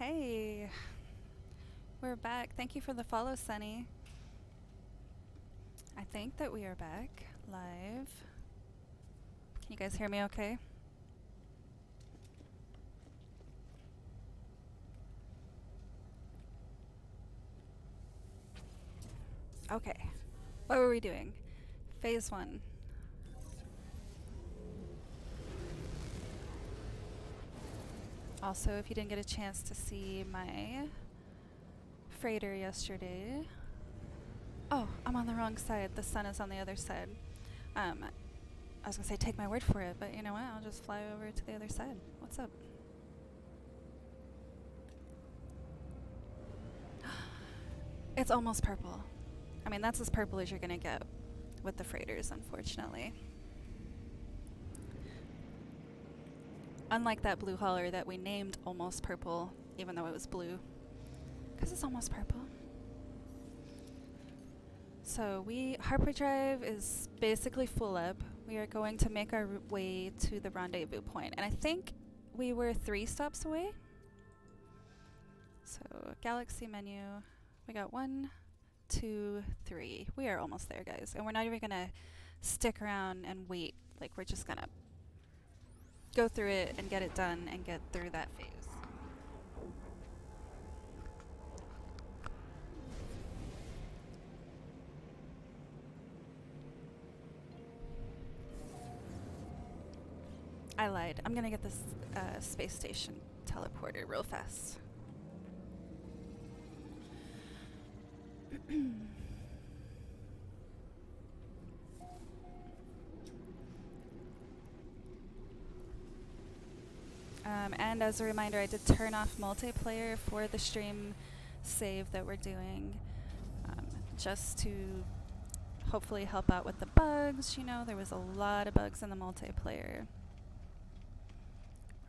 Hey, we're back. Thank you for the follow, Sunny. I think that we are back live. Can you guys hear me okay? Okay. What were we doing? Phase 1. Also, if you didn't get a chance to see my freighter yesterday. Oh, I'm on the wrong side. The sun is on the other side. I was gonna say take my word for it, but you know what? I'll just fly over to the other side. What's up? It's almost purple. I mean, that's as purple as you're gonna get with the freighters, unfortunately. Unlike that blue hauler that we named almost purple, even though it was blue. Because it's almost purple. So Harper Drive is basically full up. We are going to make our way to the rendezvous point. And I think we were 3 stops away. So galaxy menu. We got 1, 2, 3. We are almost there, guys. And we're not even going to stick around and wait. Like, we're just going to go through it and get it done and get through that phase. I lied. I'm gonna get this space station teleporter real fast. And as a reminder, I did turn off multiplayer for the stream save that we're doing, just to hopefully help out with the bugs. You know, there was a lot of bugs in the multiplayer.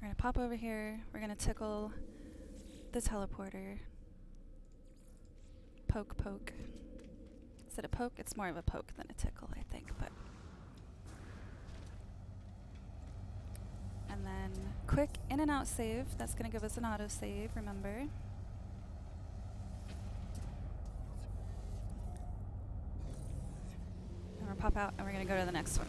We're gonna pop over here. We're gonna tickle the teleporter. Poke, poke. Is it a poke? It's more of a poke than a tickle, I think, but. And then quick in and out save. That's gonna give us an auto save, remember. And we'll pop out and we're gonna go to the next one.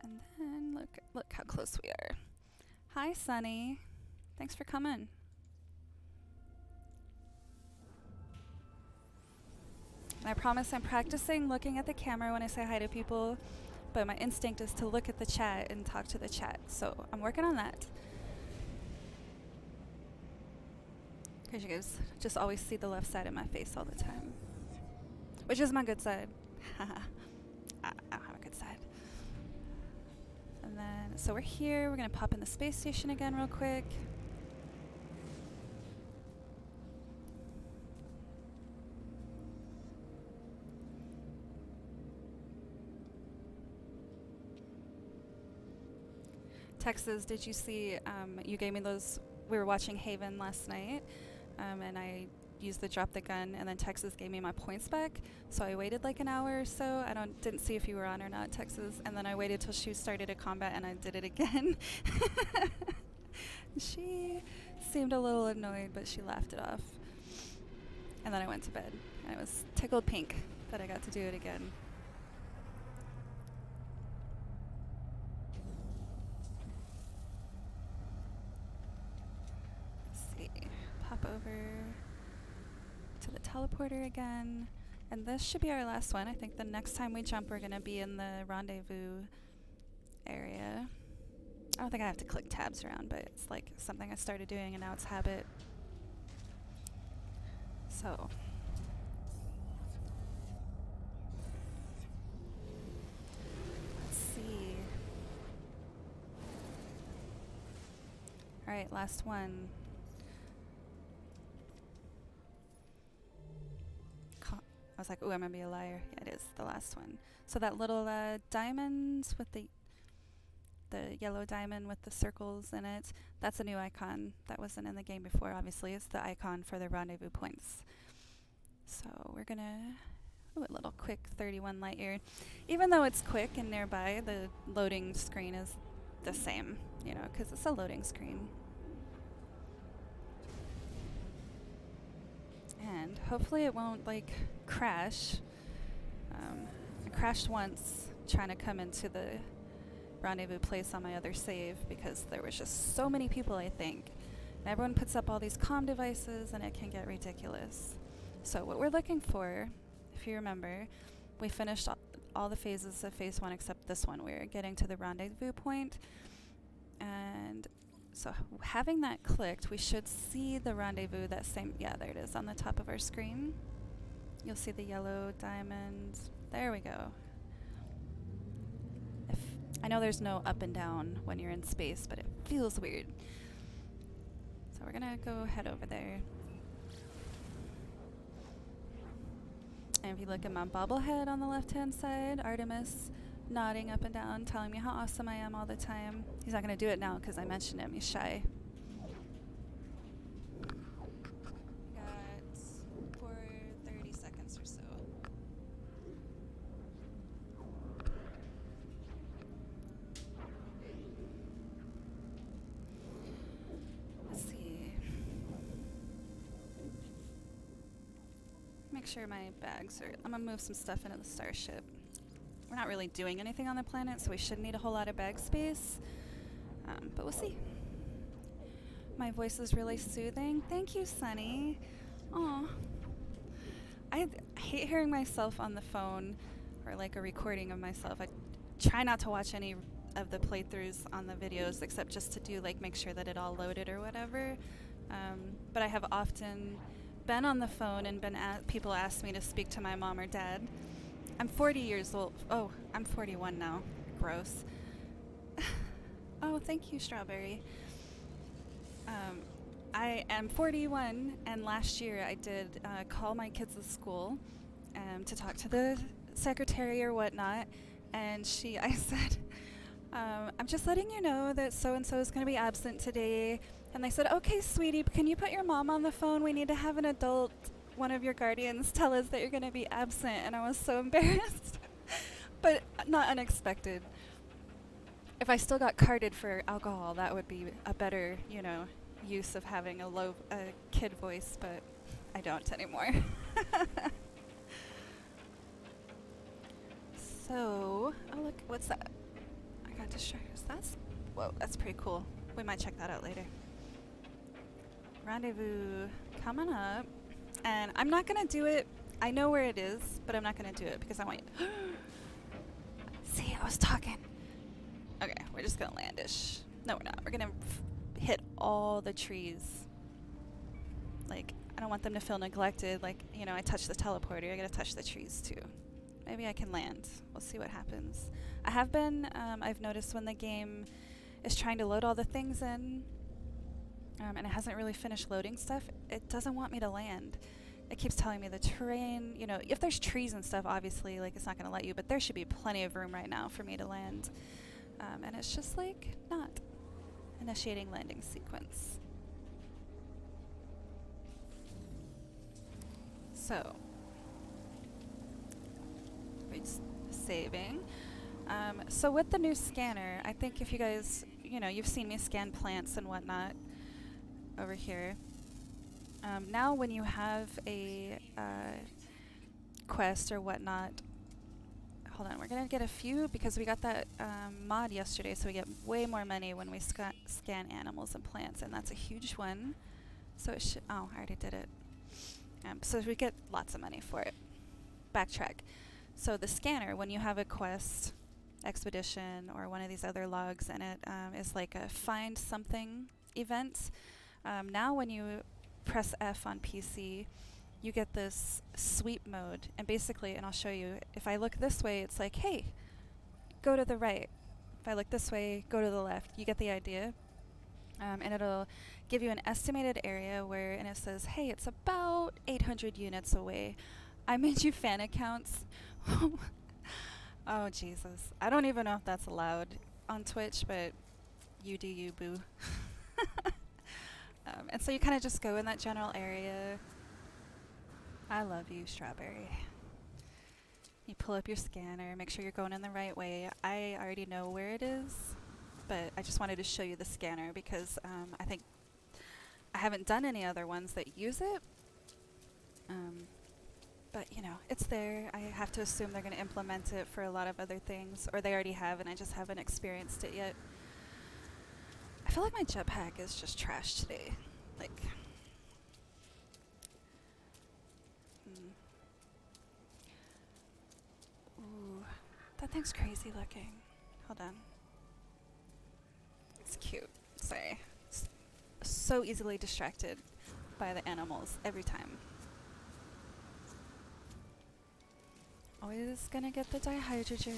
And then look how close we are. Hi, Sunny. Thanks for coming. And I promise I'm practicing looking at the camera when I say hi to people, but my instinct is to look at the chat and talk to the chat. So I'm working on that. Because you guys just always see the left side of my face all the time. Which is my good side. I don't have a good side. And then, so we're here. We're going to pop in the space station again real quick. Texas, did you see, you gave me those, we were watching Haven last night, and I used the drop the gun, and then Texas gave me my points back, so I waited like an hour or so. I didn't see if you were on or not, Texas, and then I waited till she started a combat, and I did it again. She seemed a little annoyed, but she laughed it off. And then I went to bed, and I was tickled pink that I got to do it again. Pop over to the teleporter again. And this should be our last one. I think the next time we jump, we're going to be in the rendezvous area. I don't think I have to click tabs around, but it's like something I started doing and now it's habit. So. Let's see. Alright, last one. I was like, ooh, I'm gonna be a liar. Yeah, it is the last one. So that little diamond with the yellow diamond with the circles in it, that's a new icon. That wasn't in the game before, obviously. It's the icon for the rendezvous points. So we're gonna Ooh, a little quick 31 light year. Even though it's quick and nearby, the loading screen is the same, you know, because it's a loading screen. And hopefully it won't, like, crash. I crashed once trying to come into the rendezvous place on my other save because there was just so many people, I think. And everyone puts up all these comm devices and it can get ridiculous. So what we're looking for, if you remember, we finished all the phases of phase 1 except this one. We're getting to the rendezvous point. And so having that clicked, we should see the rendezvous, that same, yeah, there it is on the top of our screen. You'll see the yellow diamond. There we go. I know there's no up and down when you're in space, but it feels weird. So we're gonna go head over there. And if you look at my bobblehead on the left-hand side, Artemis nodding up and down, telling me how awesome I am all the time. He's not gonna do it now because I mentioned him. He's shy. Got for 30 seconds or so. Let's see. Make sure my bags are... I'm gonna move some stuff into the starship. We're not really doing anything on the planet, so we shouldn't need a whole lot of bag space. But we'll see. My voice is really soothing. Thank you, Sunny. Aw. I hate hearing myself on the phone or like a recording of myself. I try not to watch any of the playthroughs on the videos except just to do like make sure that it all loaded or whatever. But I have often been on the phone and people ask me to speak to my mom or dad. I'm 40 years old. Oh, I'm 41 now. Gross. Oh, thank you, Strawberry. I am 41, and last year I did call my kids at school to talk to the secretary or whatnot, and I said, I'm just letting you know that so-and-so is going to be absent today. And they said, okay, sweetie, can you put your mom on the phone? We need to have an adult, one of your guardians, tell us that you're going to be absent. And I was so embarrassed, but not unexpected. If I still got carded for alcohol, that would be a better, you know, use of having a kid voice, but I don't anymore. So, oh look, what's that? I got distracted. Whoa, that's pretty cool. We might check that out later. Rendezvous coming up. And I'm not going to do it. I know where it is, but I'm not going to do it because I want you. See, I was talking. Okay, we're just going to landish. No, we're not. We're going to hit all the trees. Like, I don't want them to feel neglected. Like, you know, I touched the teleporter. I got to touch the trees too. Maybe I can land. We'll see what happens. I have been, I've noticed when the game is trying to load all the things in, and it hasn't really finished loading stuff, it doesn't want me to land. It keeps telling me the terrain, you know, if there's trees and stuff, obviously, like, it's not going to let you, but there should be plenty of room right now for me to land. And it's just, like, not initiating landing sequence. So, saving. So with the new scanner, I think if you guys, you know, you've seen me scan plants and whatnot over here. Now when you have a quest or whatnot, hold on, we're going to get a few because we got that mod yesterday, so we get way more money when we scan animals and plants, and that's a huge one. So it should, oh, I already did it. So we get lots of money for it. Backtrack. So the scanner, when you have a quest, expedition, or one of these other logs, and it is like a find something event. Now when you press F on PC, you get this sweep mode. And basically, and I'll show you, if I look this way, it's like, hey, go to the right. If I look this way, go to the left. You get the idea. And it'll give you an estimated area where, and it says, hey, it's about 800 units away. I made you fan accounts. Oh, Jesus. I don't even know if that's allowed on Twitch, but you do you, boo. And so you kind of just go in that general area. I love you, Strawberry. You pull up your scanner, make sure you're going in the right way. I already know where it is, but I just wanted to show you the scanner because I think I haven't done any other ones that use it. But, you know, it's there. I have to assume they're going to implement it for a lot of other things, or they already have, and I just haven't experienced it yet. I feel like my jetpack is just trash today. Like, ooh, that thing's crazy looking. Hold on. It's cute. Sorry. So easily distracted by the animals every time. Always gonna get the dihydrogen.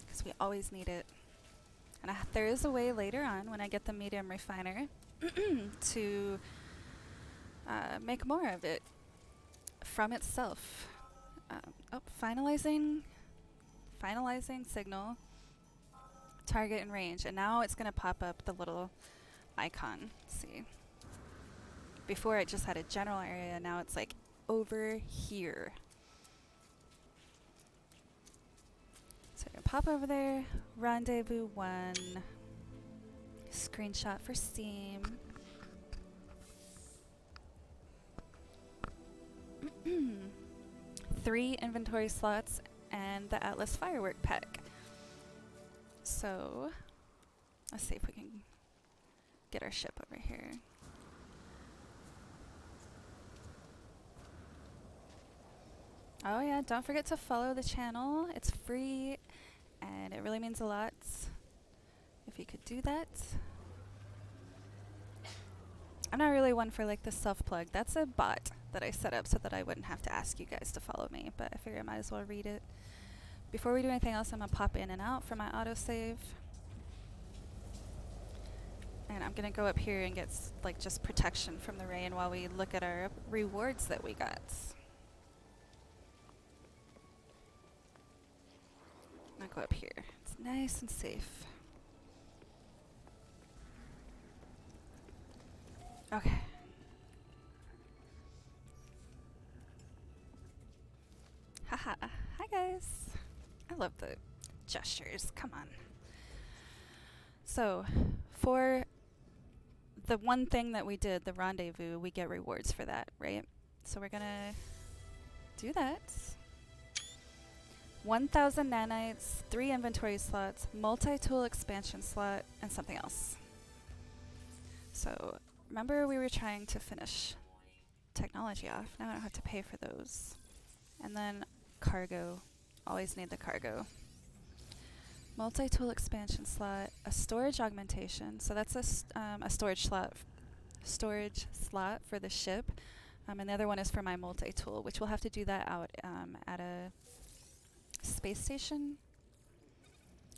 Because we always need it. And there is a way later on when I get the medium refiner to make more of it from itself. Finalizing signal, target and range, and now it's going to pop up the little icon. See, before it just had a general area, now it's like over here. So we're going to pop over there, rendezvous 1, screenshot for Steam. 3 inventory slots and the Atlas firework pack. So let's see if we can get our ship over here. Oh yeah, don't forget to follow the channel. It's free and it really means a lot if you could do that. I'm not really one for like the self-plug. That's a bot that I set up so that I wouldn't have to ask you guys to follow me, but I figure I might as well read it. Before we do anything else, I'm gonna pop in and out for my autosave. And I'm gonna go up here and get like just protection from the rain while we look at our rewards that we got. I'll go up here. It's nice and safe. Okay. Haha. Hi guys. I love the gestures. Come on. So, for the one thing that we did, the rendezvous, we get rewards for that, right? So we're gonna do that. 1,000 nanites, 3 inventory slots, multi-tool expansion slot, and something else. So, remember we were trying to finish technology off. Now I don't have to pay for those. And then cargo. Always need the cargo. Multi-tool expansion slot, a storage augmentation. So that's a storage slot for the ship. And the other one is for my multi-tool, which we'll have to do that out at a space station.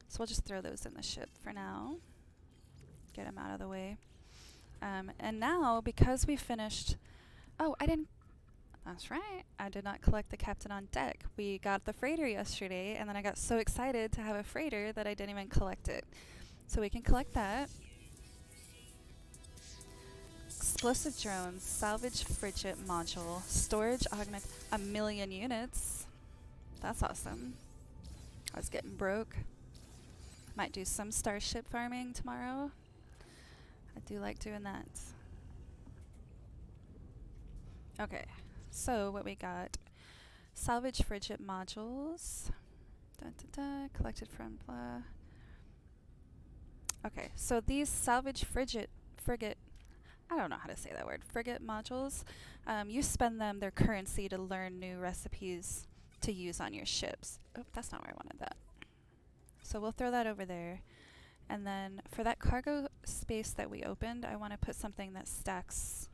So we'll just throw those in the ship for now. Get them out of the way. And now, because we finished... Oh, that's right. I did not collect the captain on deck. We got the freighter yesterday, and then I got so excited to have a freighter that I didn't even collect it. So we can collect that. Explosive drones, salvage frigate module, storage augment, 1,000,000 units. That's awesome. I was getting broke. Might do some starship farming tomorrow. I do like doing that. Okay. So what we got, salvage frigate modules, collected from blah. Okay, so these salvage frigate, I don't know how to say that word, frigate modules, you spend them, their currency, to learn new recipes to use on your ships. Oh, that's not where I wanted that. So we'll throw that over there. And then for that cargo space that we opened, I want to put something that stacks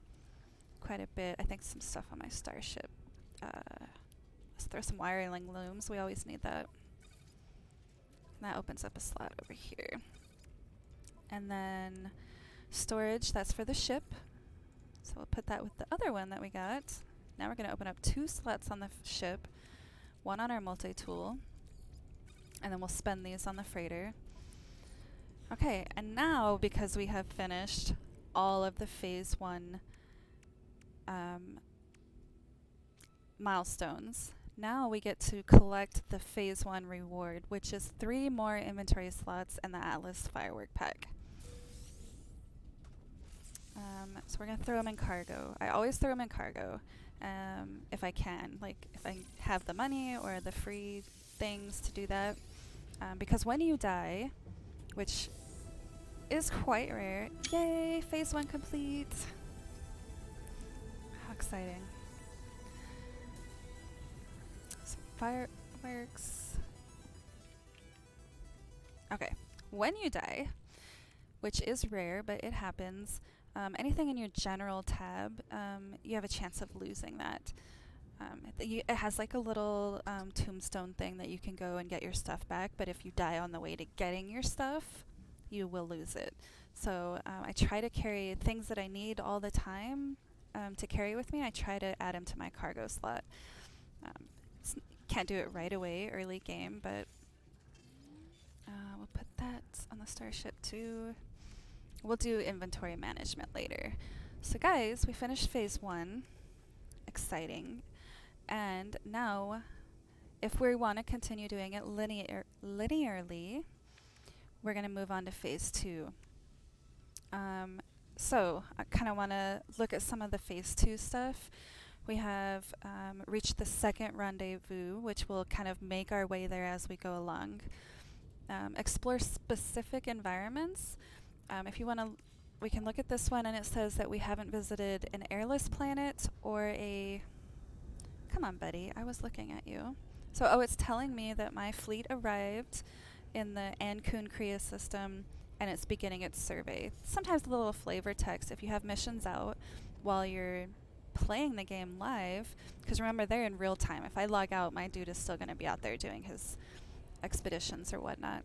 quite a bit. I think some stuff on my starship. Let's throw some wiring looms. We always need that. And that opens up a slot over here. And then storage, that's for the ship. So we'll put that with the other one that we got. Now we're going to open up 2 slots on the ship, 1 on our multi-tool, and then we'll spend these on the freighter. Okay, and now because we have finished all of the phase 1 um, milestones, now we get to collect the phase 1 reward, which is 3 more inventory slots and the Atlas firework pack. So we're going to throw them in cargo. I always throw them in cargo if I can, like if I have the money or the free things to do that. Because when you die, which is quite rare, yay, phase 1 complete. How exciting. So fireworks. Okay, when you die, which is rare, but it happens, anything in your general tab, you have a chance of losing that. It has like a little tombstone thing that you can go and get your stuff back, but if you die on the way to getting your stuff, you will lose it. So I try to carry things that I need all the time to carry with me. I try to add them to my cargo slot. Can't do it right away, early game, but we'll put that on the starship too. We'll do inventory management later. So guys, we finished phase 1. Exciting. And now, if we want to continue doing it linearly, we're going to move on to phase 2. So I kind of want to look at some of the phase 2 stuff. We have reached the second rendezvous, which will kind of make our way there as we go along. Explore specific environments. If you want to, we can look at this one, and it says that we haven't visited an airless planet or a... Come on, buddy. I was looking at you. So, it's telling me that my fleet arrived in the Ancun Krea system, and it's beginning its survey. Sometimes a little flavor text if you have missions out while you're playing the game live, because remember, they're in real time. If I log out, my dude is still going to be out there doing his expeditions or whatnot.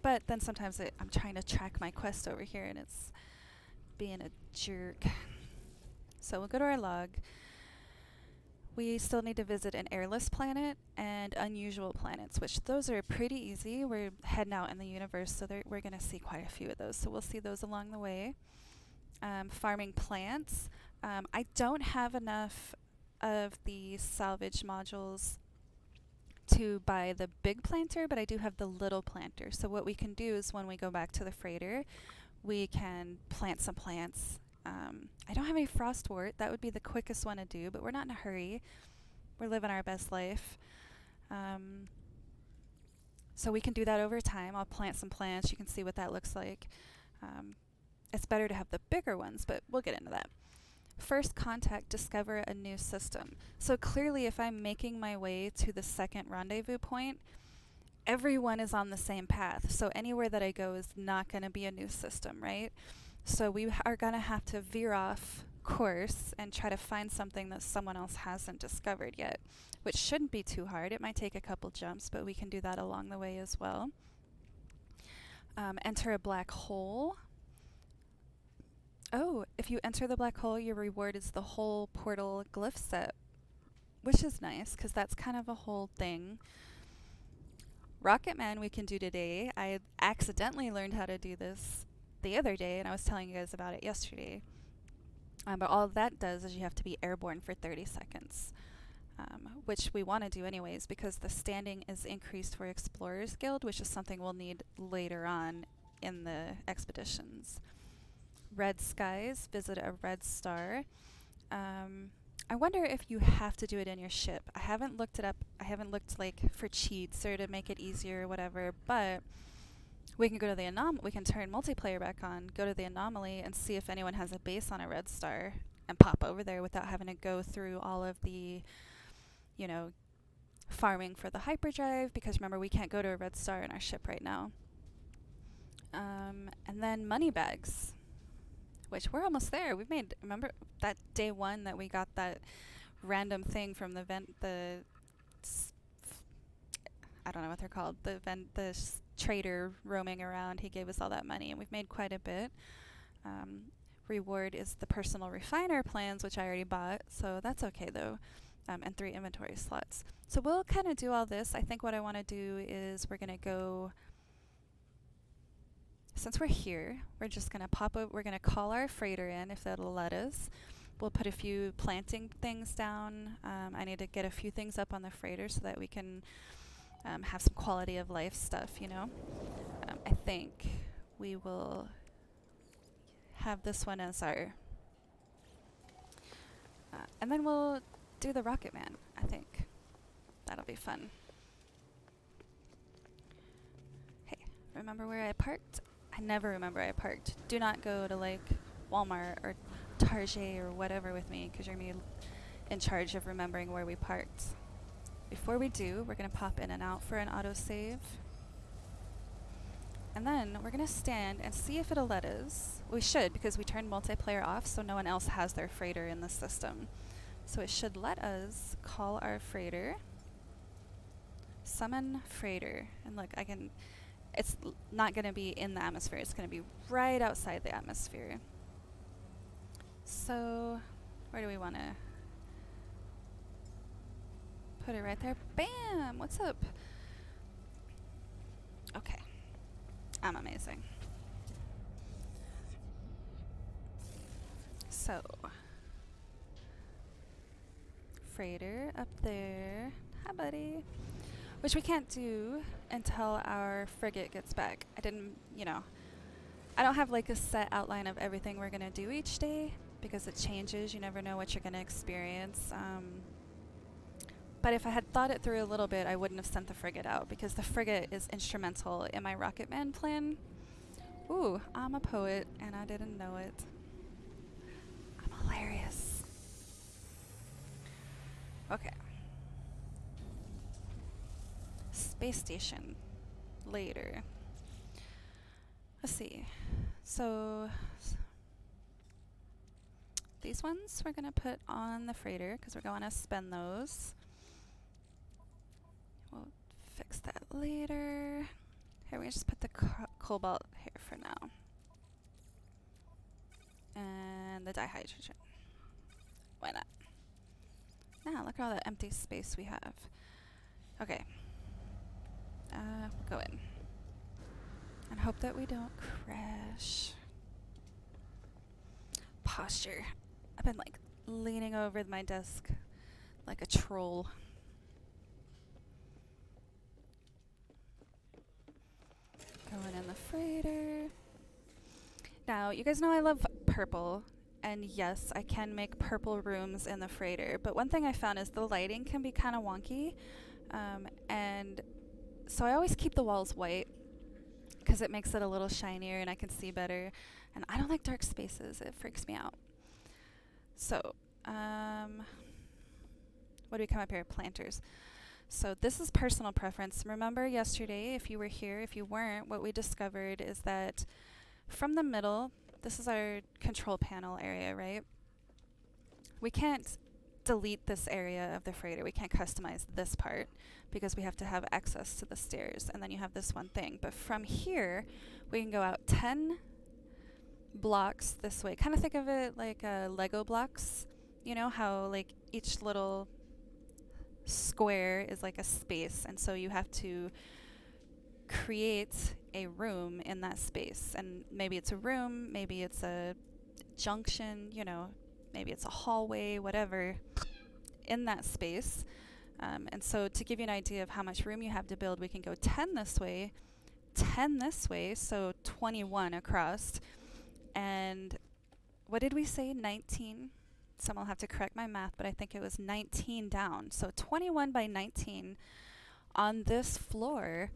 But then sometimes I'm trying to track my quest over here, and it's being a jerk. So we'll go to our log. We still need to visit an airless planet and unusual planets, which those are pretty easy. We're heading out in the universe, so we're going to see quite a few of those. So we'll see those along the way. Farming plants. I don't have enough of the salvage modules to buy the big planter, but I do have the little planter. So what we can do is when we go back to the freighter, we can plant some plants. I don't have any frostwort. That would be the quickest one to do, but we're not in a hurry. We're living our best life. So we can do that over time. I'll plant some plants. You can see what that looks like. It's better to have the bigger ones, but we'll get into that. First contact, discover a new system. So clearly, if I'm making my way to the second rendezvous point, everyone is on the same path. So anywhere that I go is not going to be a new system, right? So we are going to have to veer off course and try to find something that someone else hasn't discovered yet, which shouldn't be too hard. It might take a couple jumps, but we can do that along the way as well. Enter a black hole. Oh, if you enter the black hole, your reward is the whole portal glyph set, which is nice because that's kind of a whole thing. Rocket Man we can do today. I accidentally learned how to do this the other day, and I was telling you guys about it yesterday. But all that does is you have to be airborne for 30 seconds, which we want to do anyways because the standing is increased for Explorers Guild, which is something we'll need later on in the expeditions. Red skies, visit a red star. I wonder if you have to do it in your ship. I haven't looked it up. I haven't looked like for cheats or to make it easier or whatever, but we can go to the we can turn multiplayer back on, go to the anomaly and see if anyone has a base on a red star and pop over there without having to go through all of the, farming for the hyperdrive, because remember, we can't go to a red star in our ship right now. And then money bags, which we're almost there. We've made, remember that day 1 that we got that random thing from the I don't know what they're called, the trader roaming around. He gave us all that money, and we've made quite a bit. Reward is the personal refiner plans, which I already bought, so that's okay though. And 3 inventory slots. So we'll kind of do all this. I think what I want to do is we're going to go since we're here, we're just going to we're going to call our freighter in if that'll let us. We'll put a few planting things down. I need to get a few things up on the freighter so that we can have some quality of life stuff, you know. I think we will have this one as our, and then we'll do the Rocket Man, I think. That'll be fun. Hey, remember where I parked? I never remember I parked. Do not go to like Walmart or Target or whatever with me, because you're going to be in charge of remembering where we parked. Before we do, we're going to pop in and out for an autosave. And then we're going to stand and see if it'll let us. We should, because we turned multiplayer off, so no one else has their freighter in the system. So it should let us call our freighter. Summon freighter. And look, it's not going to be in the atmosphere. It's going to be right outside the atmosphere. So where do we want to put it? Right there? Bam! What's up? Okay. I'm amazing. So, freighter up there. Hi, buddy. Which we can't do until our frigate gets back. I don't have like a set outline of everything we're going to do each day because it changes. You never know what you're going to experience. But if I had thought it through a little bit, I wouldn't have sent the frigate out because the frigate is instrumental in my Rocket Man plan. Ooh, I'm a poet and I didn't know it. I'm hilarious. Okay. Space station. Later. Let's see. So these ones we're going to put on the freighter because we're going to spend those. We'll fix that later. Here, we just put the cobalt here for now. And the dihydrogen. Why not? Now, look at all that empty space we have. Okay. We'll go in. And hope that we don't crash. Posture. I've been like leaning over my desk like a troll. Going in the freighter. Now, you guys know I love purple. And yes, I can make purple rooms in the freighter. But one thing I found is the lighting can be kind of wonky. And so I always keep the walls white because it makes it a little shinier and I can see better. And I don't like dark spaces. It freaks me out. So, what do we come up here? Planters. So this is personal preference. Remember yesterday, if you were here, if you weren't, what we discovered is that from the middle, this is our control panel area, right? We can't delete this area of the freighter. We can't customize this part because we have to have access to the stairs. And then you have this one thing. But from here, we can go out 10 blocks this way. Kind of think of it like Lego blocks. You know how like each little square is like a space, and so you have to create a room in that space. And maybe it's a room, maybe it's a junction, you know, maybe it's a hallway, whatever, in that space. And so to give you an idea of how much room you have to build, we can go 10 this way, 10 this way, so 21 across. And what did we say? 19? Someone will have to correct my math, but I think it was 19 down. So 21 by 19 on this floor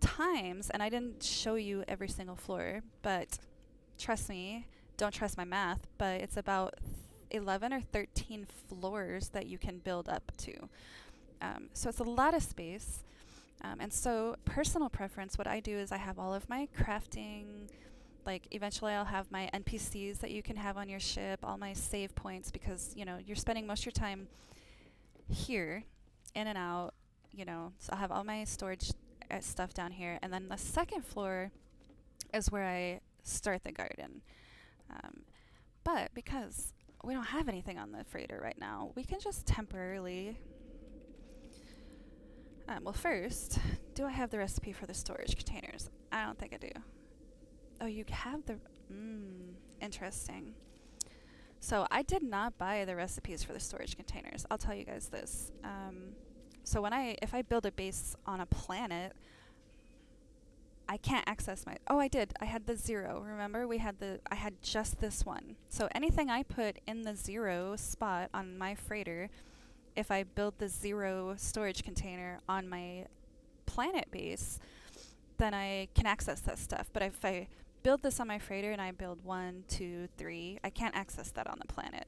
times, and I didn't show you every single floor, but trust me, don't trust my math, but it's about 11 or 13 floors that you can build up to. So it's a lot of space. And so personal preference, what I do is I have all of my crafting. Like eventually I'll have my NPCs that you can have on your ship, all my save points, because, you know, you're spending most of your time here, in and out, you know. So I'll have all my storage stuff down here. And then the second floor is where I start the garden. But because we don't have anything on the freighter right now, we can just temporarily... well, first, do I have the recipe for the storage containers? I don't think I do. Oh, you have the. Interesting. So I did not buy the recipes for the storage containers. I'll tell you guys this. So if I build a base on a planet, I can't access my. Oh, I did. I had the 0. Remember, I had just this one. So anything I put in the 0 spot on my freighter, if I build the 0 storage container on my planet base, then I can access that stuff. But if I build this on my freighter and I build 1, 2, 3, I can't access that on the planet.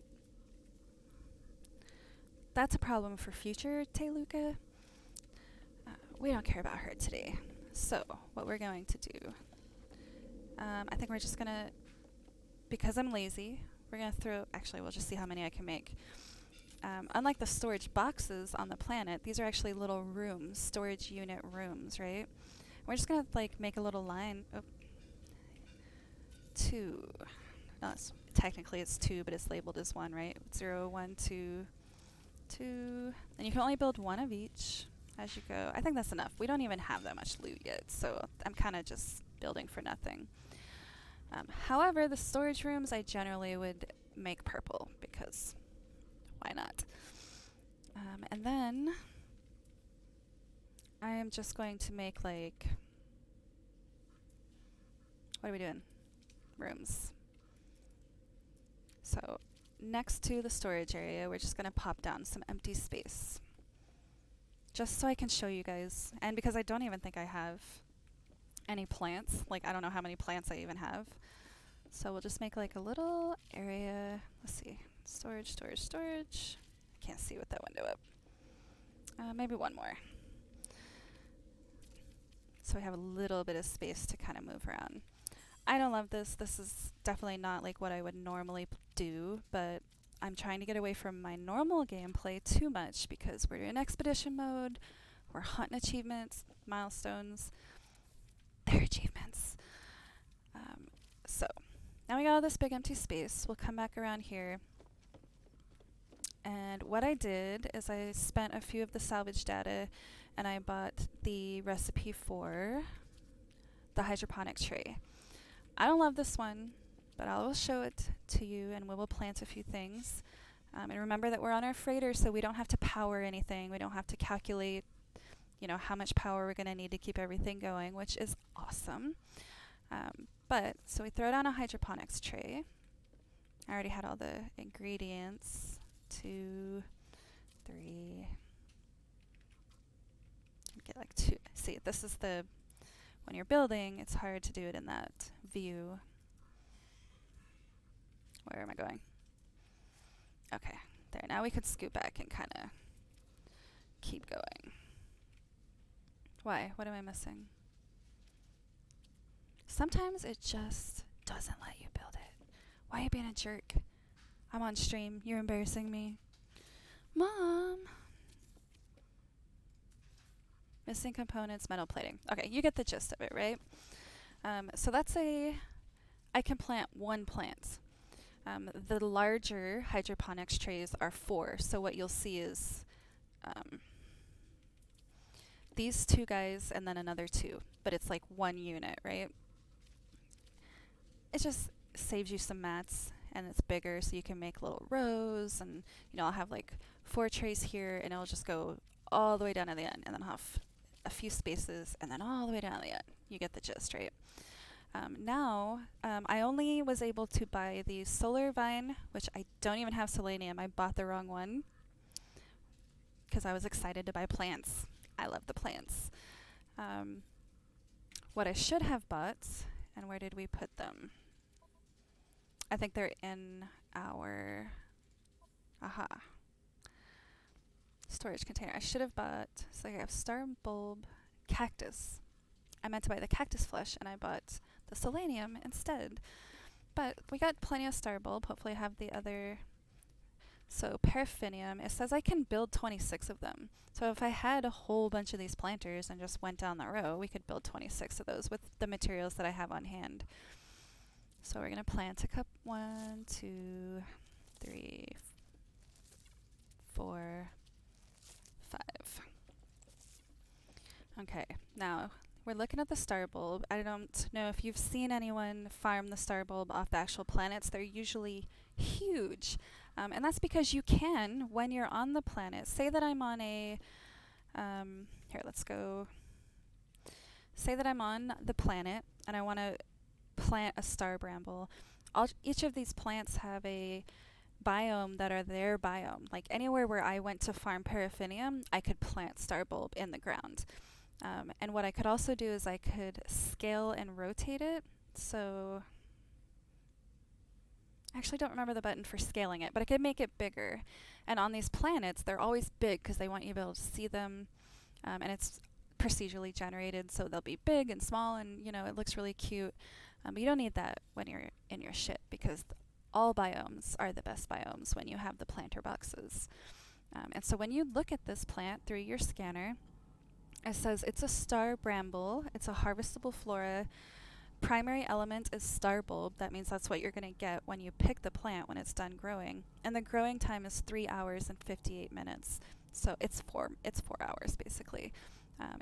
That's a problem for future Teluca. We don't care about her today. So, what we're going to do, I think we're just going to, because I'm lazy, we're going to throw, actually, we'll just see how many I can make. Unlike the storage boxes on the planet, these are actually little rooms, storage unit rooms, right? We're just going to, like, make a little line. Oh, 2. No, technically it's 2, but it's labeled as 1, right? 0, 1, 2, 2. And you can only build 1 of each as you go. I think that's enough. We don't even have that much loot yet, so I'm kind of just building for nothing. However, the storage rooms I generally would make purple because why not? And then I am just going to make like, what are we doing? Rooms. So next to the storage area, we're just going to pop down some empty space. Just so I can show you guys. And because I don't even think I have any plants. Like, I don't know how many plants I even have. So we'll just make like a little area. Let's see. Storage, storage, storage. I can't see with that window up. Maybe one more. So we have a little bit of space to kind of move around. I don't love this. This is definitely not like what I would normally do, but I'm trying to get away from my normal gameplay too much because we're in expedition mode, we're hunting achievements, milestones, they're achievements. So now we got all this big empty space. We'll come back around here. And what I did is I spent a few of the salvage data and I bought the recipe for the hydroponic tray. I don't love this one, but I will show it to you and we will plant a few things. And remember that we're on our freighter, so we don't have to power anything. We don't have to calculate, how much power we're going to need to keep everything going, which is awesome. So we throw down a hydroponics tray. I already had all the ingredients. 2, 3. Get like 2. See, this is when you're building, it's hard to do it in that view. Where am I going? Okay, there. Now we could scoot back and kind of keep going. Why? What am I missing? Sometimes it just doesn't let you build it. Why are you being a jerk? I'm on stream. You're embarrassing me. Mom! Missing components, metal plating. Okay, you get the gist of it, right? So let's say I can plant 1 plant. The larger hydroponics trays are 4. So what you'll see is these 2 guys and then another 2. But it's like 1 unit, right? It just saves you some mats and it's bigger so you can make little rows and I'll have like 4 trays here and it'll just go all the way down to the end and then I'll have a few spaces and then all the way down to the end. You get the gist, right? I only was able to buy the solar vine, which I don't even have selenium. I bought the wrong one because I was excited to buy plants. I love the plants. What I should have bought, and where did we put them? I think they're in our storage container. I should have bought, so I have star bulb, cactus. I meant to buy the cactus flesh and I bought the selenium instead. But we got plenty of star bulb. Hopefully I have the other. So paraffinium, it says I can build 26 of them. So if I had a whole bunch of these planters and just went down the row, we could build 26 of those with the materials that I have on hand. So we're going to plant a cup. 1, 2, 3, 4, 5. Okay, now we're looking at the star bulb. I don't know if you've seen anyone farm the star bulb off the actual planets. They're usually huge. And that's because you can, when you're on the planet, say that I'm on a, here, let's go. Say that I'm on the planet and I want to plant a star bramble. Each of these plants have a biome that are their biome. Like anywhere where I went to farm paraffinium, I could plant star bulb in the ground. And what I could also do is I could scale and rotate it. So I actually don't remember the button for scaling it, but I could make it bigger. And on these planets, they're always big because they want you to be able to see them. And it's procedurally generated, so they'll be big and small, and you know it looks really cute. But you don't need that when you're in your ship because all biomes are the best biomes when you have the planter boxes. And so when you look at this plant through your scanner, it says it's a star bramble. It's a harvestable flora. Primary element is star bulb. That means that's what you're going to get when you pick the plant when it's done growing. And the growing time is 3 hours and 58 minutes. So it's 4 hours basically.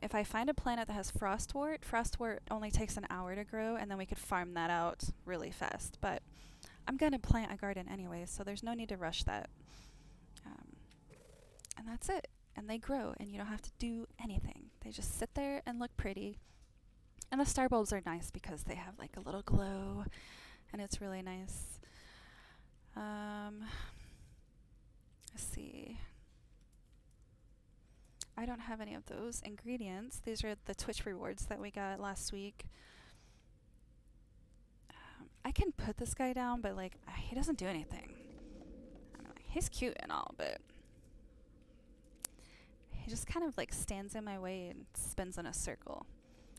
If I find a planet that has frostwort only takes an hour to grow, and then we could farm that out really fast. But I'm going to plant a garden anyway, so there's no need to rush that. And that's it. And they grow, and you don't have to do anything. They just sit there and look pretty. And the star bulbs are nice because they have like a little glow, and it's really nice. Let's see. I don't have any of those ingredients. These are the Twitch rewards that we got last week. I can put this guy down, but like he doesn't do anything. I mean, like, he's cute and all, but he just kind of like stands in my way and spins in a circle.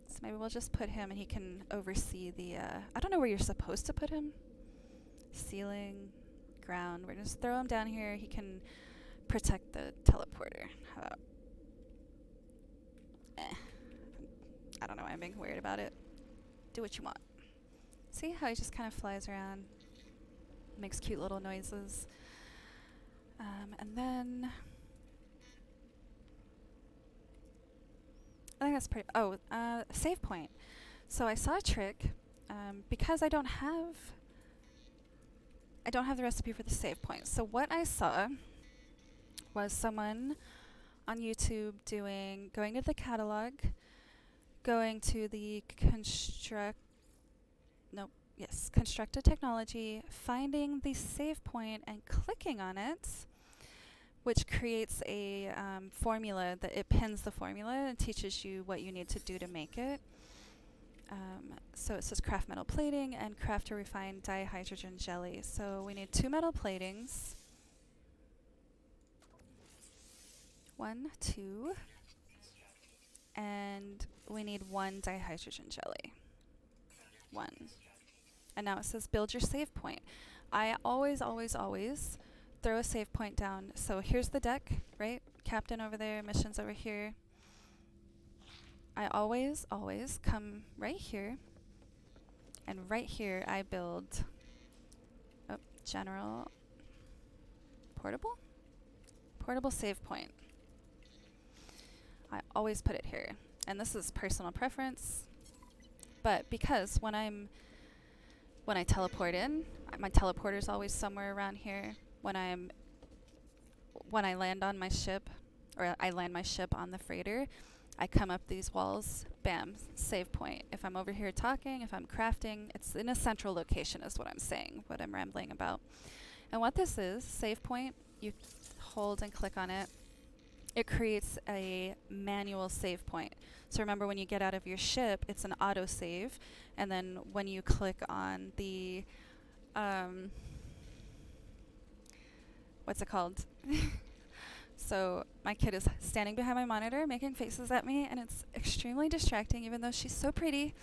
So maybe we'll just put him and he can oversee the, I don't know where you're supposed to put him. Ceiling, ground. We're just throw him down here. He can protect the teleporter. How about? I don't know why I'm being weird about it. Do what you want. See how he just kind of flies around, makes cute little noises. And then I think that's pretty. Oh, save point. So I saw a trick because I don't have the recipe for the save point. So what I saw was someone on YouTube going to the catalog, going to the constructed technology, finding the save point and clicking on it, which creates a formula that it pins the formula and teaches you what you need to do to make it. So it says craft metal plating and craft a refined dihydrogen jelly. So we need 2 metal platings. 1, 2. And we need 1 dihydrogen jelly. 1. And now it says build your save point. I always throw a save point down. So here's the deck, right? Captain over there, missions over here. I always come right here. And right here I build general portable save point. I always put it here. And this is personal preference. But because when I teleport in, my teleporter's always somewhere around here. When I land on my ship, or I land my ship on the freighter, I come up these walls, bam, save point. If I'm over here talking, if I'm crafting, it's in a central location is what I'm saying, what I'm rambling about. And what this is, save point, you hold and click on it. It creates a manual save point. So remember when you get out of your ship, it's an auto save. And then when you click on the, what's it called? So my kid is standing behind my monitor making faces at me, and it's extremely distracting even though she's so pretty.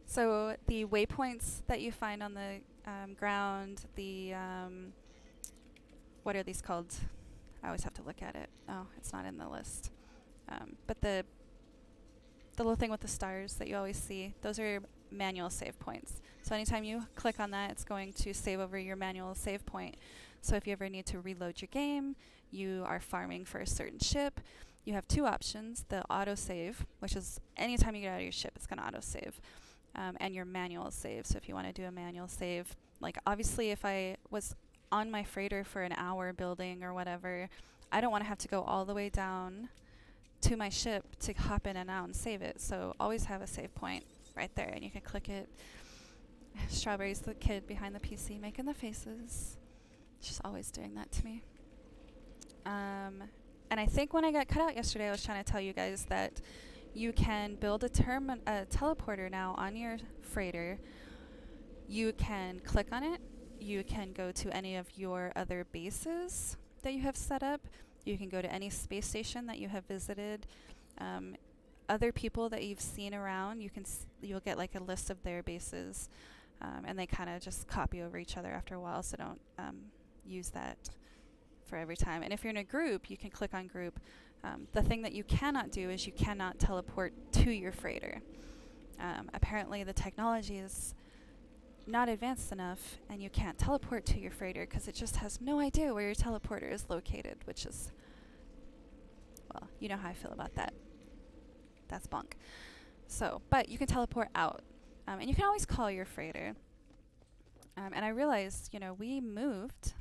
So the waypoints that you find on the ground, the, what are these called? I always have to look at it. Oh, it's not in the list. But the little thing with the stars that you always see, those are your manual save points. So anytime you click on that, it's going to save over your manual save point. So if you ever need to reload your game, you are farming for a certain ship, you have two options: the autosave, which is anytime you get out of your ship, it's going to autosave, and your manual save. So if you want to do a manual save, like obviously if I was on my freighter for an hour building or whatever, I don't want to have to go all the way down to my ship to hop in and out and save it. So always have a save point right there, and you can click it. Strawberry's the kid behind the PC making the faces. She's always doing that to me. And I think when I got cut out yesterday, I was trying to tell you guys that you can build a teleporter now on your freighter. You can click on it. You can go to any of your other bases that you have set up. You can go to any space station that you have visited. Other people that you've seen around, you'll get like a list of their bases, and they kind of just copy over each other after a while. So don't use that for every time. And if you're in a group, you can click on group. The thing that you cannot do is you cannot teleport to your freighter. Apparently the technology is not advanced enough, and you can't teleport to your freighter because it just has no idea where your teleporter is located, which is, well, you know how I feel about that. That's bunk. So, but you can teleport out, and you can always call your freighter. And I realized, we moved,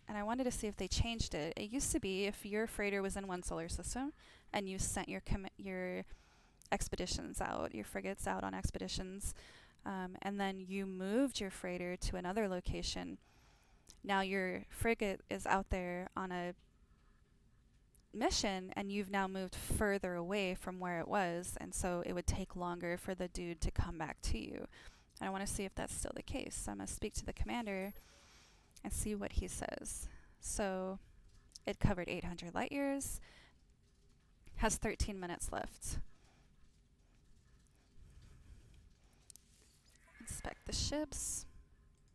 and I wanted to see if they changed it. It used to be if your freighter was in one solar system and you sent your expeditions out, your frigates out on expeditions, and then you moved your freighter to another location. Now your frigate is out there on a mission, and you've now moved further away from where it was, and so it would take longer for the dude to come back to you. And I want to see if that's still the case. So I'm going to speak to the commander and see what he says. So it covered 800 light years, has 13 minutes left. Inspect the ships.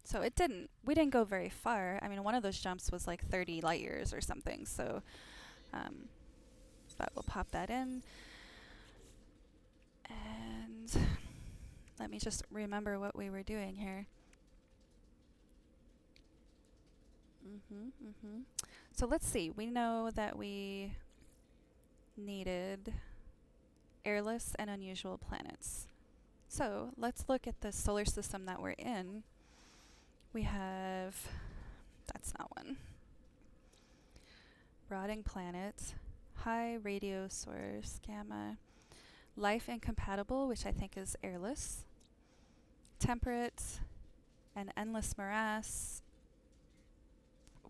So we didn't go very far. I mean, one of those jumps was like 30 light years or something. So, but we'll pop that in. And let me just remember what we were doing here. So let's see. We know that we needed airless and unusual planets. So let's look at the solar system that we're in. We have, that's not one. Rotting planet, high radio source, gamma, life incompatible, which I think is airless, temperate, and endless morass,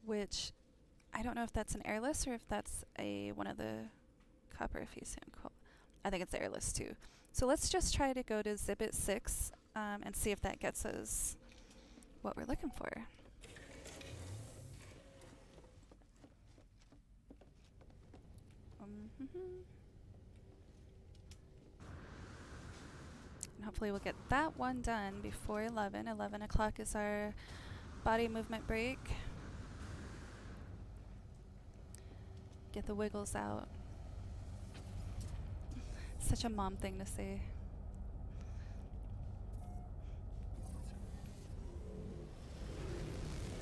which I don't know if that's an airless or if that's one of the copper ephesium. I think it's airless too. So let's just try to go to Exhibit 6 and see if that gets us what we're looking for. And hopefully we'll get that one done before 11. 11 o'clock is our body movement break. Get the wiggles out. Such a mom thing to say.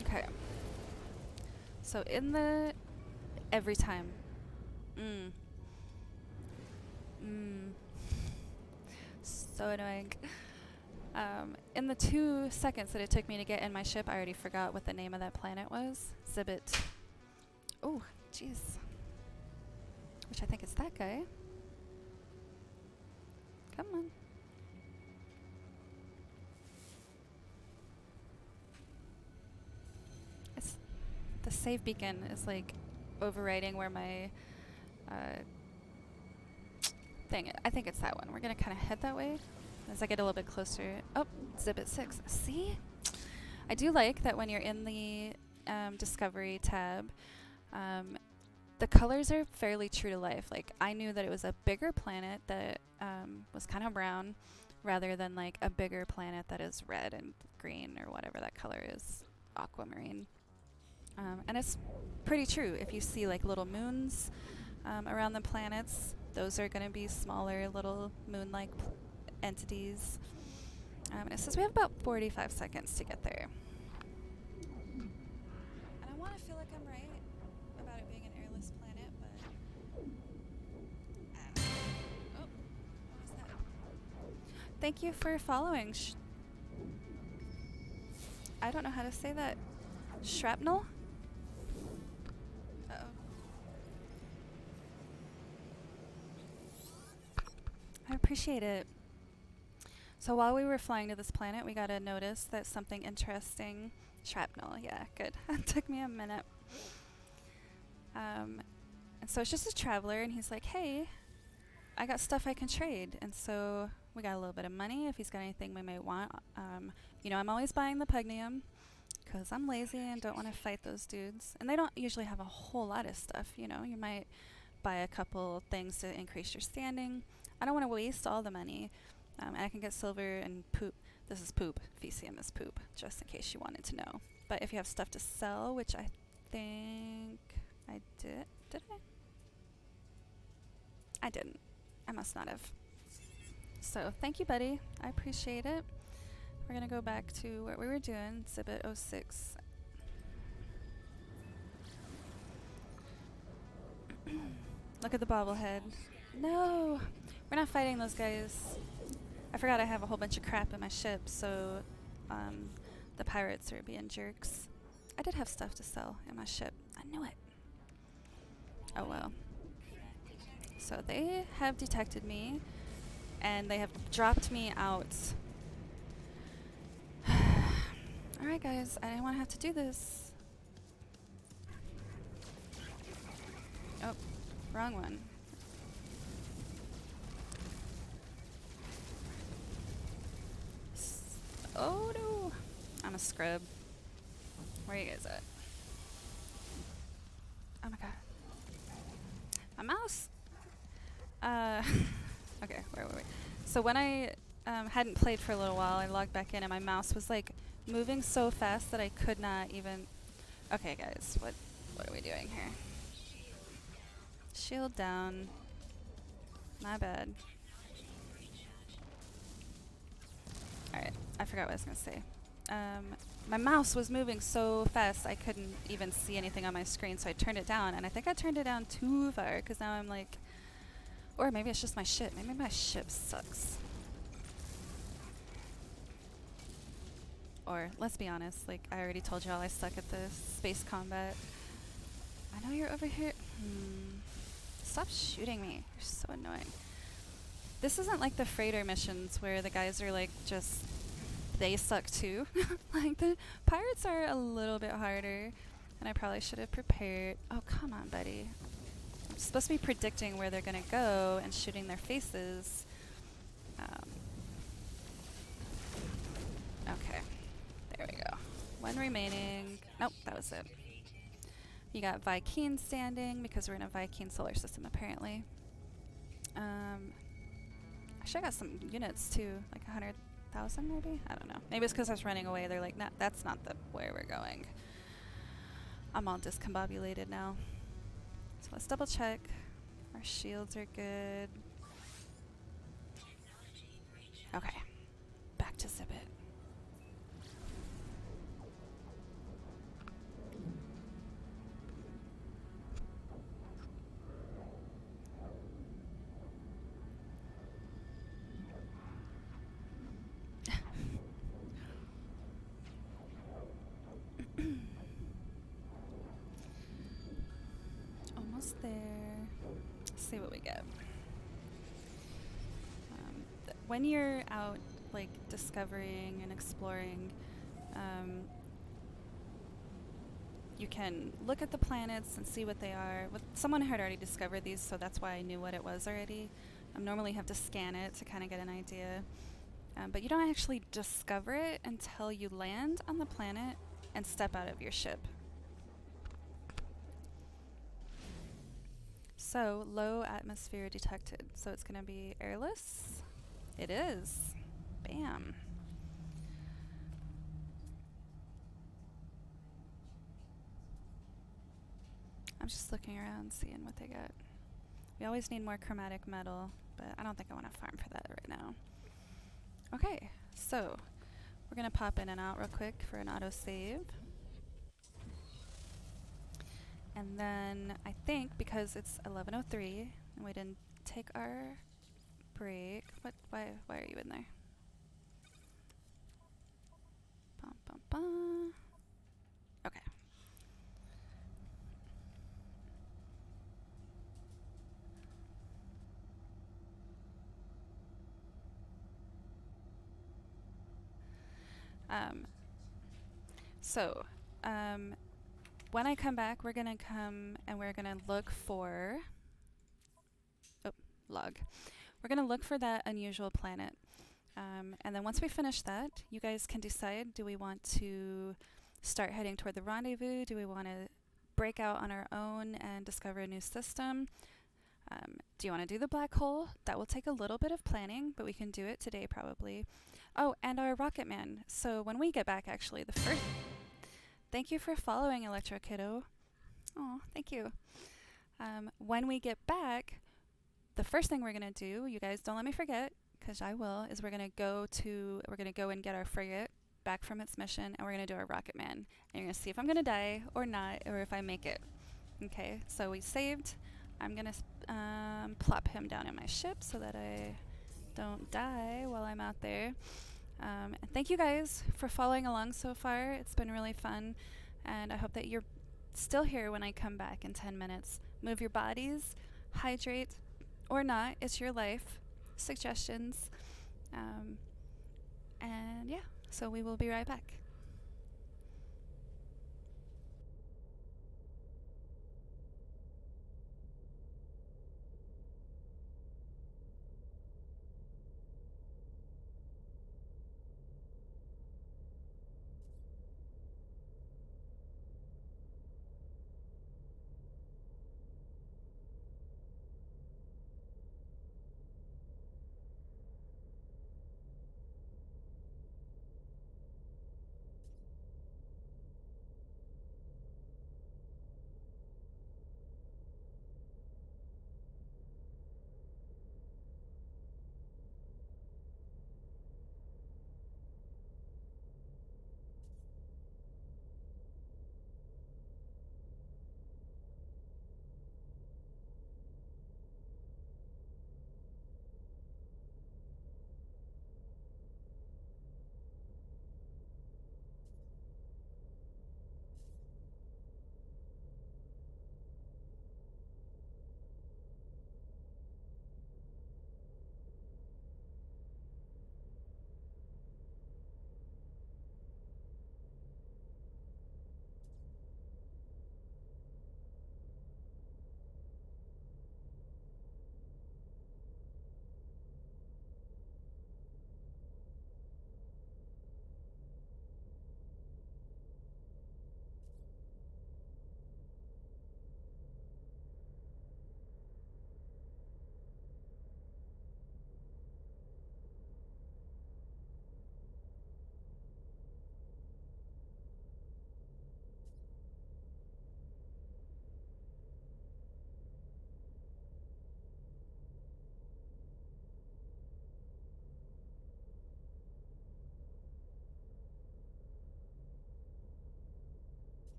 Okay. So in the every time. So annoying. In the 2 seconds that it took me to get in my ship, I already forgot what the name of that planet was. Exhibit. Oh, jeez. Which I think is that guy. Come on. The save beacon is like overriding where my thing. I think it's that one. We're gonna kind of head that way as I get a little bit closer. Oh, Exhibit 6. See? I do like that when you're in the Discovery tab, the colors are fairly true to life. Like, I knew that it was a bigger planet that was kind of brown rather than like a bigger planet that is red and green or whatever that color is, aquamarine. And it's pretty true. If you see like little moons around the planets, those are going to be smaller little moon-like entities. And it says we have about 45 seconds to get there. And I want to feel like I'm right about it being an airless planet, but Thank you for following. I don't know how to say that. Shrapnel? Uh-oh. I appreciate it. So while we were flying to this planet, we got a notice that something interesting. Shrapnel, yeah, good. It took me a minute. And so it's just a traveler, and he's like, hey, I got stuff I can trade. And so we got a little bit of money if he's got anything we may want. You know, I'm always buying the Pugnium because I'm lazy and don't want to fight those dudes. And they don't usually have a whole lot of stuff, you know. You might buy a couple things to increase your standing. I don't want to waste all the money. And I can get silver and poop. This is poop. VCM is poop, just in case you wanted to know. But if you have stuff to sell, which I think I did. Did I? I didn't. I must not have. So thank you, buddy. I appreciate it. We're going to go back to what we were doing, Exhibit 06. Look at the bobblehead. No! We're not fighting those guys. I forgot I have a whole bunch of crap in my ship, so the pirates are being jerks. I did have stuff to sell in my ship. I knew it. Oh well. So they have detected me, and they have dropped me out. Alright guys, I didn't want to have to do this. Oh, wrong one. Oh no! I'm a scrub. Where are you guys at? Oh my god. My mouse! Okay, where were we? So when I hadn't played for a little while, I logged back in and my mouse was like moving so fast that I could not even... Okay guys, what are we doing here? Shield down. My bad. Alright, I forgot what I was going to say. My mouse was moving so fast I couldn't even see anything on my screen, so I turned it down, and I think I turned it down too far, because now I'm like... Or maybe it's just my ship. Maybe my ship sucks. Or, let's be honest, like, I already told y'all I suck at this space combat. I know you're over here. Stop shooting me. You're so annoying. This isn't like the freighter missions where the guys are like just... They suck too. Like, the pirates are a little bit harder, and I probably should have prepared. Oh, come on, buddy. I'm supposed to be predicting where they're going to go and shooting their faces. Okay. There we go. One remaining. Nope, that was it. You got Vy'keen standing because we're in a Vy'keen solar system, apparently. Actually, I got some units too, like 100,000 maybe? I don't know. Maybe it's because I was running away. They're like, nah, that's not the where we're going. I'm all discombobulated now. So let's double check. Our shields are good. Okay. Back to Zibit. Almost there. Let's see what we get. When you're out, like, discovering and exploring, you can look at the planets and see what they are. Someone had already discovered these, so that's why I knew what it was already. Normally you have to scan it to kind of get an idea. But you don't actually discover it until you land on the planet and step out of your ship. So, low atmosphere detected. So it's going to be airless. It is. Bam. I'm just looking around, seeing what they got. We always need more chromatic metal, but I don't think I want to farm for that right now. Okay, so we're going to pop in and out real quick for an autosave. And then I think because it's 11:03 and we didn't take our break. Why are you in there? ba. Okay. Um, so, um, when I come back, we're going to come and we're going to look for. Oh, log. We're going to look for that unusual planet. And then once we finish that, you guys can decide, do we want to start heading toward the rendezvous? Do we want to break out on our own and discover a new system? Do you want to do the black hole? That will take a little bit of planning, but we can do it today probably. Oh, and our rocket man. So when we get back, actually, the first. Thank you for following, Electro Kiddo. Oh, thank you. When we get back, the first thing we're gonna do, you guys don't let me forget, because I will, is we're gonna go and get our frigate back from its mission, and we're gonna do our rocket man. And you're gonna see if I'm gonna die or not, or if I make it. Okay, so we saved. I'm gonna plop him down in my ship so that I don't die while I'm out there. And thank you guys for following along so far. It's been really fun, and I hope that you're still here when I come back in 10 minutes. Move your bodies, hydrate, or not. It's your life. Suggestions. And yeah, so we will be right back.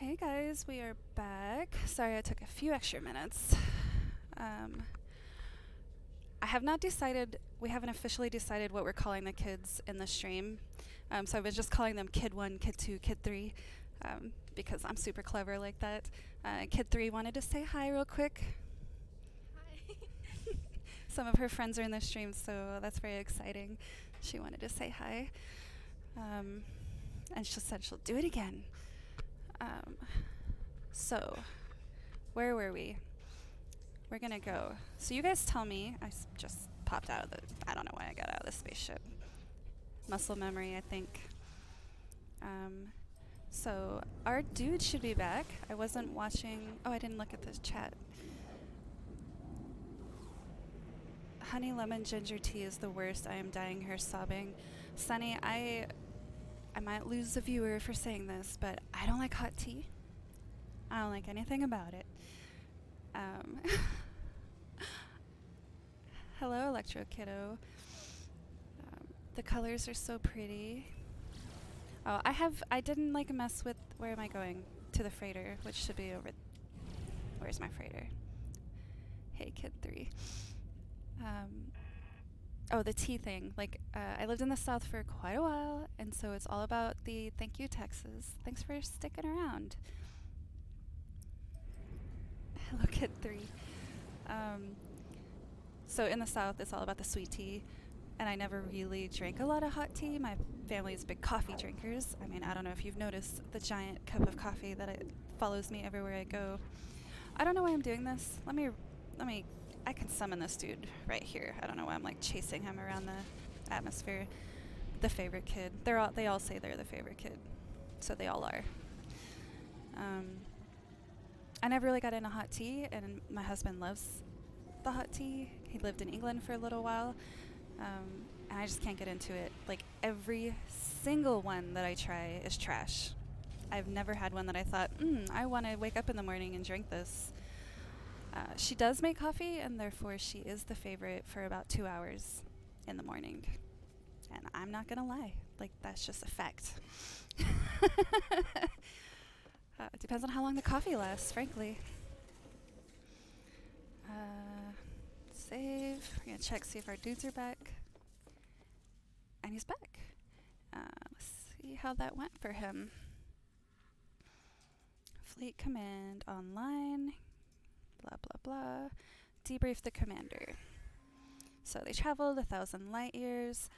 Hey guys, we are back. Sorry I took a few extra minutes. I have not decided, we haven't officially decided what we're calling the kids in the stream. So I've been just calling them Kid 1, Kid 2, Kid 3, because I'm super clever like that. Kid 3 wanted to say hi real quick. Hi. Some of her friends are in the stream, so that's very exciting. She wanted to say hi. And she said she'll do it again. So, where were we? We're gonna go. So you guys tell me. Just popped out of the. I don't know why I got out of the spaceship. Muscle memory, I think. So our dude should be back. I wasn't watching. Oh, I didn't look at the chat. Honey lemon ginger tea is the worst. I am dying here sobbing. Sunny, I might lose a viewer for saying this, but I don't like hot tea. I don't like anything about it. Hello, Electro Kiddo. The colors are so pretty. Oh, I didn't like mess with, where am I going? To the freighter, which should be over, where's my freighter? Hey, Kid 3. Oh, the tea thing. Like, I lived in the South for quite a while, and so it's all about the thank you, Texas. Thanks for sticking around. Hello, Kid 3. So in the South, it's all about the sweet tea, and I never really drank a lot of hot tea. My family's big coffee drinkers. I mean, I don't know if you've noticed the giant cup of coffee that follows me everywhere I go. I don't know why I'm doing this. Let me, I can summon this dude right here. I don't know why I'm like chasing him around the atmosphere. The favorite kid. They all say they're the favorite kid, so they all are. I never really got into hot tea, and my husband loves the hot tea. He lived in England for a little while, and I just can't get into it. Like, every single one that I try is trash. I've never had one that I thought, I want to wake up in the morning and drink this. She does make coffee, and therefore she is the favorite for about 2 hours in the morning. And I'm not going to lie. Like, that's just a fact. It depends on how long the coffee lasts, frankly. Save. We're going to check, see if our dudes are back. And he's back. Let's see how that went for him. Fleet command online. Blah, blah, blah. Debrief the commander. So they traveled 1,000 light years.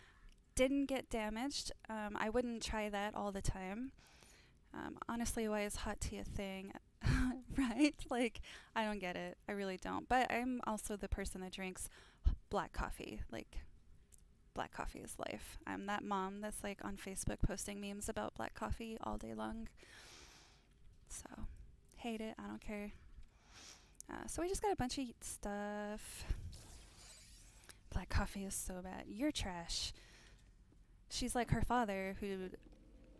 Didn't get damaged. I wouldn't try that all the time. Honestly, why is hot tea a thing? Right? Like, I don't get it. I really don't. But I'm also the person that drinks black coffee. Like, black coffee is life. I'm that mom that's like on Facebook posting memes about black coffee all day long. So, hate it. I don't care. So we just got a bunch of stuff. Black coffee is so bad. You're trash. She's like her father, who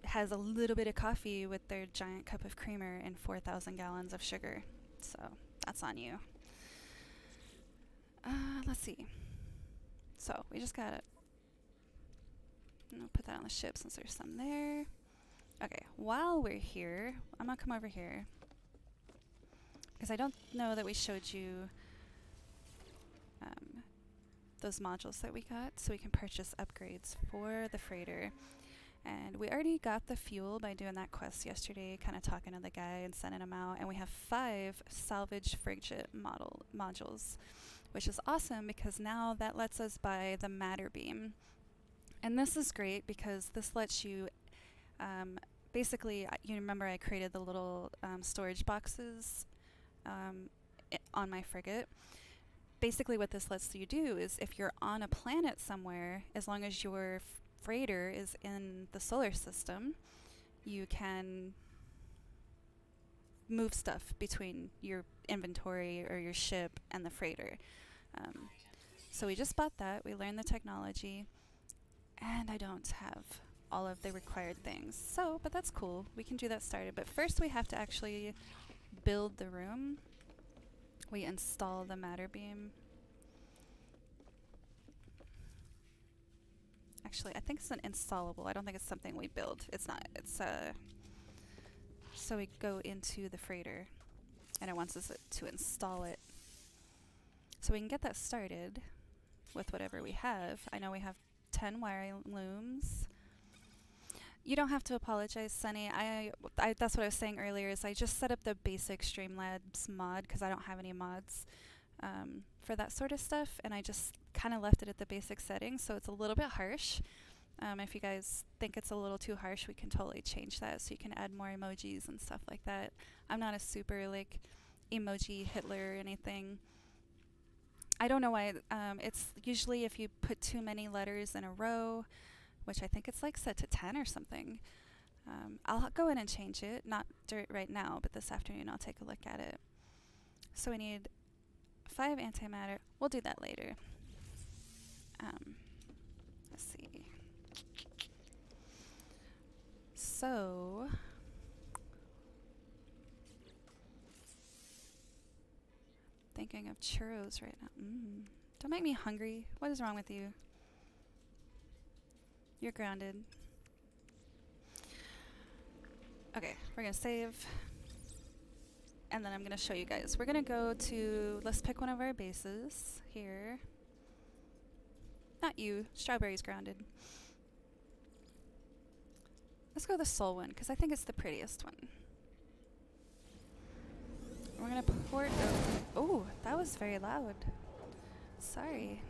has a little bit of coffee with their giant cup of creamer and 4,000 gallons of sugar. So that's on you. Let's see. So we just got it. I'll put that on the ship since there's some there. Okay, while we're here, I'm gonna come over here because I don't know that we showed you those modules that we got, so we can purchase upgrades for the freighter. And we already got the fuel by doing that quest yesterday, kind of talking to the guy and sending him out. And we have 5 salvage frigate modules, which is awesome because now that lets us buy the matter beam. And this is great because this lets you, basically, you remember I created the little storage boxes on my frigate. Basically what this lets you do is if you're on a planet somewhere, as long as your freighter is in the solar system, you can move stuff between your inventory or your ship and the freighter. So we just bought that. We learned the technology, and I don't have all of the required things. So, but that's cool. We can do that started. But first we have to actually build the room. We install the matter beam. Actually, I think it's an installable. I don't think it's something we build. It's not. It's So we go into the freighter, and it wants us to install it. So we can get that started with whatever we have. I know we have 10 wiring looms. You don't have to apologize, Sunny. That's what I was saying earlier. Is I just set up the basic Streamlabs mod because I don't have any mods for that sort of stuff, and I just kind of left it at the basic settings, so it's a little bit harsh. If you guys think it's a little too harsh, we can totally change that, so you can add more emojis and stuff like that. I'm not a super like emoji Hitler or anything. I don't know why. It's usually if you put too many letters in a row, which I think it's like set to 10 or something. I'll go in and change it. Not right now, but this afternoon I'll take a look at it. So we need 5 antimatter. We'll do that later. Let's see. So thinking of churros right now. Don't make me hungry. What is wrong with you? You're grounded. Okay, we're gonna save. And then I'm gonna show you guys. We're gonna go to, let's pick one of our bases here. Not you, Strawberry's grounded. Let's go the soul one, because I think it's the prettiest one. We're gonna port over. Oh, that was very loud. Sorry.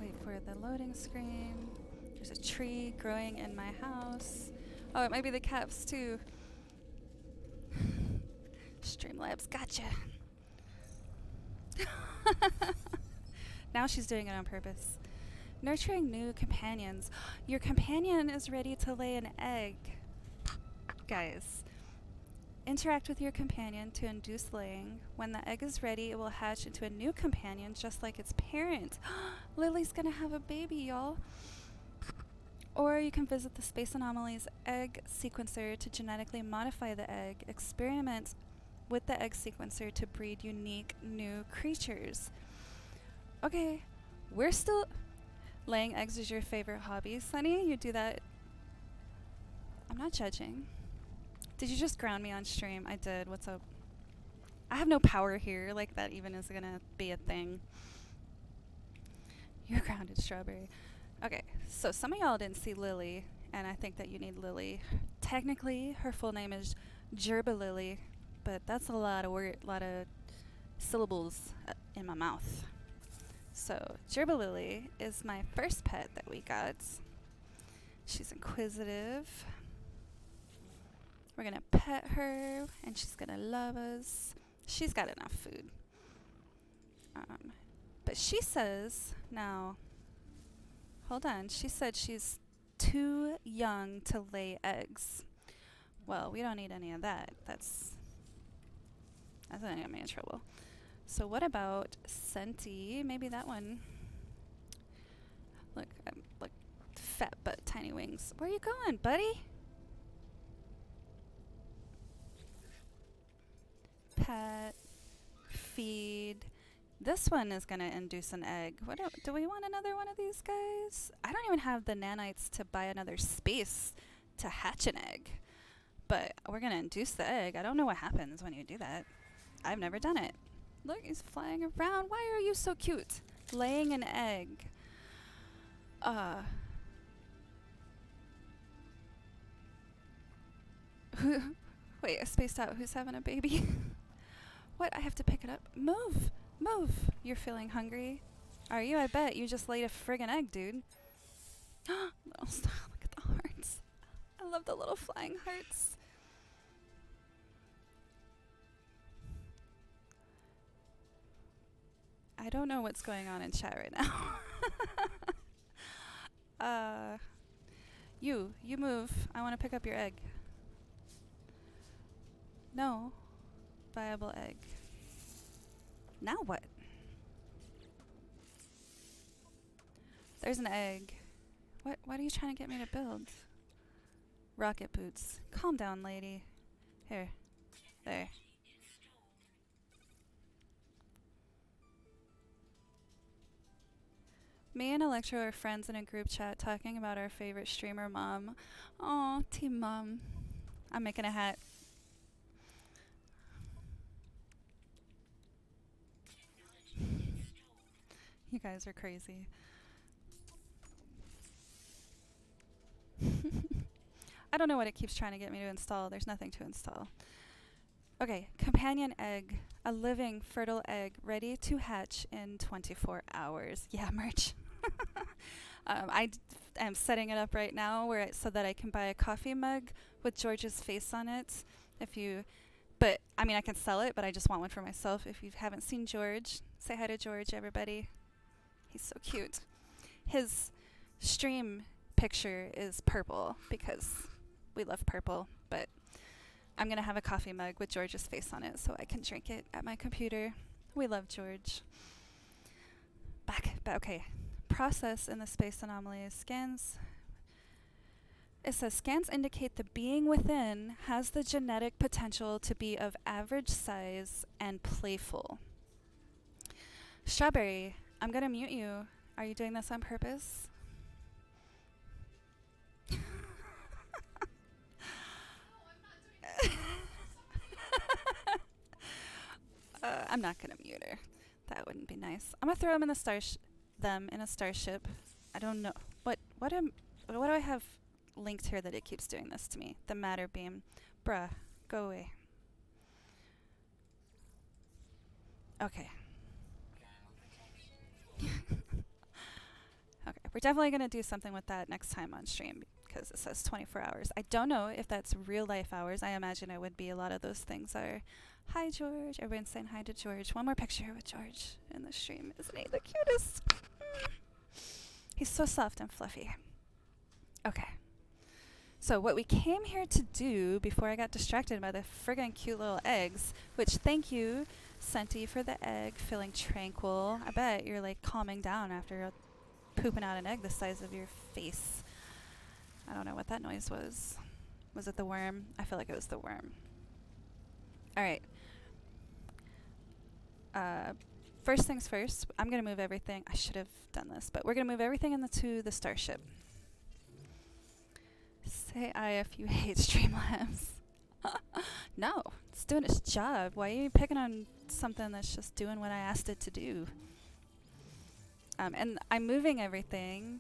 Wait for the loading screen. There's a tree growing in my house. Oh, it might be the caps too. Streamlabs, gotcha. Now she's doing it on purpose. Nurturing new companions. Your companion is ready to lay an egg. Guys, interact with your companion to induce laying. When the egg is ready, it will hatch into a new companion just like its parent. Lily's gonna have a baby, y'all. Or you can visit the Space Anomalies egg sequencer to genetically modify the egg. Experiment with the egg sequencer to breed unique new creatures. Okay, we're still... Laying eggs is your favorite hobby, Sunny? You do that... I'm not judging. Did you just ground me on stream? I did. What's up? I have no power here. Like, that even is gonna be a thing. You're grounded, Strawberry. Okay, so some of y'all didn't see Lily, and I think that you need Lily. Technically, her full name is Gerba Lily, but that's a lot of syllables in my mouth. So, Gerba Lily is my first pet that we got. She's inquisitive. We're gonna pet her, and she's gonna love us. She's got enough food. But she says, now, hold on, she said she's too young to lay eggs. Well, we don't need any of that. That's gonna get me in trouble. So what about Senti? Maybe that one. Look, look, fat butt, tiny wings. Where are you going, buddy? Pet, feed. This one is gonna induce an egg. What do we want another one of these guys? I don't even have the nanites to buy another space to hatch an egg. But we're gonna induce the egg. I don't know what happens when you do that. I've never done it. Look, he's flying around. Why are you so cute? Laying an egg. Wait, I spaced out. Who's having a baby? What? I have to pick it up. Move! Move! You're feeling hungry? Are you? I bet. You just laid a friggin' egg, dude. Little star. Look at the hearts. I love the little flying hearts. I don't know what's going on in chat right now. You move. I want to pick up your egg. No. Viable egg. Now what? There's an egg. What are you trying to get me to build? Rocket boots. Calm down, lady. Here. There. Me and Electro are friends in a group chat talking about our favorite streamer mom. Oh, team mom. I'm making a hat. You guys are crazy. I don't know what it keeps trying to get me to install. There's nothing to install. Okay, companion egg. A living, fertile egg ready to hatch in 24 hours. Yeah, merch. Am setting it up right now so that I can buy a coffee mug with George's face on it. If you, but I mean, I can sell it, but I just want one for myself. If you haven't seen George, say hi to George, everybody. He's so cute. His stream picture is purple because we love purple, but I'm going to have a coffee mug with George's face on it so I can drink it at my computer. We love George. Back, okay. Process in the space anomaly scans. It says scans indicate the being within has the genetic potential to be of average size and playful. Strawberry, I'm going to mute you. Are you doing this on purpose? I'm not gonna mute her. That wouldn't be nice. I'm gonna throw them in them in a starship. I don't know what do I have linked here that it keeps doing this to me? The matter beam, bruh, go away. Okay. Okay, we're definitely gonna do something with that next time on stream because it says 24 hours. I don't know if that's real life hours. I imagine it would be. A lot of those things are. Hi, George. Everyone's saying hi to George. One more picture with George in the stream. Isn't he the cutest? He's so soft and fluffy. Okay. So what we came here to do before I got distracted by the friggin' cute little eggs, which thank you, Senti, for the egg, feeling tranquil. I bet you're like calming down after pooping out an egg the size of your face. I don't know what that noise was. Was it the worm? I feel like it was the worm. All right. First things first, I'm going to move everything. I should have done this, but we're going to move everything into the starship. Say I if you hate Streamlabs. No, it's doing its job. Why are you picking on something that's just doing what I asked it to do? And I'm moving everything.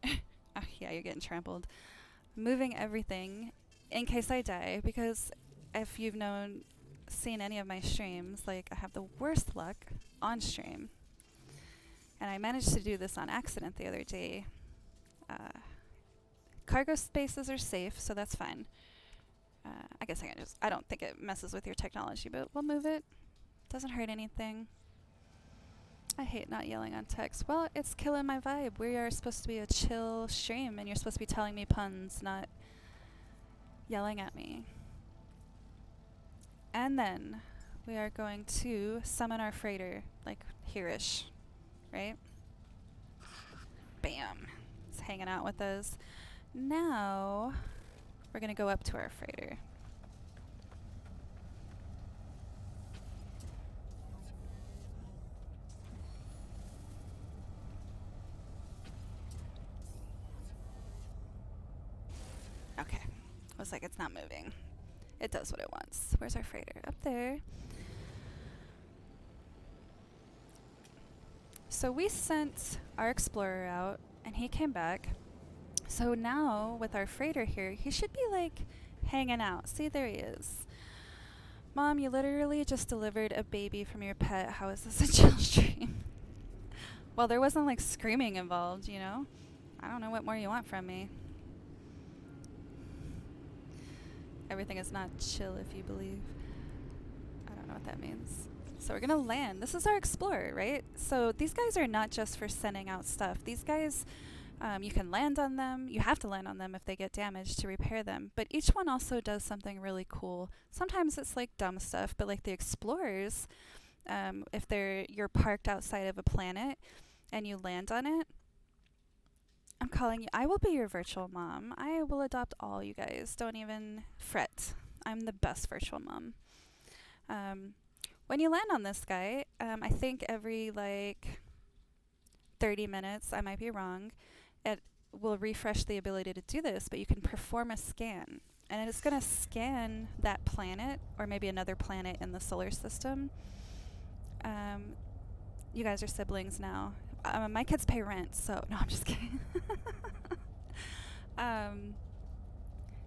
Oh, yeah, you're getting trampled. Moving everything in case I die, because if you've seen any of my streams, like I have the worst luck on stream. And I managed to do this on accident the other day. Cargo spaces are safe, so that's fine. I guess I don't think it messes with your technology, but we'll move it. Doesn't hurt anything. I hate not yelling on text. Well, it's killing my vibe. We are supposed to be a chill stream, and you're supposed to be telling me puns, not yelling at me. And then we are going to summon our freighter, like here-ish, right? Bam. It's hanging out with us. Now we're going to go up to our freighter. Okay. Looks like it's not moving. It does what it wants. Where's our freighter? Up there. So we sent our explorer out, and he came back. So now, with our freighter here, he should be, like, hanging out. See, there he is. Mom, you literally just delivered a baby from your pet. How is this a chill stream? Well, there wasn't, like, screaming involved, you know? I don't know what more you want from me. Everything is not chill if you believe. I don't know what that means. So we're going to land. This is our explorer, right? So these guys are not just for sending out stuff. These guys, you can land on them. You have to land on them if they get damaged to repair them. But each one also does something really cool. Sometimes it's like dumb stuff, but like the explorers, if you're parked outside of a planet and you land on it, I'm calling you. I will be your virtual mom. I will adopt all you guys. Don't even fret. I'm the best virtual mom. When you land on this guy, I think every 30 minutes, I might be wrong, it will refresh the ability to do this, but you can perform a scan. And it's going to scan that planet or maybe another planet in the solar system. Um, you guys are siblings now. My kids pay rent, so no, I'm just kidding. um,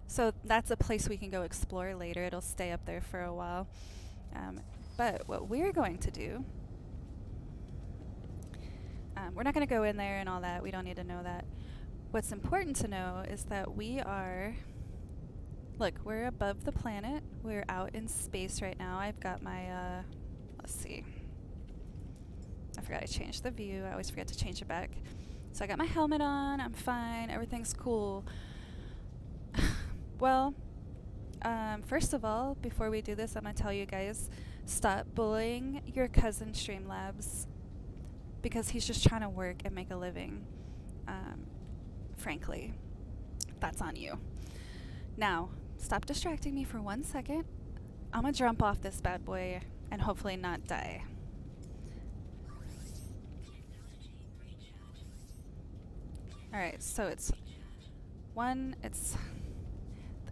so that's a place we can go explore later. It'll stay up there for a while. But what we're going to do, we're not going to go in there and all that. We don't need to know that. What's important to know is that we are, look, we're above the planet. We're out in space right now. I've got my, let's see. I forgot I changed the view. I always forget to change it back. So I got my helmet on. I'm fine. Everything's cool. Well, first of all, before we do this, I'm going to tell you guys, stop bullying your cousin Streamlabs because he's just trying to work and make a living. Frankly, that's on you. Now, stop distracting me for 1 second. I'm going to jump off this bad boy and hopefully not die. Alright, so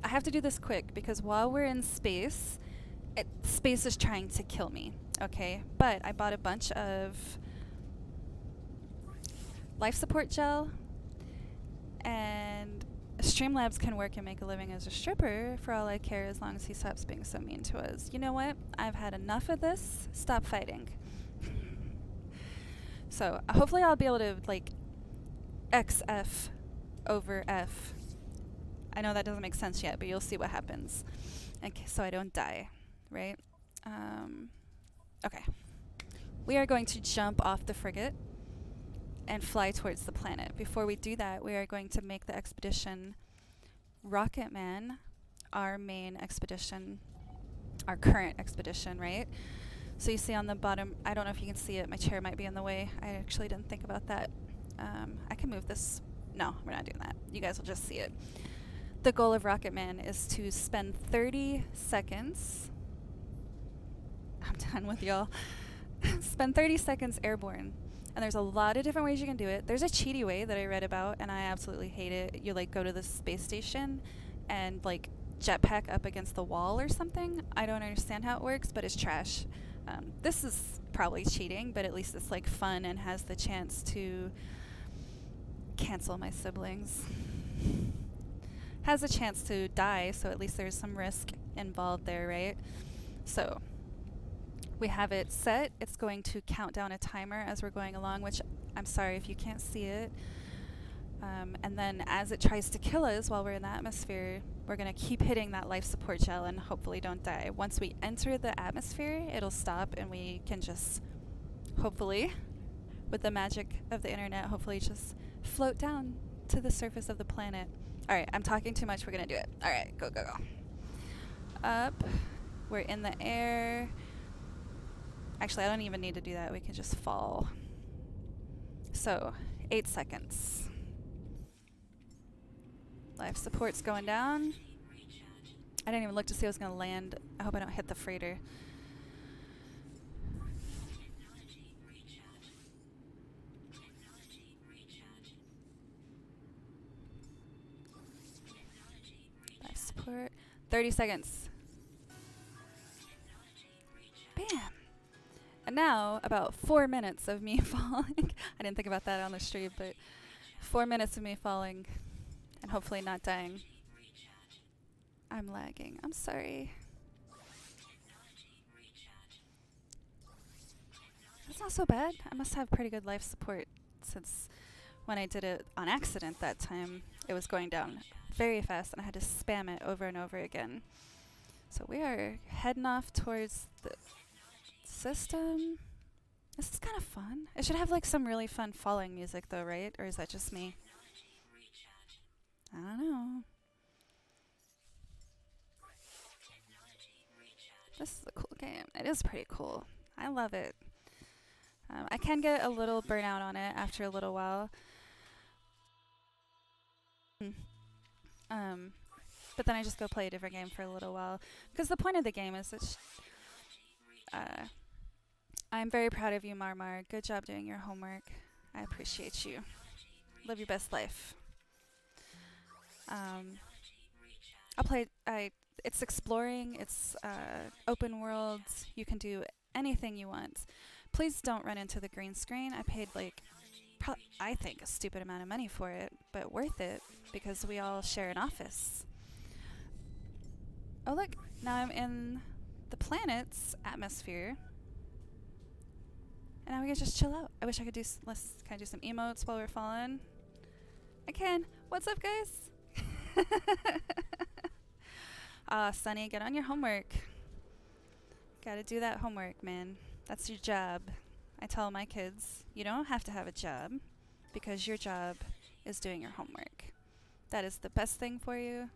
I have to do this quick because while we're in space, space is trying to kill me, okay? But I bought a bunch of life support gel, and Streamlabs can work and make a living as a stripper for all I care as long as he stops being so mean to us. You know what? I've had enough of this. Stop fighting. So hopefully I'll be able to like XF over F. I know that doesn't make sense yet, but you'll see what happens. Okay, so I don't die, right? Okay. We are going to jump off the frigate and fly towards the planet. Before we do that, we are going to make the expedition Rocket Man our main expedition, our current expedition, right? So you see on the bottom, I don't know if you can see it, my chair might be in the way. I actually didn't think about that. I can move this. No, we're not doing that. You guys will just see it. The goal of Rocket Man is to spend 30 seconds. I'm done with y'all. Spend 30 seconds airborne. And there's a lot of different ways you can do it. There's a cheaty way that I read about, and I absolutely hate it. You like go to the space station and like jetpack up against the wall or something. I don't understand how it works, but it's trash. This is probably cheating, but at least it's like fun and has the chance to cancel my siblings. Has a chance to die, so at least there's some risk involved there, right? So we have it set. It's going to count down a timer as we're going along, which I'm sorry if you can't see it. And then as it tries to kill us while we're in the atmosphere, we're going to keep hitting that life support gel and hopefully don't die. Once we enter the atmosphere, it'll stop and we can just, hopefully, with the magic of the internet, hopefully just float down to the surface of the planet. Alright, I'm talking too much. We're going to do it. Alright, go, go, go. Up. We're in the air. Actually, I don't even need to do that. We can just fall. So, 8 seconds. Life support's going down. I didn't even look to see if I was going to land. I hope I don't hit the freighter. Life support. 30 seconds. Bam! And now, about 4 minutes of me falling. I didn't think about that on the stream, but 4 minutes of me falling and hopefully not dying. I'm lagging. I'm sorry. That's not so bad. I must have pretty good life support since when I did it on accident that time, it was going down very fast and I had to spam it over and over again. So we are heading off towards the system. This is kind of fun. It should have like some really fun falling music though, right? Or is that just me? I don't know. This is a cool game. It is pretty cool. I love it. I can get a little burnout on it after a little while. But then I just go play a different game for a little while. Because the point of the game is it's I'm very proud of you, Marmar. Good job doing your homework. I appreciate you. Live your best life. Um, I'll play. It's exploring. It's open world. You can do anything you want. Please don't run into the green screen. I paid like, I think a stupid amount of money for it, but worth it because we all share an office. Oh look, now I'm in the planet's atmosphere, and now we can just chill out. I wish I could do. Can I do some emotes while we're falling? I can. What's up, guys? Sunny, get on your homework. Gotta do that homework, man. That's your job. I tell my kids, you don't have to have a job because your job is doing your homework. That is the best thing for you.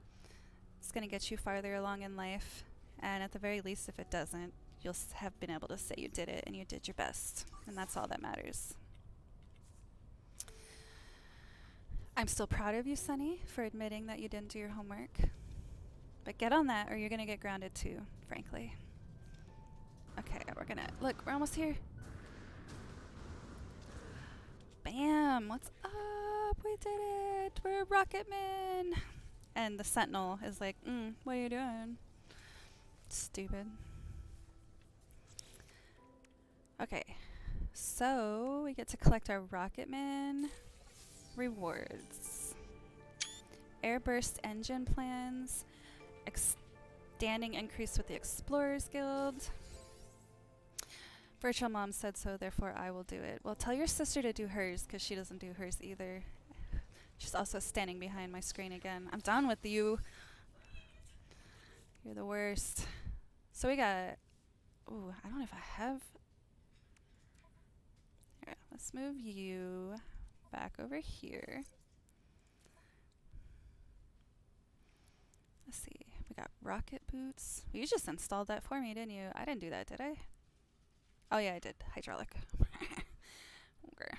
It's gonna get you farther along in life. And at the very least, if it doesn't, you'll have been able to say you did it and you did your best. And that's all that matters. I'm still proud of you, Sunny, for admitting that you didn't do your homework. But get on that or you're gonna get grounded too, frankly. Okay, look, we're almost here. Bam! What's up? We did it! We're rocket men! And the sentinel is like, what are you doing? Stupid. Okay, so we get to collect our rocket man rewards. Airburst engine plans. Standing increase with the Explorers Guild. Virtual Mom said so, therefore I will do it. Well, tell your sister to do hers, because she doesn't do hers either. She's also standing behind my screen again. I'm done with you. You're the worst. So we got... Ooh, I don't know if I have... Here, let's move you back over here. Let's see. We got rocket boots. Well, you just installed that for me, didn't you? I didn't do that, did I? Oh yeah, I did. Hydraulic. Okay.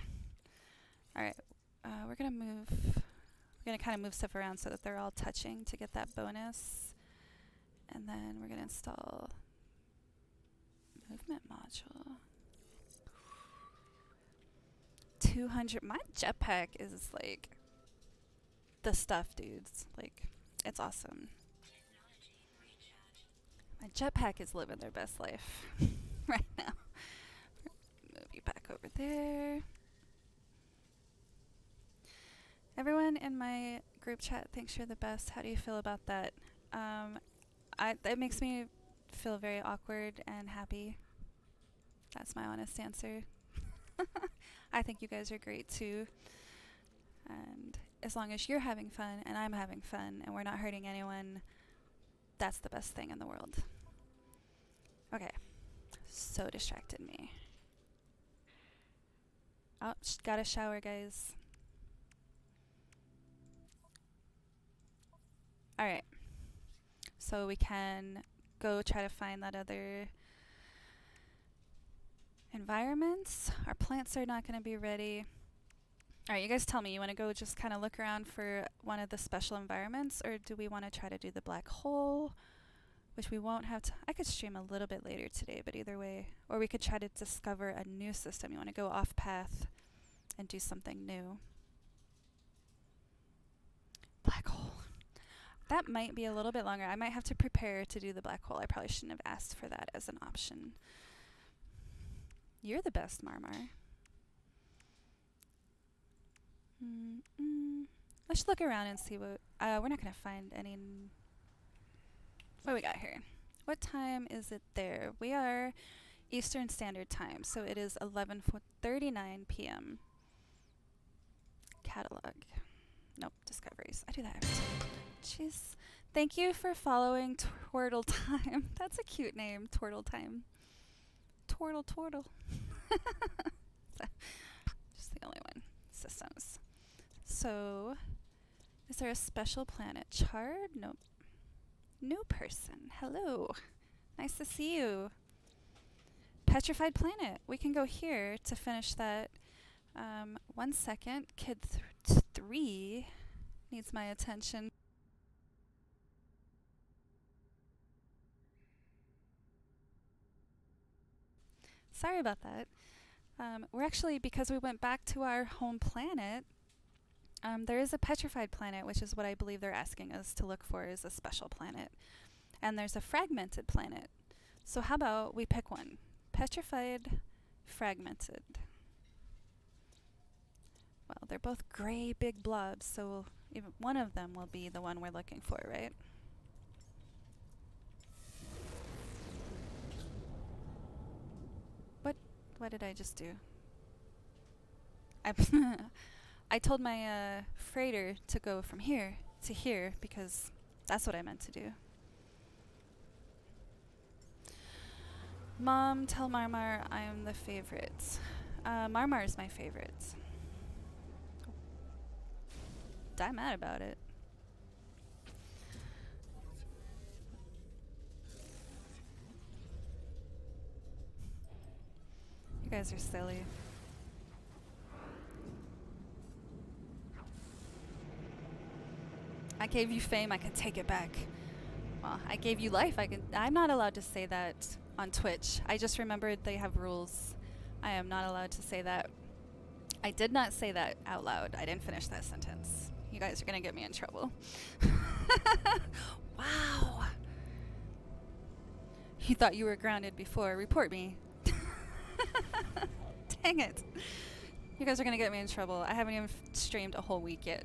Alright. We're gonna move... We're gonna kind of move stuff around so that they're all touching to get that bonus. And then we're gonna install... Movement module. 200... My jetpack is like... the stuff, dudes. Like, it's awesome. My jetpack is living their best life right now. Move you back over there. Everyone in my group chat thinks you're the best. How do you feel about that? That makes me feel very awkward and happy. That's my honest answer. I think you guys are great too. And as long as you're having fun and I'm having fun and we're not hurting anyone, that's the best thing in the world. Okay. So distracted me. Oh, gotta shower, guys. Alright. So we can go try to find that other environment. Our plants are not going to be ready. Alright, you guys tell me. You want to go just kind of look around for one of the special environments, or do we want to try to do the black hole, which we won't have to... I could stream a little bit later today, but either way. Or we could try to discover a new system. You want to go off path and do something new. Black hole. That might be a little bit longer. I might have to prepare to do the black hole. I probably shouldn't have asked for that as an option. You're the best, Marmar. Let's look around and see what... we're not going to find any... What do we got here? What time is it there? We are Eastern Standard Time, so it is 11:39 p.m. Catalog. Nope, discoveries. I do that every time. Jeez. Thank you for following Twirtle Time. That's a cute name, Twirtle Time. Twirtle, twirtle. Just the only one. Systems. So, is there a special planet? Chard? Nope. New person. Hello. Nice to see you. Petrified planet. We can go here to finish that. 1 second. Kid 3 needs my attention. Sorry about that. We're actually, because we went back to our home planet, there is a petrified planet, which is what I believe they're asking us to look for is a special planet. And there's a fragmented planet. So how about we pick one? Petrified, fragmented. Well, they're both gray big blobs, so even one of them will be the one we're looking for, right? What did I just do? I I told my freighter to go from here to here because that's what I meant to do. Mom, tell Marmar I'm the favorite. Marmar is my favorite. Die mad about it. You guys are silly. I gave you fame, I can take it back. Well, I gave you life, I'm not allowed to say that on Twitch. I just remembered they have rules. I am not allowed to say that. I did not say that out loud. I didn't finish that sentence. You guys are gonna get me in trouble. Wow. You thought you were grounded before. Report me. Dang it. You guys are gonna get me in trouble. I haven't even streamed a whole week yet.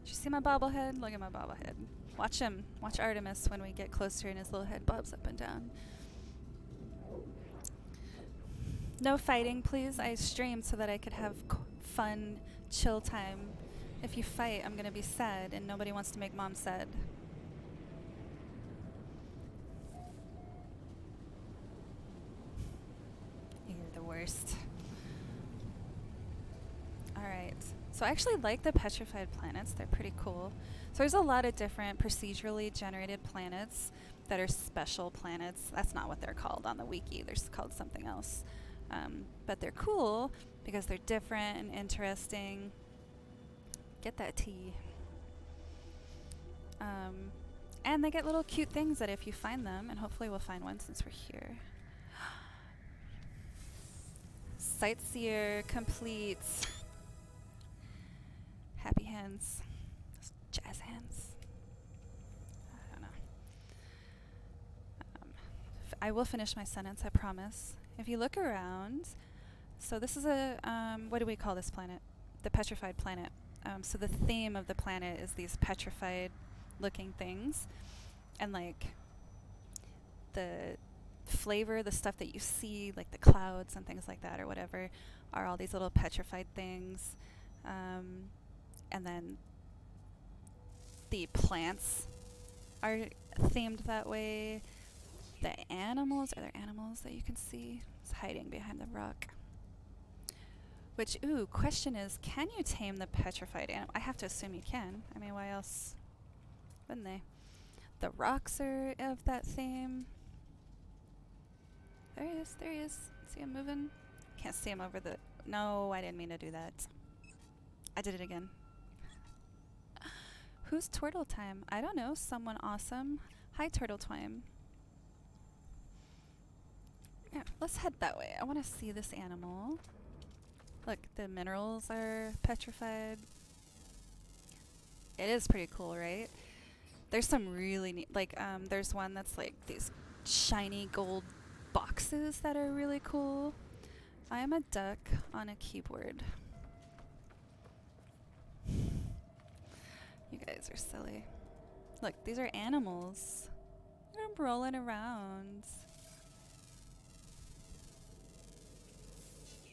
Did you see my bobblehead? Look at my bobblehead. Watch him. Watch Artemis when we get closer and his little head bobs up and down. No fighting, please. I streamed so that I could have fun, chill time. If you fight, I'm gonna be sad, and nobody wants to make Mom sad. You're the worst. Alright. So I actually like the petrified planets. They're pretty cool. So there's a lot of different procedurally generated planets that are special planets. That's not what they're called on the wiki. They're called something else. But they're cool because they're different and interesting. Get that tea. And they get little cute things that if you find them, and hopefully we'll find one since we're here. Sightseer complete. Happy hands. Jazz hands. I don't know. I will finish my sentence, I promise. If you look around, so this is a, what do we call this planet? The petrified planet. So the theme of the planet is these petrified looking things. And like the flavor, the stuff that you see, like the clouds and things like that or whatever, are all these little petrified things. And then the plants are themed that way. The animals, are there animals that you can see? It's hiding behind the rock. Which, ooh, question is, can you tame the petrified animal? I have to assume you can. I mean, why else wouldn't they? The rocks are of that theme. There he is, there he is. See him moving? Can't see him over the... No, I didn't mean to do that. I did it again. Who's Turtle Time? I don't know. Someone awesome. Hi, Turtle Time. Yeah, let's head that way. I want to see this animal. Look, the minerals are petrified. It is pretty cool, right? There's some really neat, like, there's one that's like these shiny gold boxes that are really cool. I am a duck on a keyboard. You guys are silly. Look, these are animals. They're rolling around.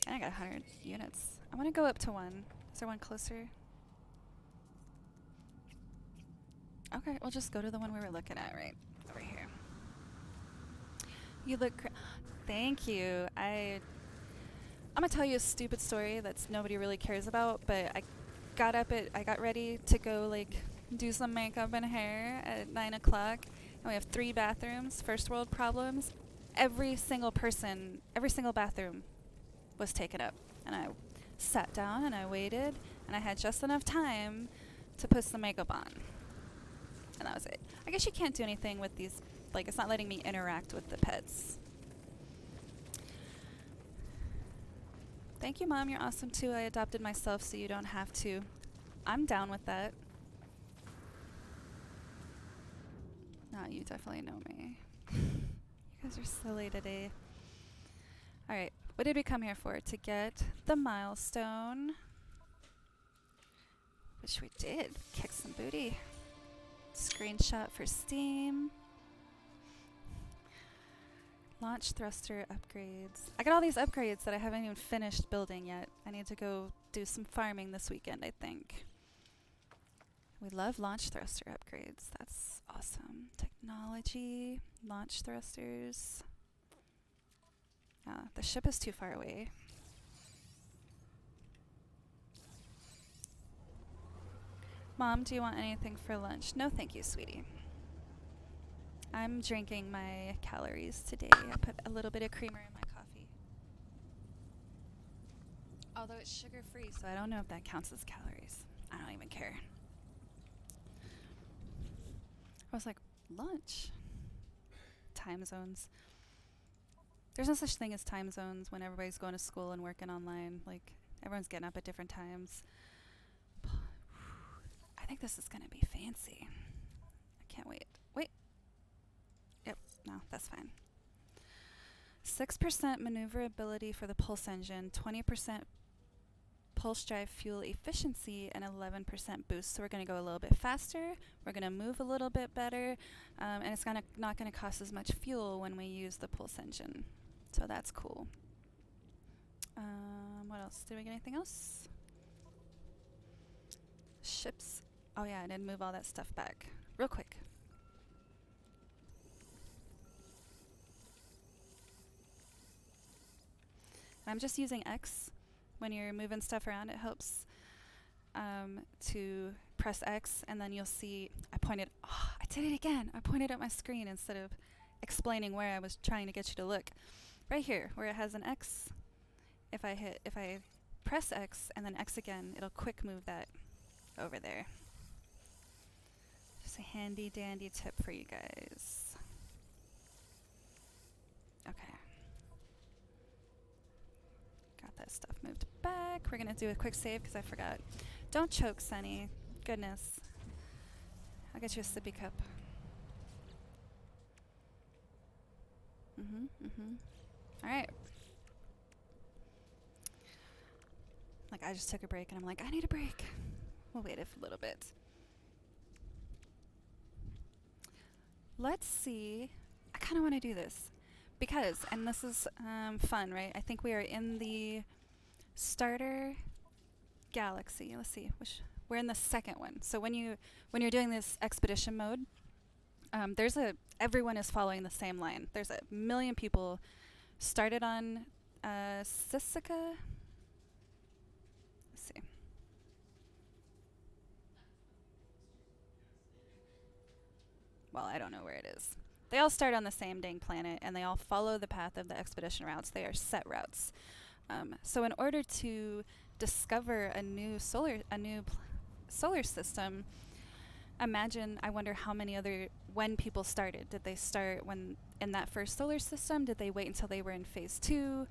I got 100 units. I want to go up to one. Is there one closer? Okay, we'll just go to the one we were looking at right over here. You look thank you. I'm gonna tell you a stupid story that's nobody really cares about, but I got ready to go like do some makeup and hair at 9 o'clock, and we have 3 bathrooms, first world problems. Every single bathroom was taken up, and sat down and I waited, and I had just enough time to put some makeup on. And that was it. I guess you can't do anything with these, like, it's not letting me interact with the pets. Thank you, Mom. You're awesome too. I adopted myself so you don't have to. I'm down with that. No, you definitely know me. You guys are silly today. Alright, what did we come here for? To get the milestone. Which we did. Kick some booty. Screenshot for Steam. Launch thruster upgrades. I got all these upgrades that I haven't even finished building yet. I need to go do some farming this weekend, I think. We love launch thruster upgrades. That's awesome. Technology, launch thrusters. The ship is too far away. Mom, do you want anything for lunch? No, thank you, sweetie. I'm drinking my calories today. I put a little bit of creamer in my coffee. Although it's sugar-free, so I don't know if that counts as calories. I don't even care. I was like, lunch? Time zones. There's no such thing as time zones when everybody's going to school and working online. Like, everyone's getting up at different times. I think this is going to be fancy. I can't wait. Wait. Yep, no, that's fine. 6% maneuverability for the pulse engine, 20% pulse drive fuel efficiency, and 11% boost. So we're going to go a little bit faster. We're going to move a little bit better. And it's not going to cost as much fuel when we use the pulse engine. So that's cool. What else? Did we get anything else? Ships. Oh yeah, I didn't move all that stuff back. Real quick. And I'm just using X. When you're moving stuff around, it helps to press X, and then you'll see I pointed. Oh, I did it again. I pointed at my screen instead of explaining where I was trying to get you to look. Right here, where it has an X. If I press X and then X again, it'll quick move that over there. Just a handy dandy tip for you guys. Okay. Got that stuff moved back. We're gonna do a quick save because I forgot. Don't choke, Sunny. Goodness. I'll get you a sippy cup. Alright. Like, I just took a break and I'm like, I need a break. We'll wait a little bit. Let's see. I kind of want to do this. Because, and this is fun, right? I think we are in the starter galaxy. Let's see. We're in the second one. So when you're doing this expedition mode, everyone is following the same line. There's a million people started on Sisika. Let's see. Well, I don't know where it is. They all start on the same dang planet, and they all follow the path of the expedition routes. They are set routes. So in order to discover a new solar system, imagine, I wonder how many when people started. Did they start when in that first solar system? Did they wait until they were in phase 2?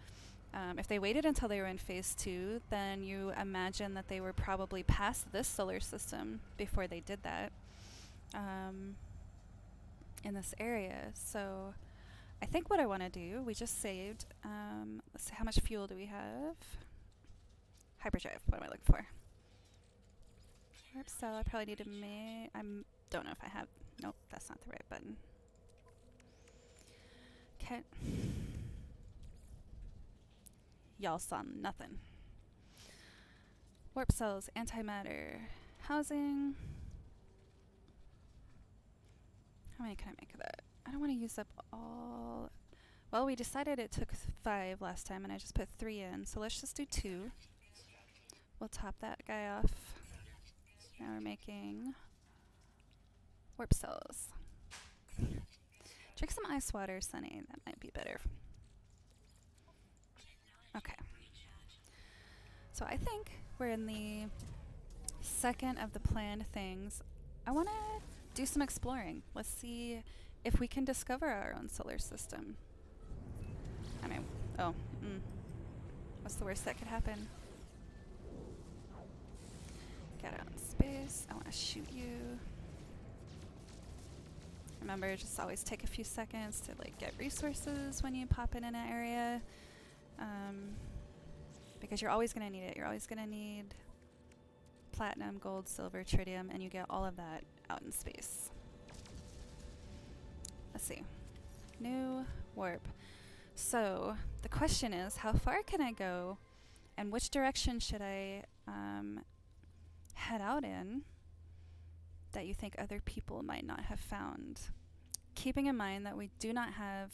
If they waited until they were in phase 2, then you imagine that they were probably past this solar system before they did that in this area. So I think what I want to do, we just saved, let's see, how much fuel do we have? Hyperdrive, what am I looking for? Warp cell, I probably need to I don't know if I have, nope, that's not the right button. Okay. Y'all saw nothing. Warp cells, antimatter, housing. How many can I make of that? I don't want to use up all. Well, we decided it took 5 last time, and I just put 3 in. So let's just do 2. We'll top that guy off. Now we're making warp cells. Drink some ice water, Sunny. That might be better. Okay. So So I think we're in the second of the planned things. I want to do some exploring. Let's see if we can discover our own solar system. I mean, oh, what's the worst that could happen? Get out in space. I want to shoot you. Remember, just always take a few seconds to like get resources when you pop in an area, because you're always going to need it. You're always going to need platinum, gold, silver, tritium, and you get all of that out in space. Let's see. New warp. So the question is, how far can I go, and which direction should I head out in that you think other people might not have found? Keeping in mind that we do not have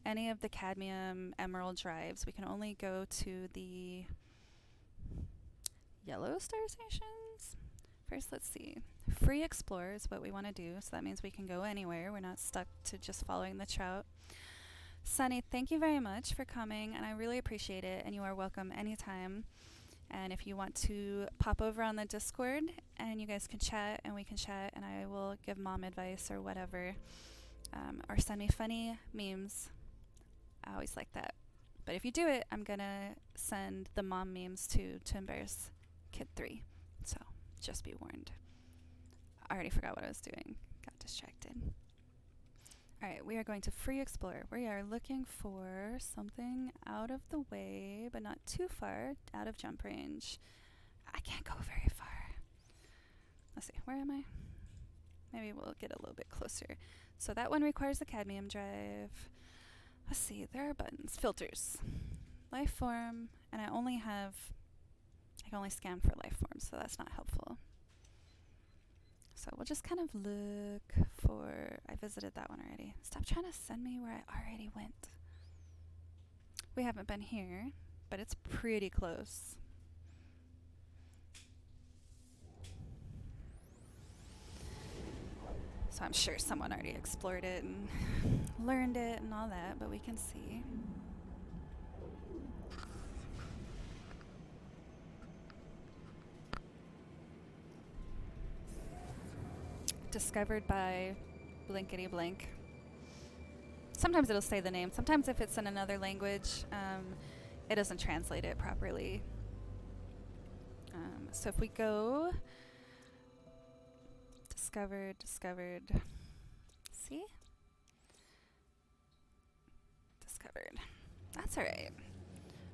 any of the cadmium emerald drives. We can only go to the yellow star stations. First, let's see. Free explore is what we want to do, so that means we can go anywhere. We're not stuck to just following the trout. Sunny, thank you very much for coming, and I really appreciate it, and you are welcome anytime. And if you want to pop over on the Discord, and you guys can chat, and we can chat, and I will give mom advice or whatever, or send me funny memes. I always like that. But if you do it, I'm going to send the mom memes to embarrass Kid 3. So just be warned. I already forgot what I was doing. Got distracted. Alright, we are going to free explore. We are looking for something out of the way, but not too far, out of jump range. I can't go very far. Let's see, where am I? Maybe we'll get a little bit closer. So that one requires the cadmium drive. Let's see, there are buttons. Filters. Life form, and I can only scan for life forms, so that's not helpful. So we'll just kind of look for, I visited that one already. Stop trying to send me where I already went. We haven't been here, but it's pretty close. So I'm sure someone already explored it and learned it and all that, but we can see. Discovered by blankety blank. Sometimes it'll say the name. Sometimes if it's in another language, it doesn't translate it properly. So if we go discovered. See? Discovered. That's alright.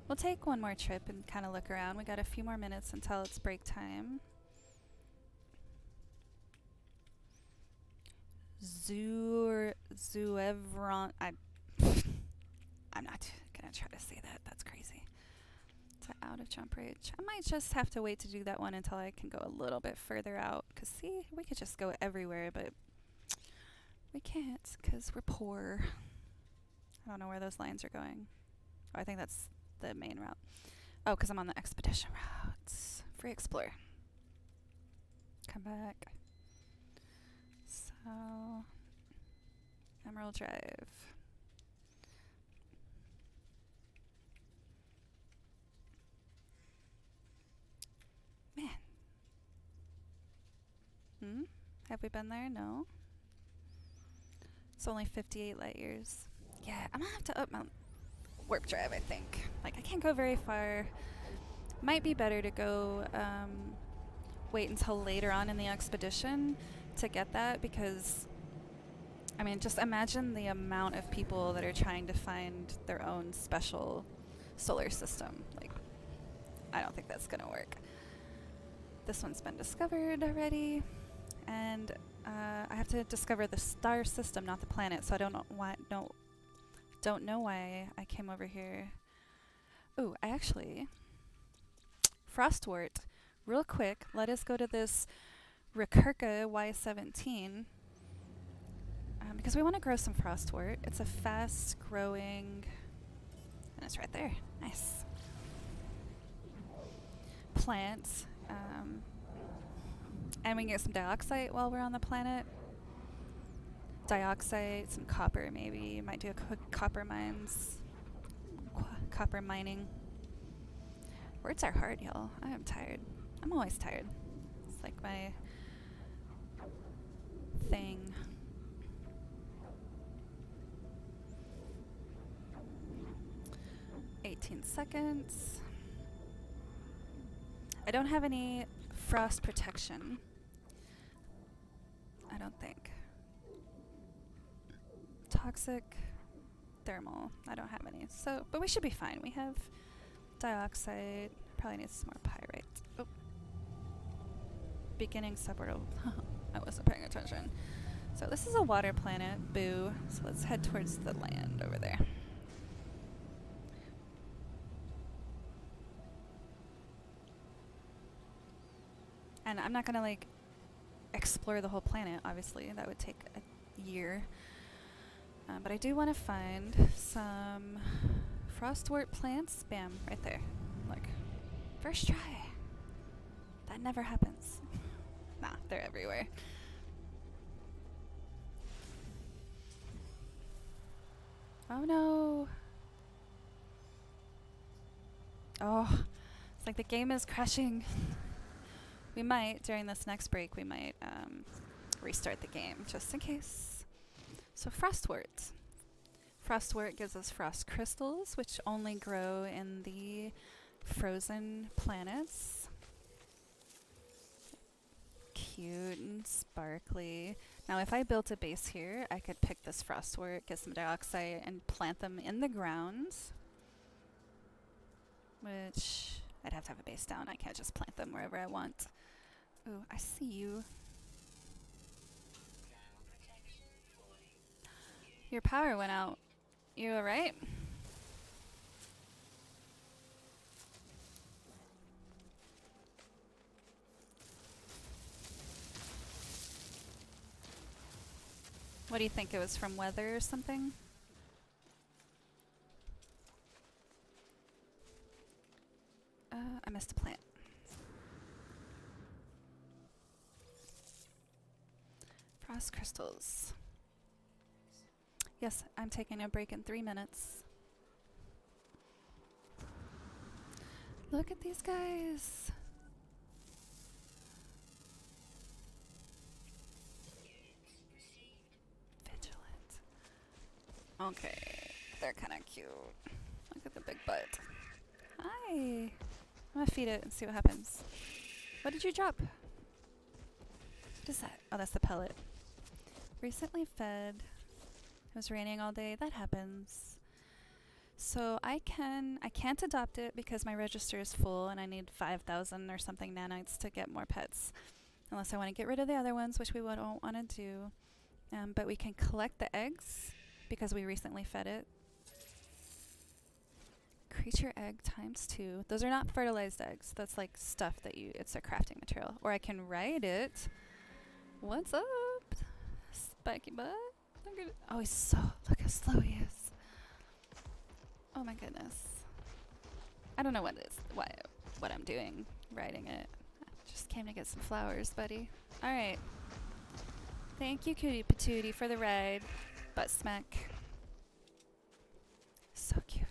We'll take one more trip and kind of look around. We got a few more minutes until it's break time. Zuevron. I'm not gonna try to say that. That's crazy. It's out of jump range. I might just have to wait to do that one until I can go a little bit further out. Cause see, we could just go everywhere, but we can't because we're poor. I don't know where those lines are going. Oh, I think that's the main route. Oh, because I'm on the expedition route. Free explore. Come back. So, Emerald Drive. Man. Have we been there? No. It's only 58 light years. Yeah, I'm gonna have to up my warp drive, I think. Like, I can't go very far. Might be better to go, wait until later on in the expedition to get that, because I mean, just imagine the amount of people that are trying to find their own special solar system. Like, I don't think that's gonna work. This one's been discovered already, and I have to discover the star system, not the planet. So I don't know why. Don't know why I came over here. Ooh, I actually Frostwort. Real quick, let us go to this Recurca Y17 because we want to grow some frostwort. It's a fast-growing, and it's right there. Nice plant, and we can get some dioxide while we're on the planet. Dioxide, some copper, maybe. Might do a quick copper mining. Words are hard, y'all. I am tired. I'm always tired. It's like my thing. 18 seconds. I don't have any frost protection. I don't think. Toxic, thermal. I don't have any. So, but we should be fine. We have dioxide. Probably need some more pyrite. Oh. Beginning suborbital. I wasn't paying attention. So this is a water planet. Boo. So let's head towards the land over there. And I'm not gonna like explore the whole planet, obviously. That would take a year. But I do want to find some frostwort plants. Bam, right there. Look. First try. That never happens. Nah, they're everywhere. Oh no. Oh, it's like the game is crashing. We might, during this next break, we might restart the game just in case. So frostwort. Frostwort gives us frost crystals, which only grow in the frozen planets. Cute and sparkly. Now if I built a base here, I could pick this frostwort, get some dioxide, and plant them in the ground. Which, I'd have to have a base down. I can't just plant them wherever I want. Ooh, I see you. Your power went out. You alright? What do you think? It was from weather or something? I missed a plant. Frost crystals. Yes, I'm taking a break in 3 minutes. Look at these guys. Vigilant. Okay, they're kind of cute. Look at the big butt. Hi. I'm gonna feed it and see what happens. What did you drop? What is that? Oh, that's the pellet. Recently fed. It was raining all day. That happens. So I can't adopt it because my register is full and I need 5,000 or something nanites to get more pets. Unless I want to get rid of the other ones, which we don't want to do. But we can collect the eggs because we recently fed it. Creature egg ×2. Those are not fertilized eggs. That's like stuff that it's a crafting material. Or I can ride it. What's up? Spiky butt? Oh, look how slow he is. Oh my goodness. I don't know what I'm doing riding it. I just came to get some flowers, buddy. Alright. Thank you, Cutie Patootie, for the ride. Butt smack. So cute.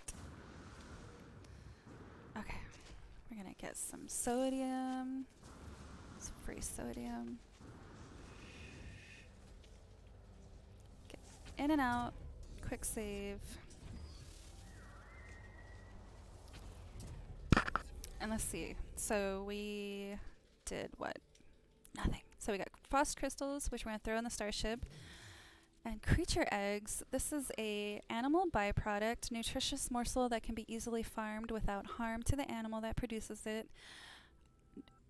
Okay. We're gonna get some sodium. Some free sodium. Get in and out. Quick save. And let's see. So we did what? Nothing. So we got frost crystals, which we're going to throw in the starship. And creature eggs. This is a animal byproduct, nutritious morsel that can be easily farmed without harm to the animal that produces it.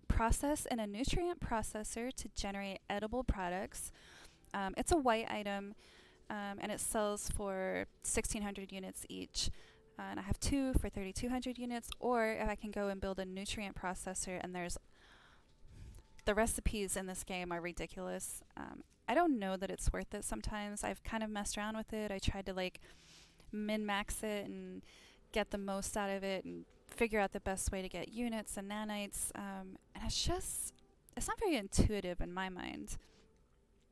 Process in a nutrient processor to generate edible products. It's a white item, and it sells for 1,600 units each. And I have 2 for 3,200 units, or if I can go and build a nutrient processor, and the recipes in this game are ridiculous. I don't know that it's worth it sometimes. I've kind of messed around with it. I tried to like min-max it and get the most out of it and figure out the best way to get units and nanites. And it's not very intuitive in my mind.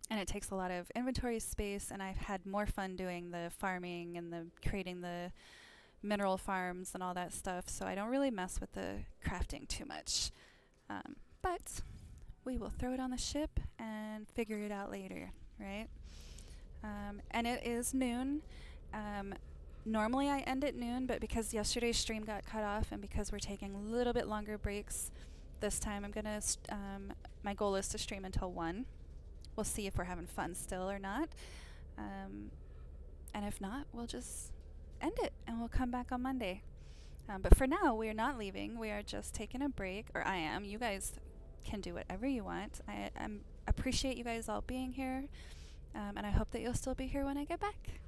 And it takes a lot of inventory space, and I've had more fun doing the farming and the creating the mineral farms and all that stuff, so I don't really mess with the crafting too much. But we will throw it on the ship and figure it out later, right? And it is noon. Um, Normally I end at noon, but because yesterday's stream got cut off and because we're taking a little bit longer breaks this time, my goal is to stream until 1. We'll see if we're having fun still or not. And if not, we'll just end it and we'll come back on Monday. But for now, we are not leaving. We are just taking a break, or I am. You guys can do whatever you want. I appreciate you guys all being here, and I hope that you'll still be here when I get back.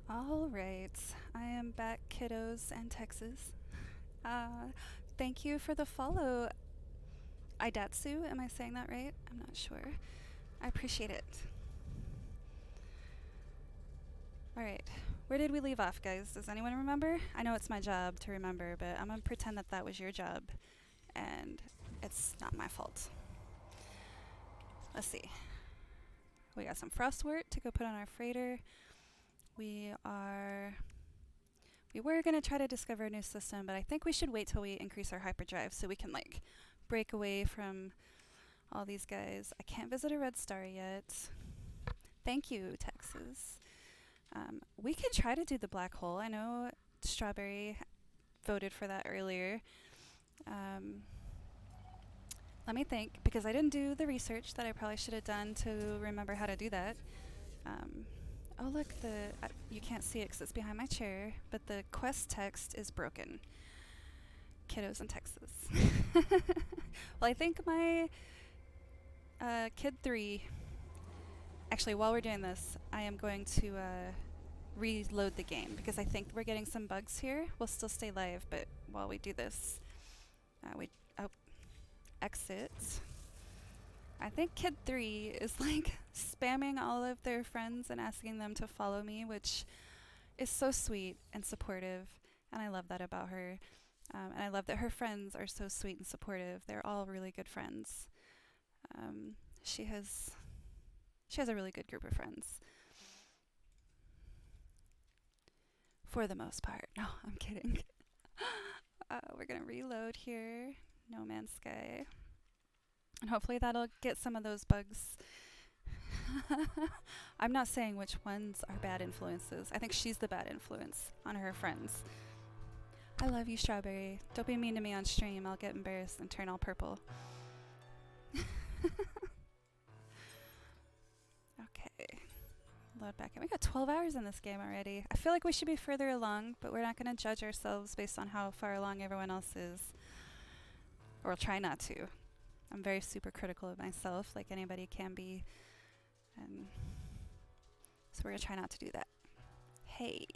All right, I am back, kiddos and Texas. Uh, Thank you for the follow, Idatsu. Am I saying that right? I'm not sure. I appreciate it. All right, where did we leave off, guys? Does anyone remember? I know it's my job to remember, but I'm gonna pretend that that was your job, and it's not my fault. Let's see. We got some frostwort to go put on our freighter. We were gonna try to discover a new system, but I think we should wait till we increase our hyperdrive so we can like break away from all these guys. I can't visit a red star yet. Thank you, Texas. We could try to do the black hole. I know Strawberry voted for that earlier. Um, Let me think, because I didn't do the research that I probably should have done to remember how to do that. Um, oh, look, you can't see it because it's behind my chair, but the quest text is broken. Kiddos in Texas. Well, I think my kid 3. Actually, while we're doing this, I am going to reload the game because I think we're getting some bugs here. We'll still stay live, but while we do this, we exit. I think kid 3 is like spamming all of their friends and asking them to follow me, which is so sweet and supportive, and I love that about her. And I love that her friends are so sweet and supportive. They're all really good friends. Um, she has a really good group of friends. For the most part. No, I'm kidding. We're going to reload here. No Man's Sky. And hopefully that'll get some of those bugs. I'm not saying which ones are bad influences. I think she's the bad influence on her friends. I love you, Strawberry. Don't be mean to me on stream. I'll get embarrassed and turn all purple. Okay. Load back in. We got 12 hours in this game already. I feel like we should be further along, but we're not going to judge ourselves based on how far along everyone else is. Or we'll try not to. I'm very super critical of myself, like anybody can be. And so we're going to try not to do that. Hey.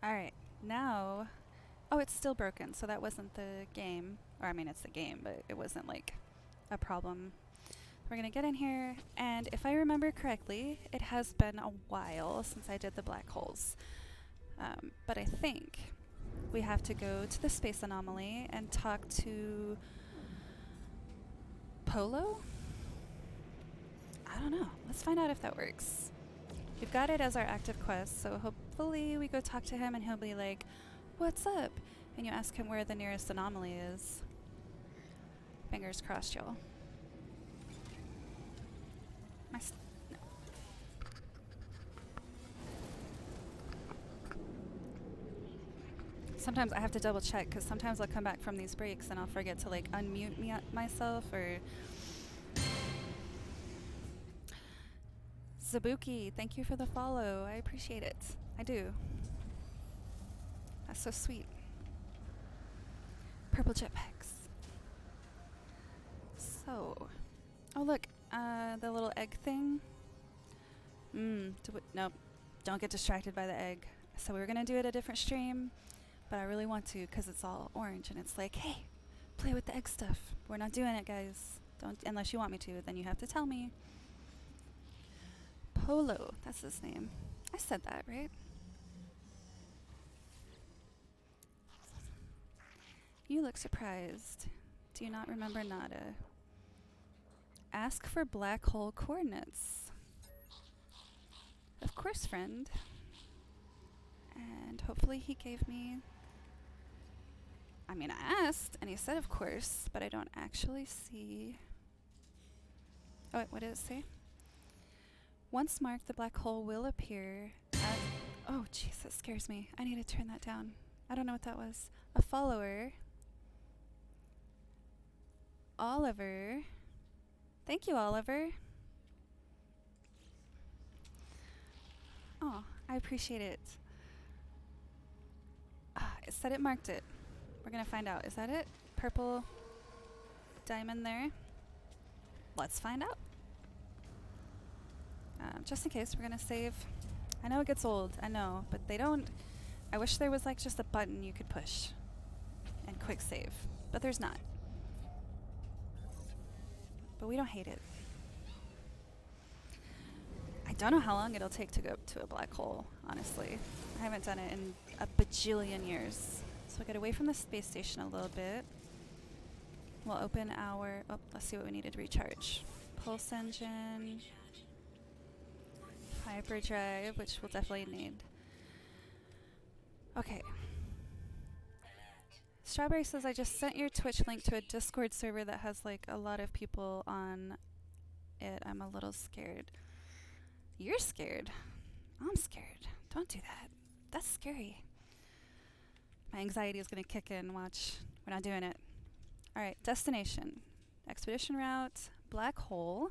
Alright, now... Oh, it's still broken, so that wasn't the game. Or, I mean, it's the game, but it wasn't, like, a problem. We're going to get in here, and if I remember correctly, it has been a while since I did the black holes. But I think we have to go to the space anomaly and talk to Polo? I don't know. Let's find out if that works. We've got it as our active quest, so hopefully we go talk to him and he'll be like, "What's up?" And you ask him where the nearest anomaly is. Fingers crossed, y'all. No. Sometimes I have to double check because sometimes I'll come back from these breaks and I'll forget to like unmute myself or... Zabuki, thank you for the follow. I appreciate it. I do. That's so sweet. Purple jetpacks. So, oh look, the little egg thing. Nope, don't get distracted by the egg. So we were gonna do it a different stream, but I really want to because it's all orange and it's like, hey, play with the egg stuff. We're not doing it, guys. Don't, unless you want me to, then you have to tell me. Polo, that's his name. I said that, right? You look surprised. Do you not remember Nada? Ask for black hole coordinates. Of course, friend. And hopefully he gave me... I mean, I asked, and he said of course, but I don't actually see... Oh, wait, what did it say? Once marked, the black hole will appear as... Oh, jeez, that scares me. I need to turn that down. I don't know what that was. A follower. Oliver. Thank you, Oliver. Oh, I appreciate it. It said it marked it. We're going to find out. Is that it? Purple diamond there. Let's find out. Just in case, we're going to save. I know it gets old, I know, but they don't. I wish there was like just a button you could push and quick save, but there's not. But we don't hate it. I don't know how long it'll take to go to a black hole, honestly. I haven't done it in a bajillion years. So we'll get away from the space station a little bit. We'll open our, oh, let's see what we needed to recharge. Pulse engine, hyperdrive, which we'll definitely need. Okay. Strawberry says, I just sent your Twitch link to a Discord server that has like a lot of people on it. I'm a little scared. You're scared. I'm scared. Don't do that. That's scary. My anxiety is going to kick in. Watch. We're not doing it. All right. Destination. Expedition route. Black hole.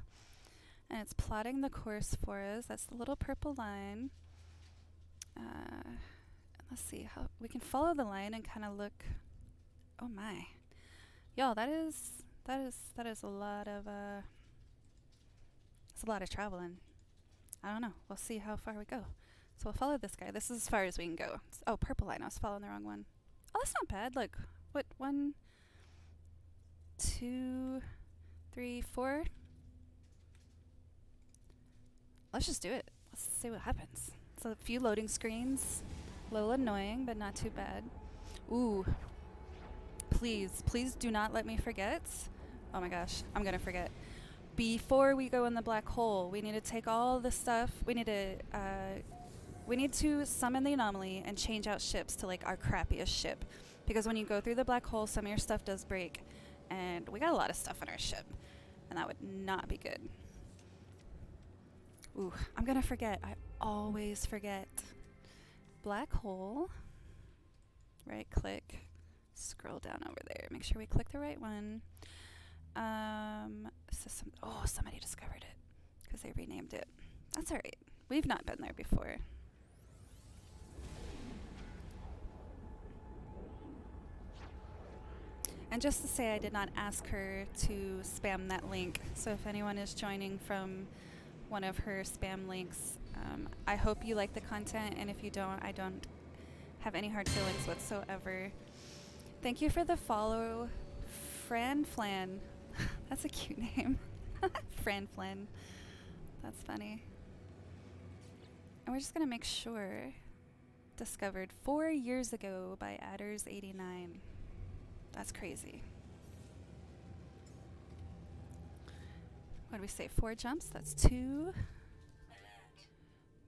And it's plotting the course for us. That's the little purple line. Let's see how we can follow the line and kind of look. Oh my. Y'all, that is a lot of it's a lot of traveling. I don't know. We'll see how far we go. So we'll follow this guy. This is as far as we can go. Oh, purple line. I was following the wrong one. Oh, that's not bad. Like, what? 1, 2, 3, 4. Let's just do it. Let's see what happens. So a few loading screens. A little annoying, but not too bad. Ooh. Please, please do not let me forget. Oh my gosh, I'm gonna forget. Before we go in the black hole, we need to take all the stuff. We need to summon the anomaly and change out ships to like our crappiest ship. Because when you go through the black hole, some of your stuff does break. And we got a lot of stuff on our ship. And that would not be good. Ooh, I'm gonna forget. I always forget. Black hole. Right click. Scroll down over there. Make sure we click the right one. Somebody discovered it because they renamed it. That's all right. We've not been there before. And just to say, I did not ask her to spam that link. So if anyone is joining from one of her spam links, I hope you like the content. And if you don't, I don't have any hard feelings whatsoever. Thank you for the follow, Fran Flan. That's a cute name. Fran Flan. That's funny. And we're just going to make sure. Discovered 4 years ago by Adders89. That's crazy. What do we say? 4 jumps? That's 2.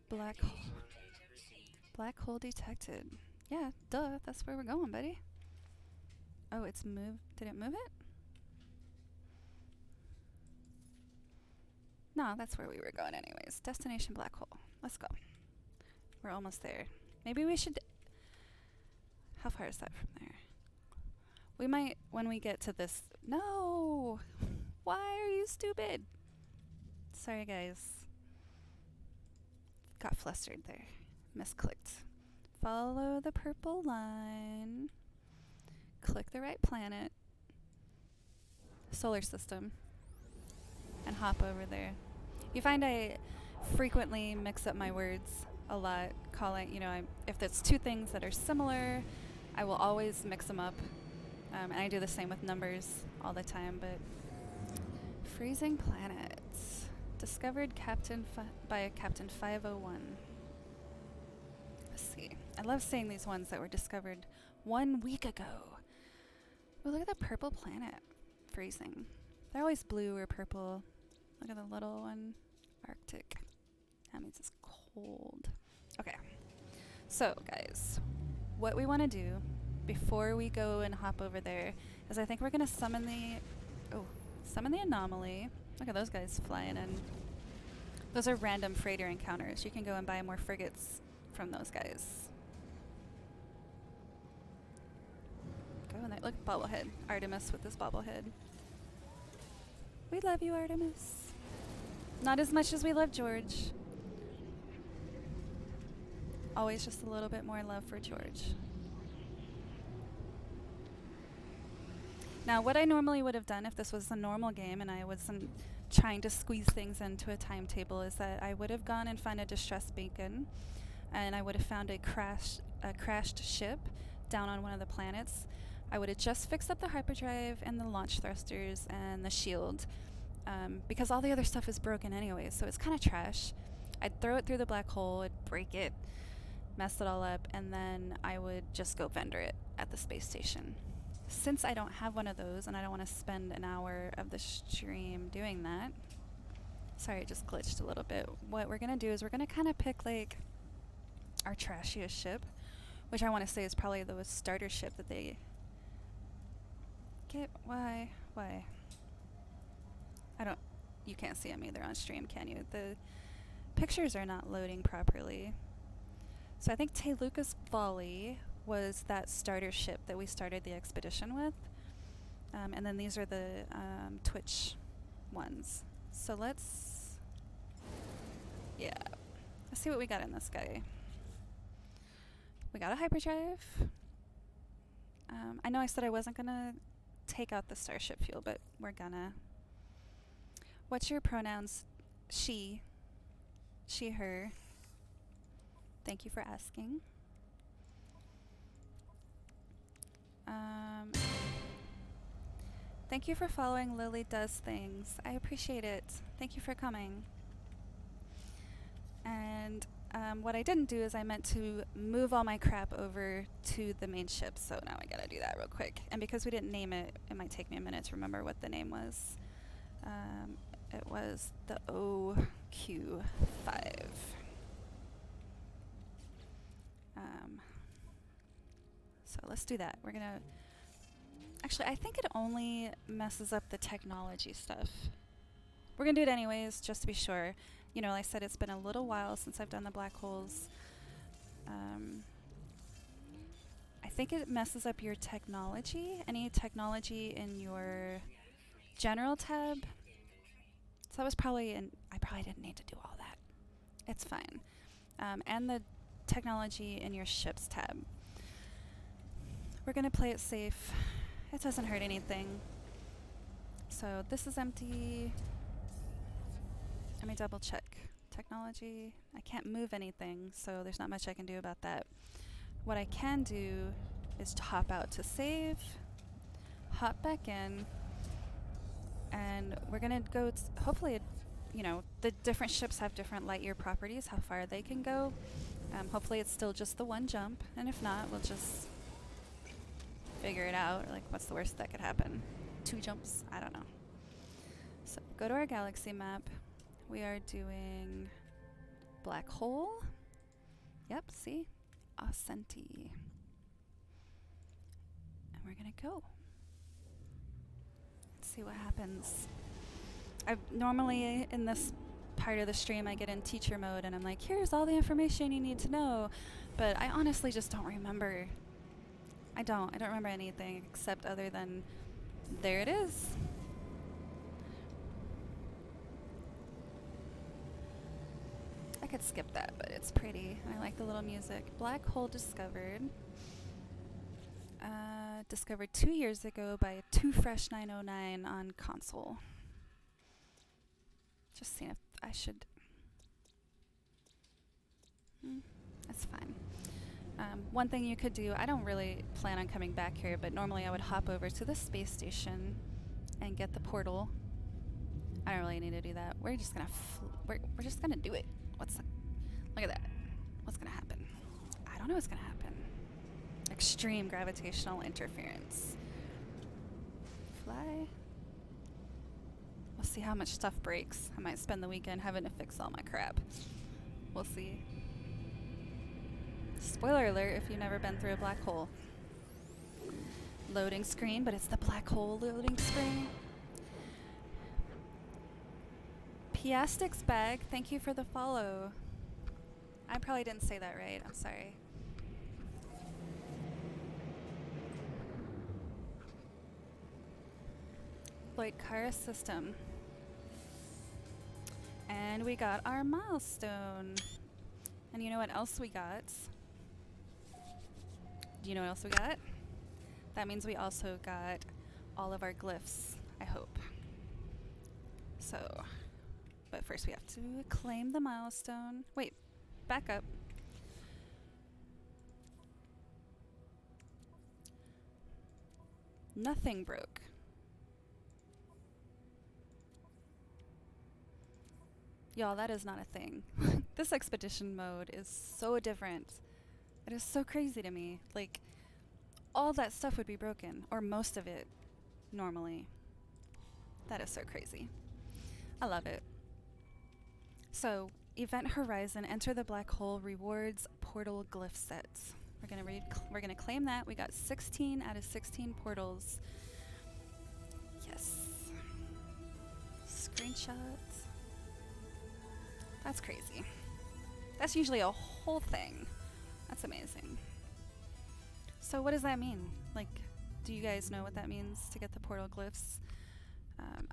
Black hole. Black hole detected. Yeah, duh. That's where we're going, buddy. Oh, it's moved. Did it move it? No, that's where we were going anyways. Destination black hole. Let's go. We're almost there. Maybe we should... How far is that from there? We might, when we get to this... No! Why are you stupid? Sorry, guys. Got flustered there. Misclicked. Follow the purple line. Click the right planet. Solar system. And hop over there. You find I frequently mix up my words a lot. Calling, if there's 2 things that are similar, I will always mix them up. And I do the same with numbers all the time, but... Freezing planets. Discovered by Captain 501. Let's see. I love seeing these ones that were discovered 1 week ago. Oh, look at the purple planet. Freezing. They're always blue or purple. Look at the little one. Arctic. That means it's cold. Okay. So, guys, what we want to do before we go and hop over there is I think we're going to summon the anomaly. Look at those guys flying in. Those are random freighter encounters. You can go and buy more frigates from those guys. Go in there. Look, bobblehead. Artemis with this bobblehead. We love you, Artemis. Not as much as we love George. Always just a little bit more love for George. Now, what I normally would have done if this was a normal game and I wasn't trying to squeeze things into a timetable is that I would have gone and found a distress beacon, and I would have found a crashed ship down on one of the planets. I would have just fixed up the hyperdrive and the launch thrusters and the shield, because all the other stuff is broken anyway, so it's kind of trash. I'd throw it through the black hole, I'd break it, mess it all up, and then I would just go vendor it at the space station. Since I don't have one of those and I don't want to spend an hour of the stream doing that, sorry, it just glitched a little bit. What we're going to do is we're going to kind of pick like our trashiest ship, which I want to say is probably the starter ship that they get. Why? I don't, you can't see them either on stream, can you? The pictures are not loading properly. So I think Teluka's Volley was that starter ship that we started the expedition with. And then these are the Twitch ones. So let's see what we got in this guy. We got a hyperdrive. I know I said I wasn't gonna take out the starship fuel, but we're gonna. What's your pronouns? She, her. Thank you for asking. Thank you for following Lily Does Things. I appreciate it. Thank you for coming. And what I didn't do is I meant to move all my crap over to the main ship, so now I gotta do that real quick. And because we didn't name it, it might take me a minute to remember what the name was. It was the OQ5. So let's do that. We're gonna... Actually, I think it only messes up the technology stuff. We're gonna do it anyways, just to be sure. You know, like I said, it's been a little while since I've done the black holes. I think it messes up your technology. Any technology in your general tab. So that was probably I probably didn't need to do all that. It's fine. And the technology in your ships tab. We're gonna play it safe. It doesn't hurt anything. So this is empty. Let me double check. Technology. I can't move anything, so there's not much I can do about that. What I can do is to hop out to save, hop back in, and we're gonna go, hopefully, you know, the different ships have different light year properties, how far they can go. Hopefully it's still just the one jump, and if not, we'll just figure it out. Like, what's the worst that could happen? 2 jumps? I don't know. So go to our galaxy map. We are doing black hole. Yep, see? Ascenti. And we're gonna go. Let's see what happens. Normally in this part of the stream I get in teacher mode and I'm like, here's all the information you need to know. But I honestly just don't remember. I don't remember anything except other than there it is. I could skip that, but it's pretty. I like the little music. Black hole discovered. Discovered 2 years ago by 2fresh909 on console. Just seeing if I should... that's fine. One thing you could do, I don't really plan on coming back here, but normally I would hop over to the space station and get the portal. I don't really need to do that. We're just gonna we're just gonna do it. Look at that. What's gonna happen? I don't know what's gonna happen. Extreme gravitational interference. Fly. We'll see how much stuff breaks. I might spend the weekend having to fix all my crap. We'll see. Spoiler alert if you've never been through a black hole. Loading screen, but it's the black hole loading screen. Piastics bag, thank you for the follow. I probably didn't say that right, I'm sorry. Lloyd Kara system. And we got our milestone. And you know what else we got? Do you know what else we got? That means we also got all of our glyphs, I hope. So, but first we have to claim the milestone. Wait, back up. Nothing broke. Y'all, that is not a thing. This expedition mode is so different. It is so crazy to me. Like, all that stuff would be broken, or most of it, normally. That is so crazy. I love it. So, Event Horizon, enter the black hole, rewards portal glyph sets. We're gonna claim that. We got 16 out of 16 portals. Yes. Screenshots. That's crazy. That's usually a whole thing. That's amazing. So what does that mean? Like, do you guys know what that means to get the portal glyphs?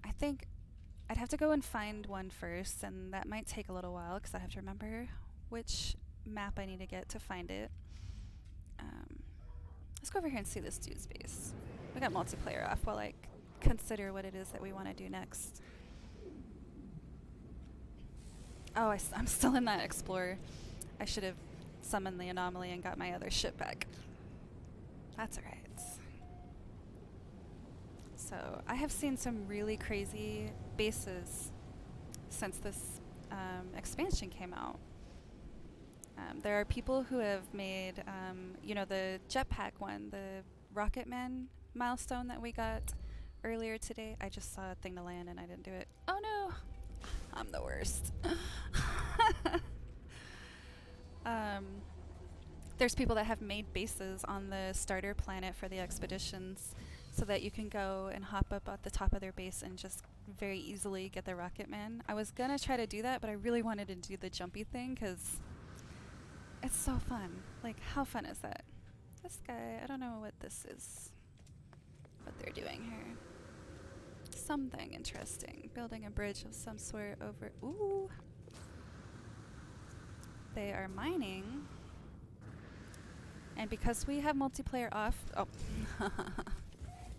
I think I'd have to go and find one first, and that might take a little while because I have to remember which map I need to get to find it. Let's go over here and see this dude's base. We got multiplayer off while I consider what it is that we want to do next. Oh, I'm still in that Explorer. I should have summoned the anomaly and got my other ship back. That's alright. So, I have seen some really crazy bases since this expansion came out. There are people who have made, you know, the jetpack one, the Rocketman milestone that we got earlier today. I just saw a thing to land and I didn't do it. Oh no! I'm the worst. There's people that have made bases on the starter planet for the expeditions so that you can go and hop up at the top of their base and just very easily get the Rocketman. I was gonna try to do that, but I really wanted to do the jumpy thing because it's so fun. Like, how fun is that? This guy, I don't know what this is, what they're doing here. Something interesting. Building a bridge of some sort over. Ooh. They are mining. And because we have multiplayer off. Oh.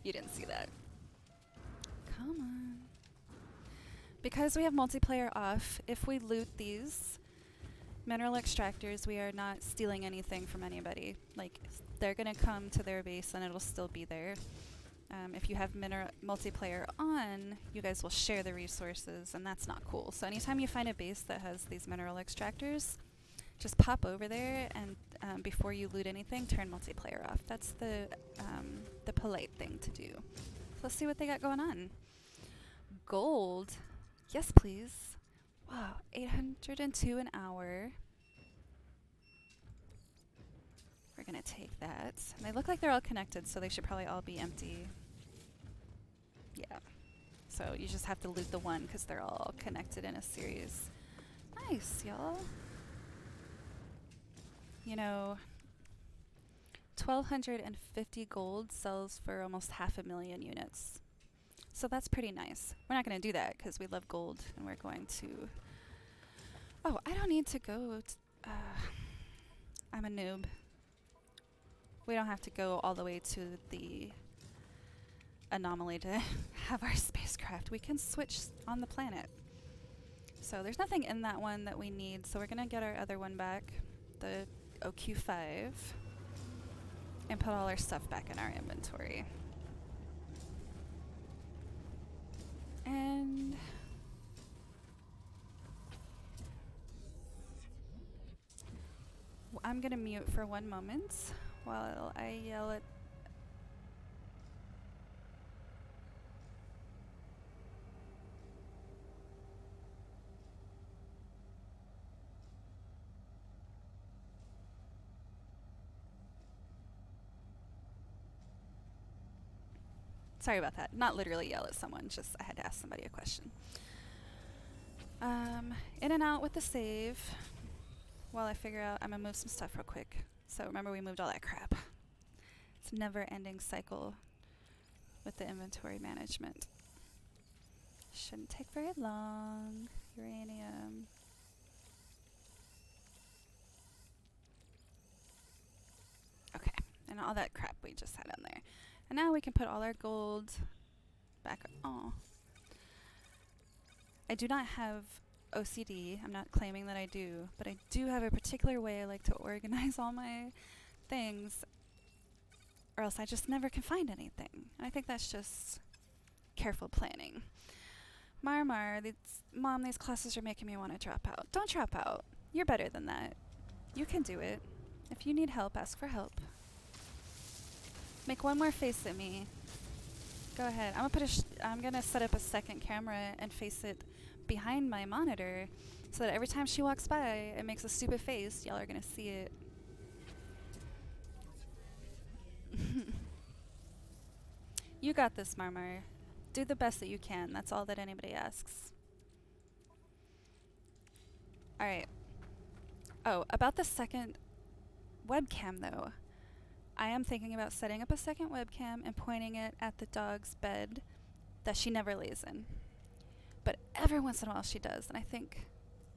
You didn't see that. Come on. Because we have multiplayer off, if we loot these mineral extractors, we are not stealing anything from anybody. Like, they're going to come to their base and it'll still be there. If you have multiplayer on, you guys will share the resources, and that's not cool. So anytime you find a base that has these mineral extractors, just pop over there and before you loot anything, turn multiplayer off. That's the polite thing to do. So let's see what they got going on. Gold. Yes, please. Wow, 802 an hour. We're going to take that. And they look like they're all connected, so they should probably all be empty. Yeah. So you just have to loot the one because they're all connected in a series. Nice, y'all. You know, 1,250 gold sells for almost 500,000 units. So that's pretty nice. We're not going to do that because we love gold, and we're going to... Oh, I don't need to go... I'm a noob. We don't have to go all the way to the anomaly to have our spacecraft. We can switch on the planet. So there's nothing in that one that we need, so we're going to get our other one back, the OQ5, and put all our stuff back in our inventory. And I'm going to mute for one moment while I yell at... Sorry about that. Not literally yell at someone, just I had to ask somebody a question. In and out with the save while I figure out... I'm going to move some stuff real quick. So remember, we moved all that crap. It's a never-ending cycle with the inventory management. Shouldn't take very long. Uranium. Okay, and all that crap we just had in there. And now we can put all our gold back. Oh. I do not have OCD. I'm not claiming that I do, but I do have a particular way I like to organize all my things, or else I just never can find anything. I think that's just careful planning. Marmar, Mom, these classes are making me want to drop out. Don't drop out. You're better than that. You can do it. If you need help, ask for help. Make one more face at me. Go ahead. I'm gonna set up a second camera and face it behind my monitor, so that every time she walks by, it makes a stupid face. Y'all are gonna see it. You got this, Marmar. Do the best that you can. That's all that anybody asks. Alright. Oh, about the second webcam, though. I am thinking about setting up a second webcam and pointing it at the dog's bed that she never lays in. But every once in a while she does, and I think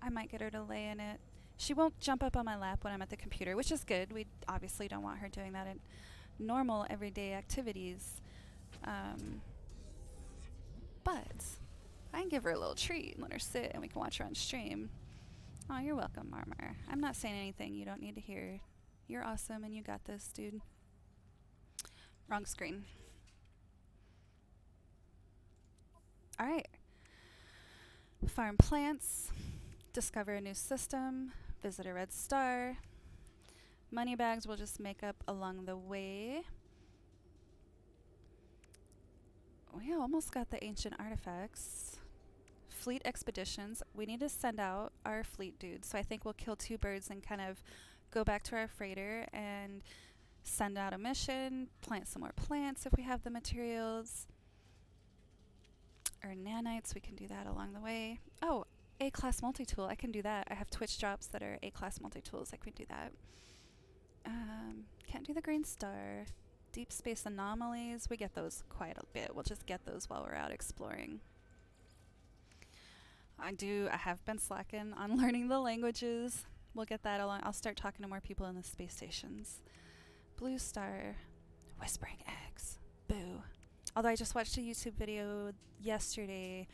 I might get her to lay in it. She won't jump up on my lap when I'm at the computer, which is good. We obviously don't want her doing that in normal, everyday activities. But I can give her a little treat and let her sit, and we can watch her on stream. Oh, you're welcome, Marmar. I'm not saying anything you don't need to hear. You're awesome, and you got this, dude. Wrong screen. Alright. Farm plants. Discover a new system. Visit a red star. Money bags we'll just make up along the way. We almost got the ancient artifacts. Fleet expeditions. We need to send out our fleet dudes. So I think we'll kill 2 birds and kind of go back to our freighter and send out a mission, plant some more plants if we have the materials. Or nanites, we can do that along the way. Oh, A-class multi-tool, I can do that. I have Twitch drops that are A-class multi-tools, I can do that. Can't do the green star. Deep space anomalies, we get those quite a bit. We'll just get those while we're out exploring. I have been slacking on learning the languages. We'll get that along. I'll start talking to more people in the space stations. Blue star, whispering eggs, boo. Although I just watched a YouTube video yesterday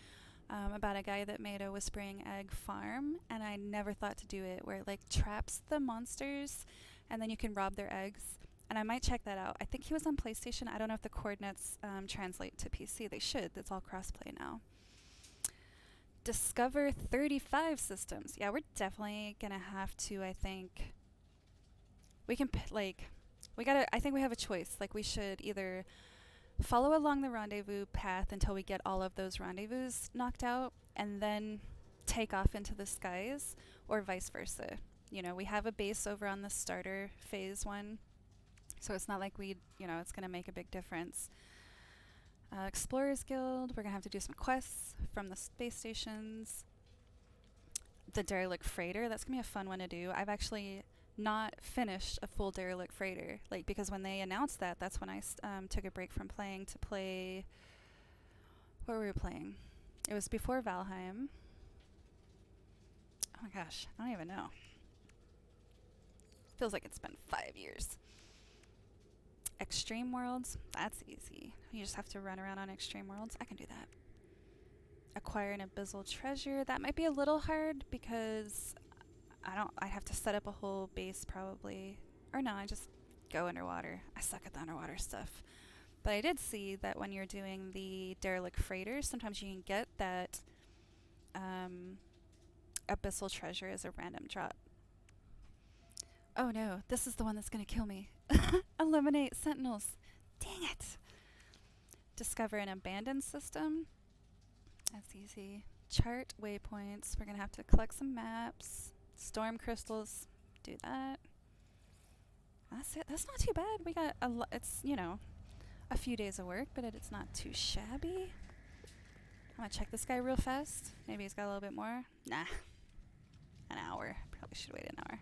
about a guy that made a whispering egg farm, and I never thought to do it, where it like traps the monsters and then you can rob their eggs. And I might check that out. I think he was on PlayStation. I don't know if the coordinates translate to PC. They should. It's all crossplay now. Discover 35 systems. Yeah, we're definitely gonna have to, I think. We can, I think we have a choice. Like, we should either follow along the rendezvous path until we get all of those rendezvous knocked out, and then take off into the skies, or vice versa. You know, we have a base over on the starter phase 1, so it's not like it's going to make a big difference. Explorers Guild, we're going to have to do some quests from the space stations. The derelict freighter, that's going to be a fun one to do. I've actually not finished a full derelict freighter, because when they announced that, that's when I took a break from playing to play. What were we playing? It was before Valheim. Oh my gosh, I don't even know. Feels like it's been 5 years. Extreme Worlds, that's easy. You just have to run around on Extreme Worlds. I can do that. Acquire an abyssal treasure, that might be a little hard because I'd have to set up a whole base probably. Or no, I just go underwater. I suck at the underwater stuff. But I did see that when you're doing the derelict freighter, sometimes you can get that abyssal treasure as a random drop. Oh no, this is the one that's going to kill me. Eliminate sentinels. Dang it. Discover an abandoned system. That's easy. Chart waypoints. We're going to have to collect some maps. Storm crystals. Do that. That's it. That's not too bad. We got it's, a few days of work, but it's not too shabby. I'm going to check this guy real fast. Maybe he's got a little bit more. Nah. An hour. Probably should wait an hour.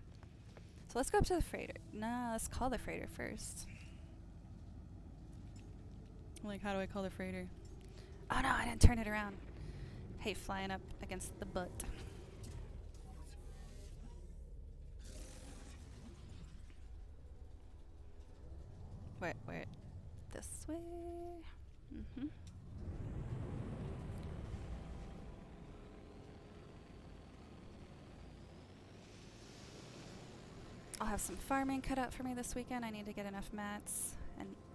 So let's go up to the freighter. Nah, let's call the freighter first. How do I call the freighter? Oh no, I didn't turn it around. Hey, flying up against the butt. Wait. This way? have some farming cut out for me this weekend. I need to get enough mats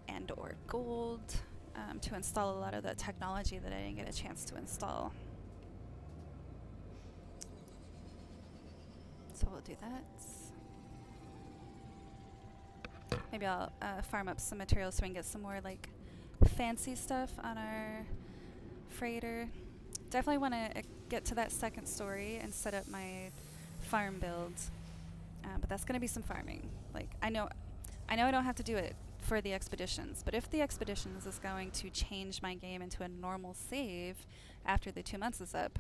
and or gold to install a lot of the technology that I didn't get a chance to install. So we'll do that. Maybe I'll farm up some materials so we can get some more like fancy stuff on our freighter. Definitely want to get to that second story and set up my farm build. But that's going to be some farming. Like I know I don't have to do it for the expeditions, but if the expeditions is going to change my game into a normal save after the 2 months is up,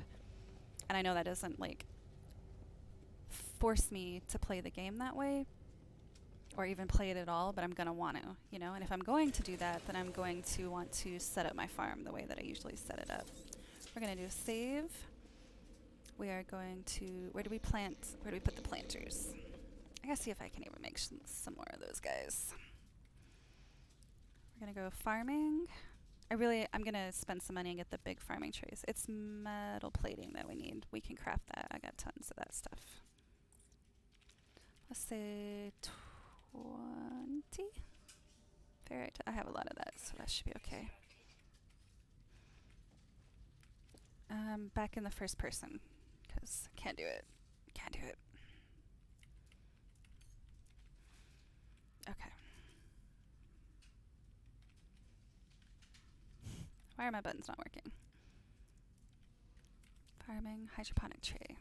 and I know that doesn't like force me to play the game that way or even play it at all, but I'm going to want to, you know, and if I'm going to do that, then I'm going to want to set up my farm the way that I usually set it up. We're going to do a save. We are going to, where do we put the planters? I gotta see if I can even make some more of those guys. We're gonna go farming. I'm gonna spend some money and get the big farming trays. It's metal plating that we need. We can craft that. I got tons of that stuff. Let's say 20. Ferrite. I have a lot of that, so that should be okay. Back in the first person, because can't do it. Can't do it. Okay. Why are my buttons not working? Farming, hydroponic tray.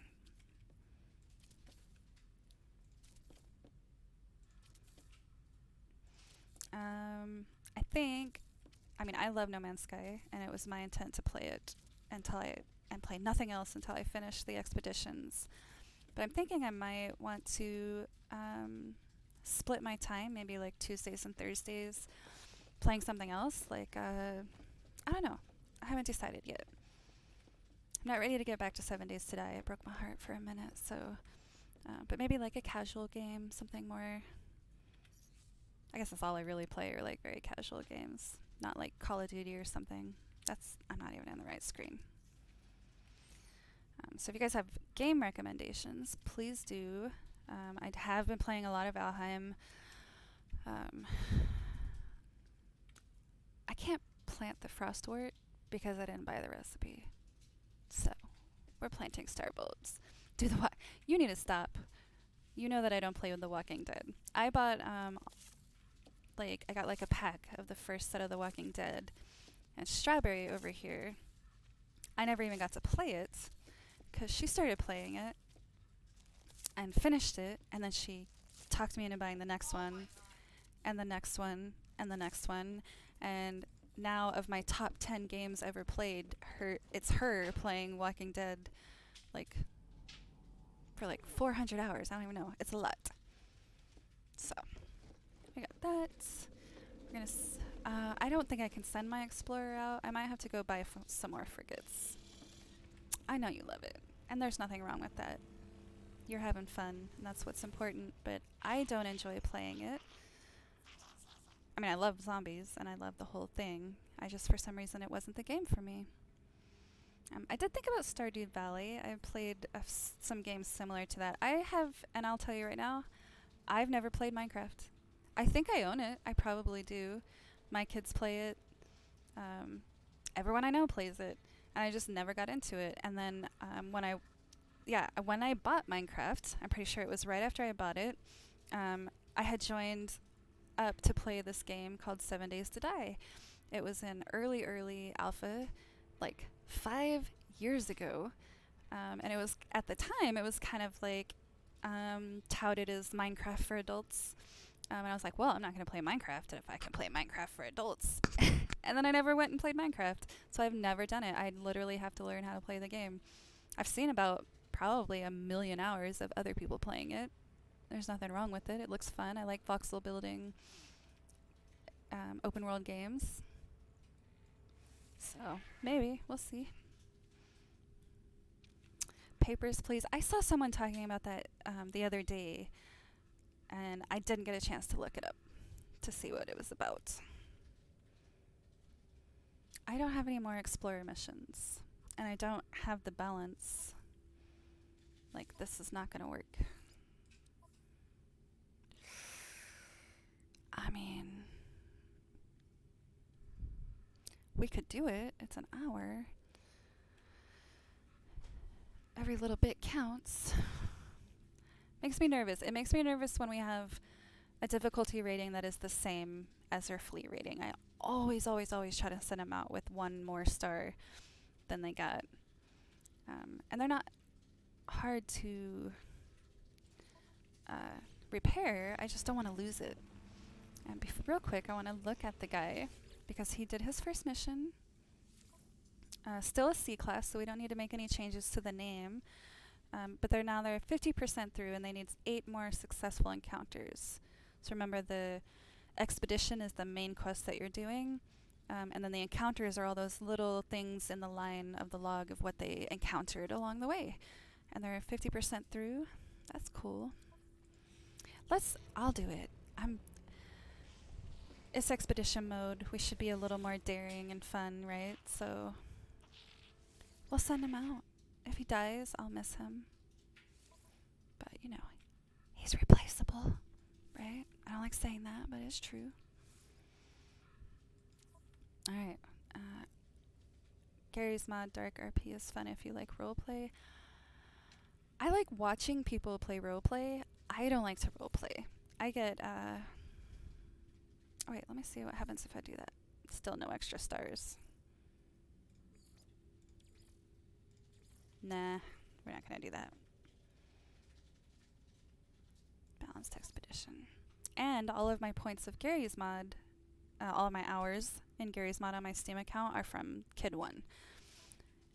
I love No Man's Sky, and it was my intent to play it and play nothing else until I finish the expeditions. But I'm thinking I might want to split my time, maybe like Tuesdays and Thursdays, playing something else. Like I don't know. I haven't decided yet. I'm not ready to get back to 7 Days to Die. It broke my heart for a minute. So, but maybe like a casual game, something more. I guess that's all I really play are like very casual games, not like Call of Duty or something. I'm not even on the right screen. So if you guys have game recommendations, please do. I have been playing a lot of Valheim. I can't plant the frostwort because I didn't buy the recipe. So we're planting starbulbs. You need to stop. You know that I don't play with The Walking Dead. I bought I got like a pack of the first set of The Walking Dead, and Strawberry over here, I never even got to play it because she started playing it and finished it, and then she talked me into buying the next one and the next one and the next one, and now of my top 10 games ever played, it's her playing Walking Dead like for like 400 hours. I don't even know. It's a lot. So I got that. We're gonna. I don't think I can send my Explorer out. I might have to go buy some more frigates. I know you love it, and there's nothing wrong with that. You're having fun, and that's what's important. But I don't enjoy playing it. I mean, I love zombies, and I love the whole thing. For some reason, it wasn't the game for me. I did think about Stardew Valley. I played some games similar to that. And I'll tell you right now, I've never played Minecraft. I think I own it. I probably do. My kids play it. Everyone I know plays it, and I just never got into it. And then when I bought Minecraft, I'm pretty sure it was right after I bought it. I had joined up to play this game called 7 Days to Die. It was in early alpha, like 5 years ago, and it was at the time it was kind of like touted as Minecraft for adults. And I was like, well, I'm not going to play Minecraft if I can play Minecraft for adults. And then I never went and played Minecraft. So I've never done it. I literally have to learn how to play the game. I've seen about probably 1 million hours of other people playing it. There's nothing wrong with it. It looks fun. I like voxel building open world games. So maybe. We'll see. Papers, Please. I saw someone talking about that the other day, and I didn't get a chance to look it up to see what it was about. I don't have any more Explorer missions, and I don't have the balance. Like, this is not going to work. I mean, we could do it. It's an hour. Every little bit counts. Makes me nervous. It makes me nervous when we have a difficulty rating that is the same as our fleet rating. I always, always, always try to send them out with one more star than they got. And they're not hard to repair. I just don't want to lose it. And real quick, I want to look at the guy because he did his first mission. Still a C class, so we don't need to make any changes to the name. But they're 50% through, and they need 8 more successful encounters. So remember, the expedition is the main quest that you're doing, and then the encounters are all those little things in the line of the log of what they encountered along the way. And they're 50% through. That's cool. I'll do it. It's expedition mode. We should be a little more daring and fun, right? So we'll send him out. If he dies, I'll miss him. But, he's replaceable, right? I don't like saying that, but it's true. Alright. Gary's mod Dark RP is fun if you like roleplay. I like watching people play roleplay. I don't like to roleplay. I get, wait, let me see what happens if I do that. Still no extra stars. Nah, we're not going to do that. Balanced expedition. And all of my points of Gary's mod, all of my hours in Gary's mod on my Steam account are from Kid 1.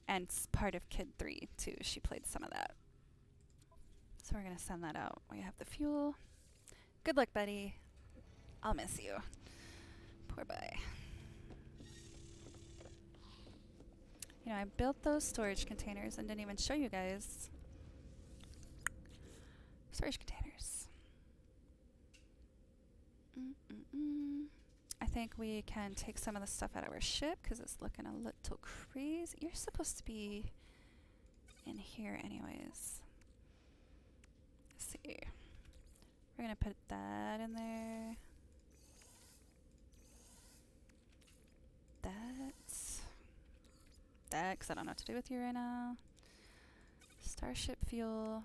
And part of Kid 3, too. She played some of that. So we're going to send that out. We have the fuel. Good luck, buddy. I'll miss you. Poor boy. I built those storage containers and didn't even show you guys. Storage containers. I think we can take some of the stuff out of our ship because it's looking a little crazy. You're supposed to be in here anyways. Let's see. We're going to put that in there. That, because I don't know what to do with you right now. Starship fuel.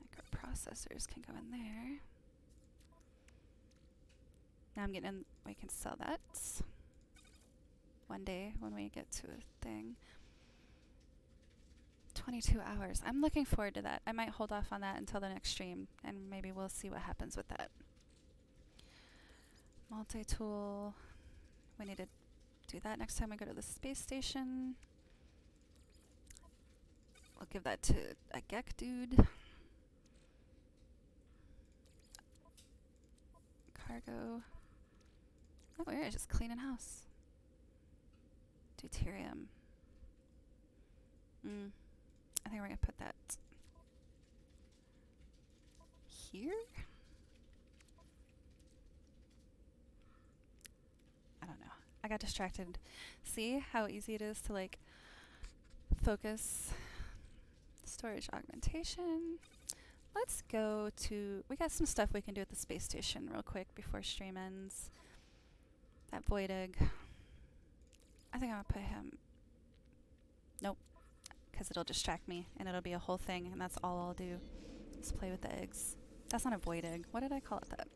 Microprocessors can go in there. Now I'm getting, we can sell that one day when we get to a thing. 22 hours. I'm looking forward to that. I might hold off on that until the next stream, and maybe we'll see what happens with that. Multi-tool. We need to do that next time we go to the space station. We'll give that to a Gek dude. Cargo. Oh, we're just cleaning house. Deuterium. I think we're going to put that here. I don't know. I got distracted. See how easy it is to focus. Storage augmentation. Let's go to, we got some stuff we can do at the space station real quick before stream ends. That void egg. I think I'm going to put him, nope, because it'll distract me and it'll be a whole thing and that's all I'll do. Just play with the eggs. That's not a void egg. What did I call it that?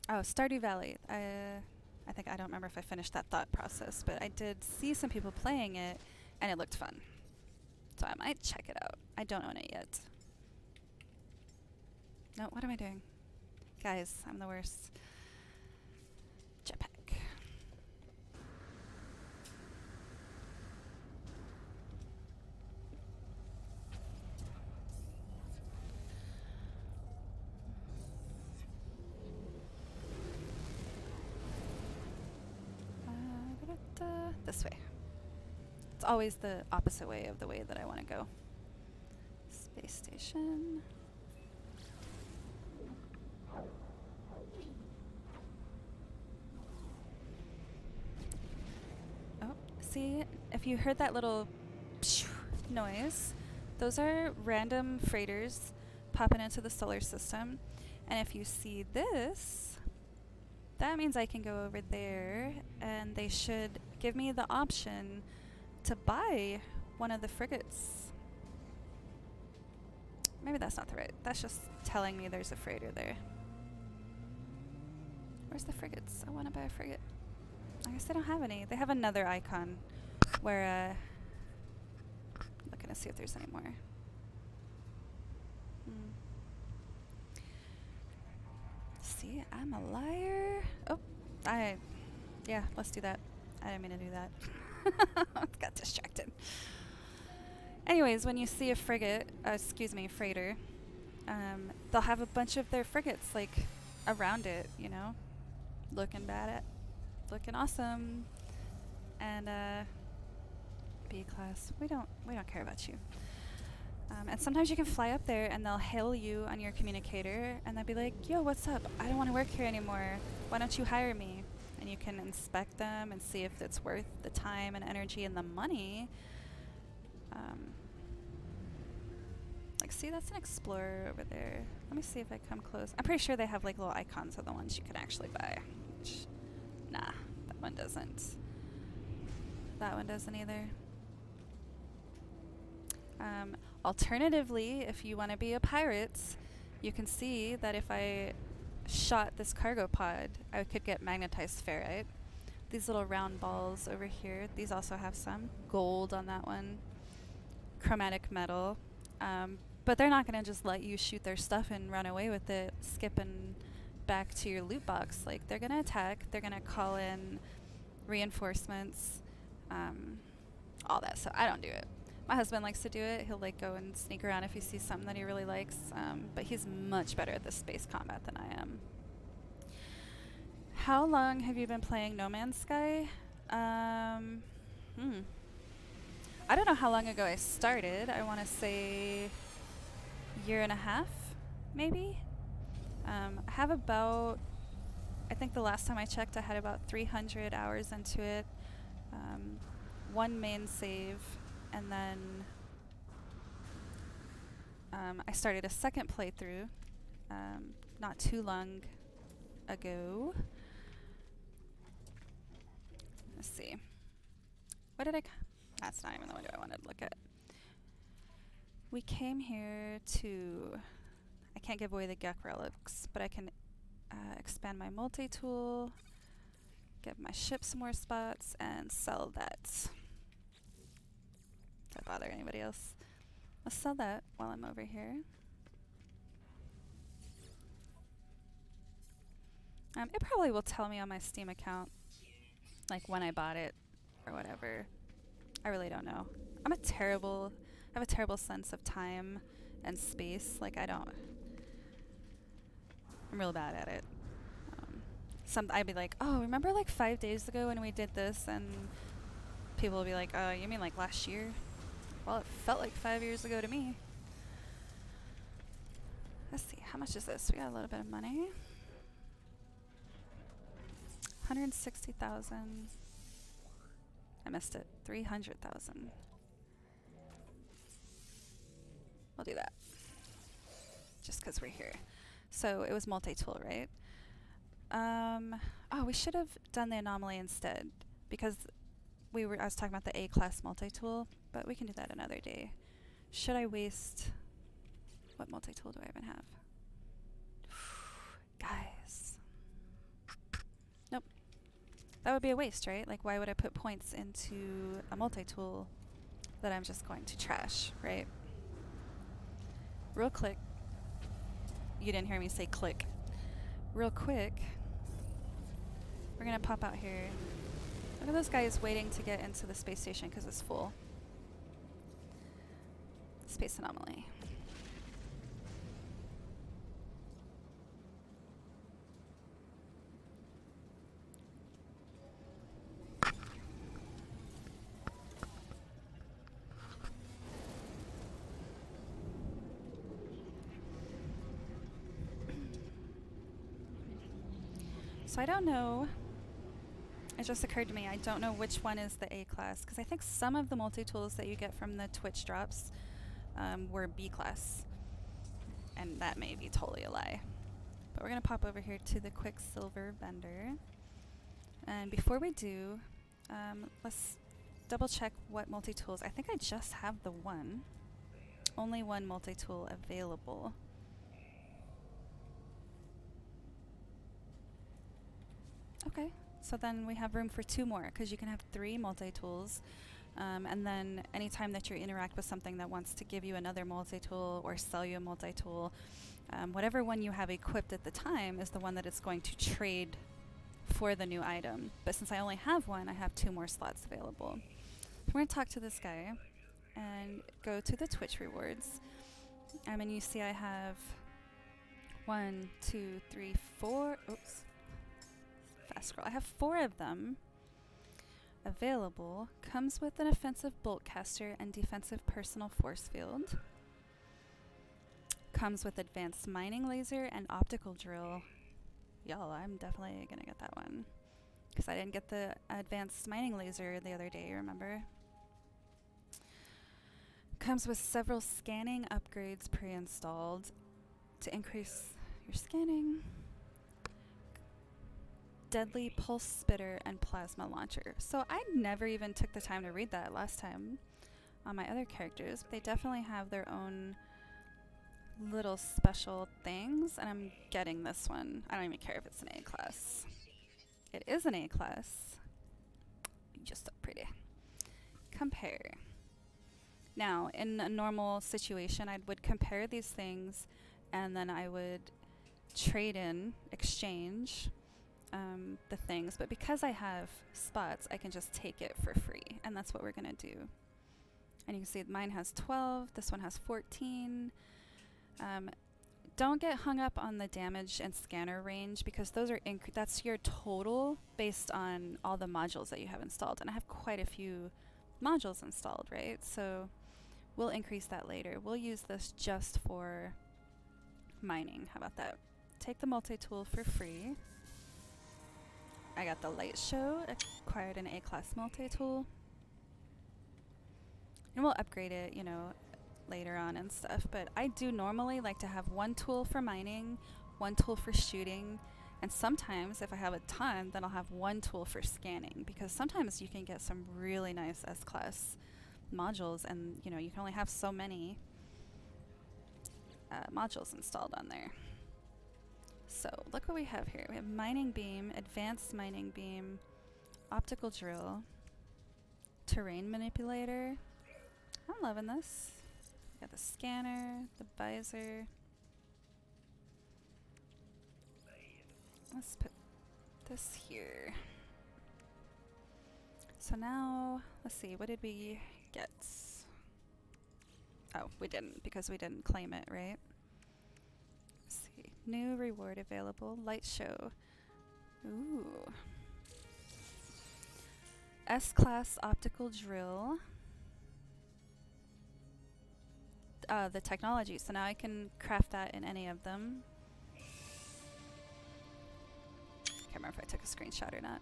Oh, Stardew Valley. I think I don't remember if I finished that thought process, but I did see some people playing it and it looked fun. So I might check it out. I don't own it yet. No, what am I doing? Guys, I'm the worst. Jetpack. This way. It's always the opposite way of the way that I want to go. Space station. Oh, see, if you heard that little noise, Those are random freighters popping into the solar system. And if you see this, that means I can go over there and they should give me the option to buy one of the frigates. Maybe that's not the right. That's just telling me there's a freighter there. Where's the frigates? I want to buy a frigate. I guess they don't have any. They have another icon where, looking to see if there's any more. See, I'm a liar. Oh, yeah, let's do that. I didn't mean to do that. Got distracted. Anyways, when you see a frigate, freighter, they'll have a bunch of their frigates like around it, you know, looking awesome. And B class, we don't care about you. And sometimes you can fly up there and they'll hail you on your communicator and they'll be like, yo, what's up? I don't want to work here anymore. Why don't you hire me? And you can inspect them and see if it's worth the time and energy and the money. Like, see, that's an Explorer over there. Let me see if I come close. I'm pretty sure they have like little icons of the ones you can actually buy. Which, nah, that one doesn't. That one doesn't either. Alternatively, if you want to be a pirate, you can see that if I shot this cargo pod, I could get magnetized ferrite. These little round balls over here, these also have some gold on that one. Chromatic metal. But they're not going to just let you shoot their stuff and run away with it, skipping back to your loot box. Like, they're going to attack, they're going to call in reinforcements, all that. So I don't do it. My husband likes to do it. He'll like go and sneak around if he sees something that he really likes. But he's much better at the space combat than I am. How long have you been playing No Man's Sky? I don't know how long ago I started. I want to say year and a half, maybe. I have about, I think the last time I checked, I had about 300 hours into it. One main save, and then I started a second playthrough not too long ago. Let's see. What did that's not even the window I wanted to look at. We came here to, I can't give away the Gek relics, but I can expand my multi-tool, give my ship some more spots, and sell that. Does that bother anybody else? I'll sell that while I'm over here. It probably will tell me on my Steam account, like when I bought it or whatever. I really don't know. I have a terrible sense of time and space. Like, I'm real bad at it. I'd be like, oh, remember like 5 days ago when we did this? And people will be like, oh, you mean like last year? Well, it felt like 5 years ago to me. Let's see, how much is this? We got a little bit of money. 160,000. I missed it. 300,000. We'll do that. Just because we're here. So it was multi-tool, right? Oh, we should have done the anomaly instead, because I was talking about the A-class multi-tool, but we can do that another day. Should I waste... What multi-tool do I even have? Guys. Nope. That would be a waste, right? Like, why would I put points into a multi-tool that I'm just going to trash, right? Real quick. You didn't hear me say click. Real quick. We're going to pop out here. Look at those guys waiting to get into the space station because it's full. Space anomaly. So I don't know. It just occurred to me, I don't know which one is the A-class, because I think some of the multi-tools that you get from the Twitch drops were B class. And that may be totally a lie. But we're going to pop over here to the Quicksilver vendor. And before we do, let's double check what multi-tools. I think I just have the one. Only one multi-tool available. Okay, so then we have room for 2 more, because you can have 3 multi-tools. And then anytime that you interact with something that wants to give you another multi-tool or sell you a multi-tool, whatever one you have equipped at the time is the one that it's going to trade for the new item. But since I only have one, I have 2 more slots available. So we're going to talk to this guy and go to the Twitch rewards. And you see I have 1, 2, 3, 4. Oops. Fast scroll. I have 4 of them available. Comes with an offensive bolt caster and defensive personal force field. Comes with advanced mining laser and optical drill. Y'all, I'm definitely gonna get that one, because I didn't get the advanced mining laser the other day, remember? Comes with several scanning upgrades pre-installed to increase your scanning. Deadly pulse spitter and plasma launcher. So I never even took the time to read that last time on my other characters. But they definitely have their own little special things, and I'm getting this one. I don't even care if it's an A class. It is an A class. Just so pretty. Compare. Now, in a normal situation, I would compare these things, and then I would trade in, exchange the things. But because I have spots, I can just take it for free, and that's what we're going to do. And you can see mine has 12, this one has 14. Don't get hung up on the damage and scanner range, because those are that's your total based on all the modules that you have installed. And I have quite a few modules installed, right? So we'll increase that later. We'll use this just for mining. How about that? Take the multi-tool for free. I got the light show, acquired an A-class multi-tool. And we'll upgrade it, you know, later on and stuff. But I do normally like to have 1 tool for mining, 1 tool for shooting, and sometimes if I have a ton, then I'll have 1 tool for scanning, because sometimes you can get some really nice S-class modules, and you know, you can only have so many modules installed on there. So look what we have here. We have mining beam, advanced mining beam, optical drill, terrain manipulator. I'm loving this. We got the scanner, the visor. Let's put this here. So now, let's see, what did we get? Oh, we didn't, because we didn't claim it, right? Let's see. New reward available. Light show. Ooh. S-class optical drill. The technology. So now I can craft that in any of them. Can't remember if I took a screenshot or not.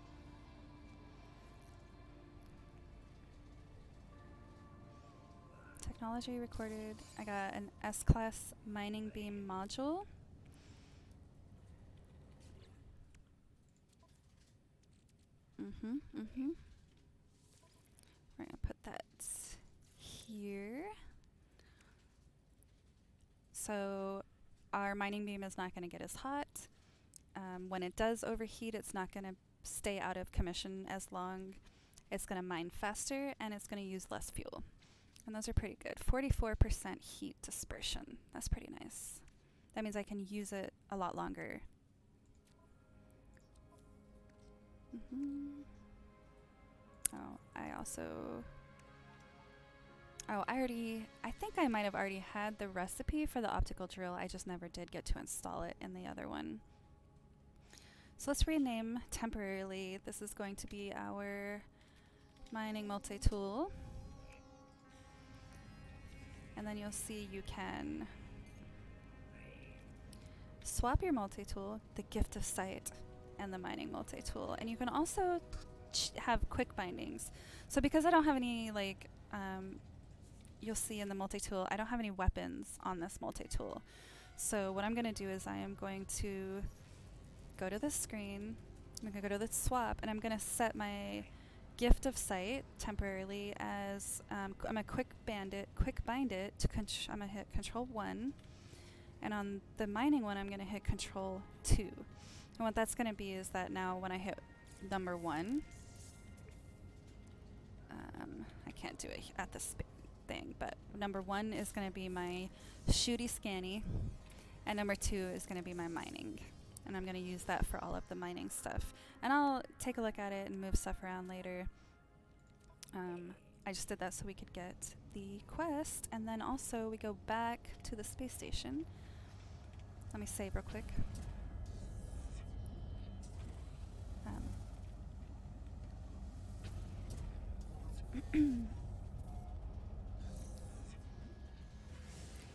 Technology recorded. I got an S-class mining beam module. We're gonna put that here. So our mining beam is not gonna get as hot. When it does overheat, it's not gonna stay out of commission as long. It's gonna mine faster, and it's gonna use less fuel. And those are pretty good. 44% heat dispersion. That's pretty nice. That means I can use it a lot longer. Oh, I think I might have already had the recipe for the optical drill. I just never did get to install it in the other one. So let's rename temporarily. This is going to be our mining multi-tool. And then you'll see you can swap your multi-tool, the gift of sight, and the mining multi-tool. And you can also have quick bindings. So because I don't have any like you'll see in the multi-tool, I don't have any weapons on this multi-tool. So what I'm going to do is I am going to go to this screen, I'm going to go to the swap, and I'm going to set my gift of sight temporarily as I'm going to quick bind it to I'm going to hit Control 1, and on the mining one I'm going to hit Control 2. And what that's going to be is that now when I hit number 1, I can't do it at this thing, but number 1 is going to be my shooty scanny, and number 2 is going to be my mining. And I'm going to use that for all of the mining stuff. And I'll take a look at it and move stuff around later. I just did that so we could get the quest, and then also we go back to the space station. Let me save real quick.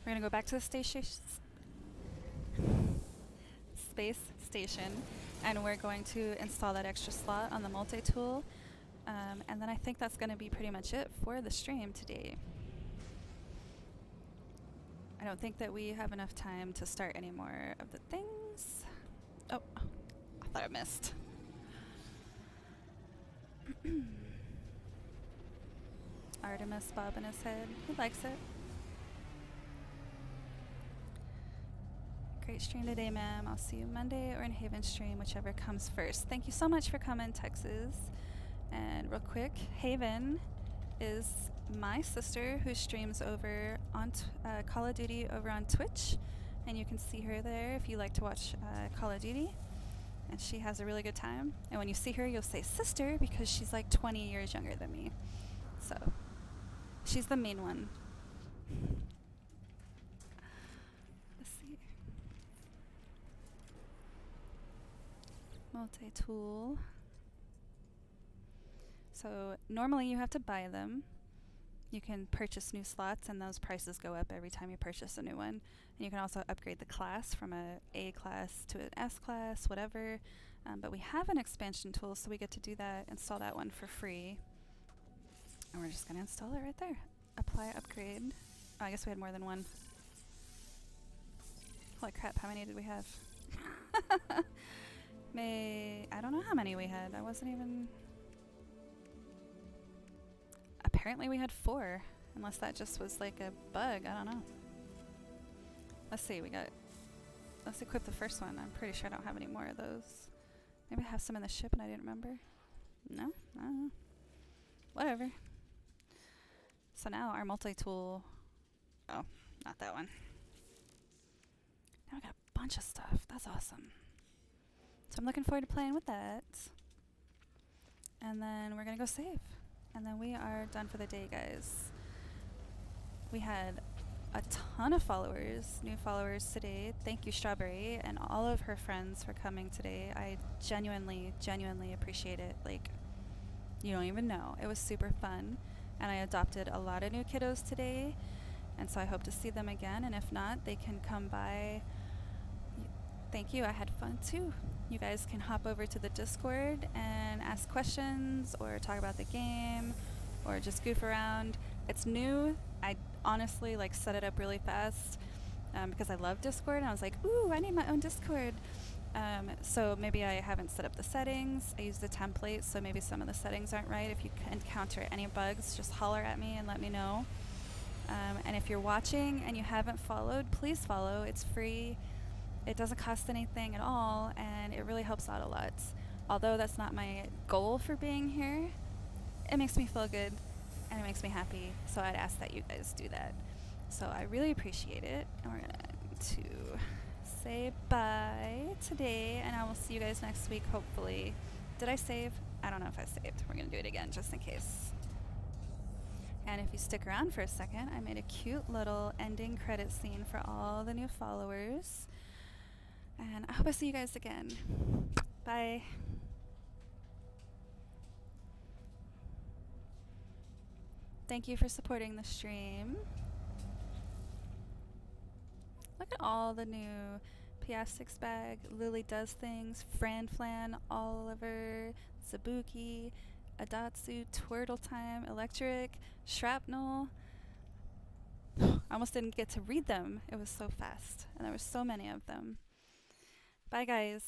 We're going to go back to the space station, and we're going to install that extra slot on the multi-tool. And then I think that's going to be pretty much it for the stream today. I don't think that we have enough time to start any more of the things. Oh, I thought I missed. Artemis bobbing his head. He likes it. Great stream today, ma'am. I'll see you Monday or in Haven stream, whichever comes first. Thank you so much for coming, Texas. And real quick, Haven is my sister who streams over on Call of Duty over on Twitch. And you can see her there if you like to watch Call of Duty. And she has a really good time. And when you see her, you'll say sister because she's like 20 years younger than me. So she's the main one. Let's see. Multi-tool. So normally you have to buy them. You can purchase new slots, and those prices go up every time you purchase a new one. And you can also upgrade the class from a A class to an S class, whatever. But we have an expansion tool, so we get to do that, install that one for free. And we're just going to install it right there. Apply upgrade. Oh, I guess we had more than one. Holy crap, how many did we have? I don't know how many we had. I wasn't even... Apparently we had 4, unless that just was like a bug. I don't know. Let's see, let's equip the first one. I'm pretty sure I don't have any more of those. Maybe I have some in the ship and I didn't remember. No? I don't know. Whatever. So now our multi-tool... Oh, not that one. Now we got a bunch of stuff. That's awesome. So I'm looking forward to playing with that. And then we're going to go save. And then we are done for the day, guys. We had a ton of followers, new followers today. Thank you, Strawberry, and all of her friends for coming today. I genuinely appreciate it. Like, you don't even know. It was super fun. And I adopted a lot of new kiddos today. And so I hope to see them again. And if not, they can come by. Thank you. I had fun too. You guys can hop over to the Discord and ask questions or talk about the game or just goof around. It's new. I honestly set it up really fast because I love Discord, and I was like, ooh, I need my own Discord. So maybe I haven't set up the settings. I used the template, so maybe some of the settings aren't right. If you encounter any bugs, just holler at me and let me know. And if you're watching and you haven't followed, please follow. It's free. It doesn't cost anything at all, and it really helps out a lot. Although that's not my goal for being here, it makes me feel good, and it makes me happy, so I'd ask that you guys do that. So I really appreciate it, and we're going to say bye today, and I will see you guys next week, hopefully. Did I save? I don't know if I saved. We're going to do it again, just in case. And if you stick around for a second, I made a cute little ending credit scene for all the new followers. And I hope I see you guys again. Bye. Thank you for supporting the stream. Look at all the new Piastix bag, Lily Does Things, Fran Flan, Oliver, Zabuki, Adatsu, Twirtle Time, Electric, Shrapnel, I almost didn't get to read them. It was so fast, and there were so many of them. Bye, guys.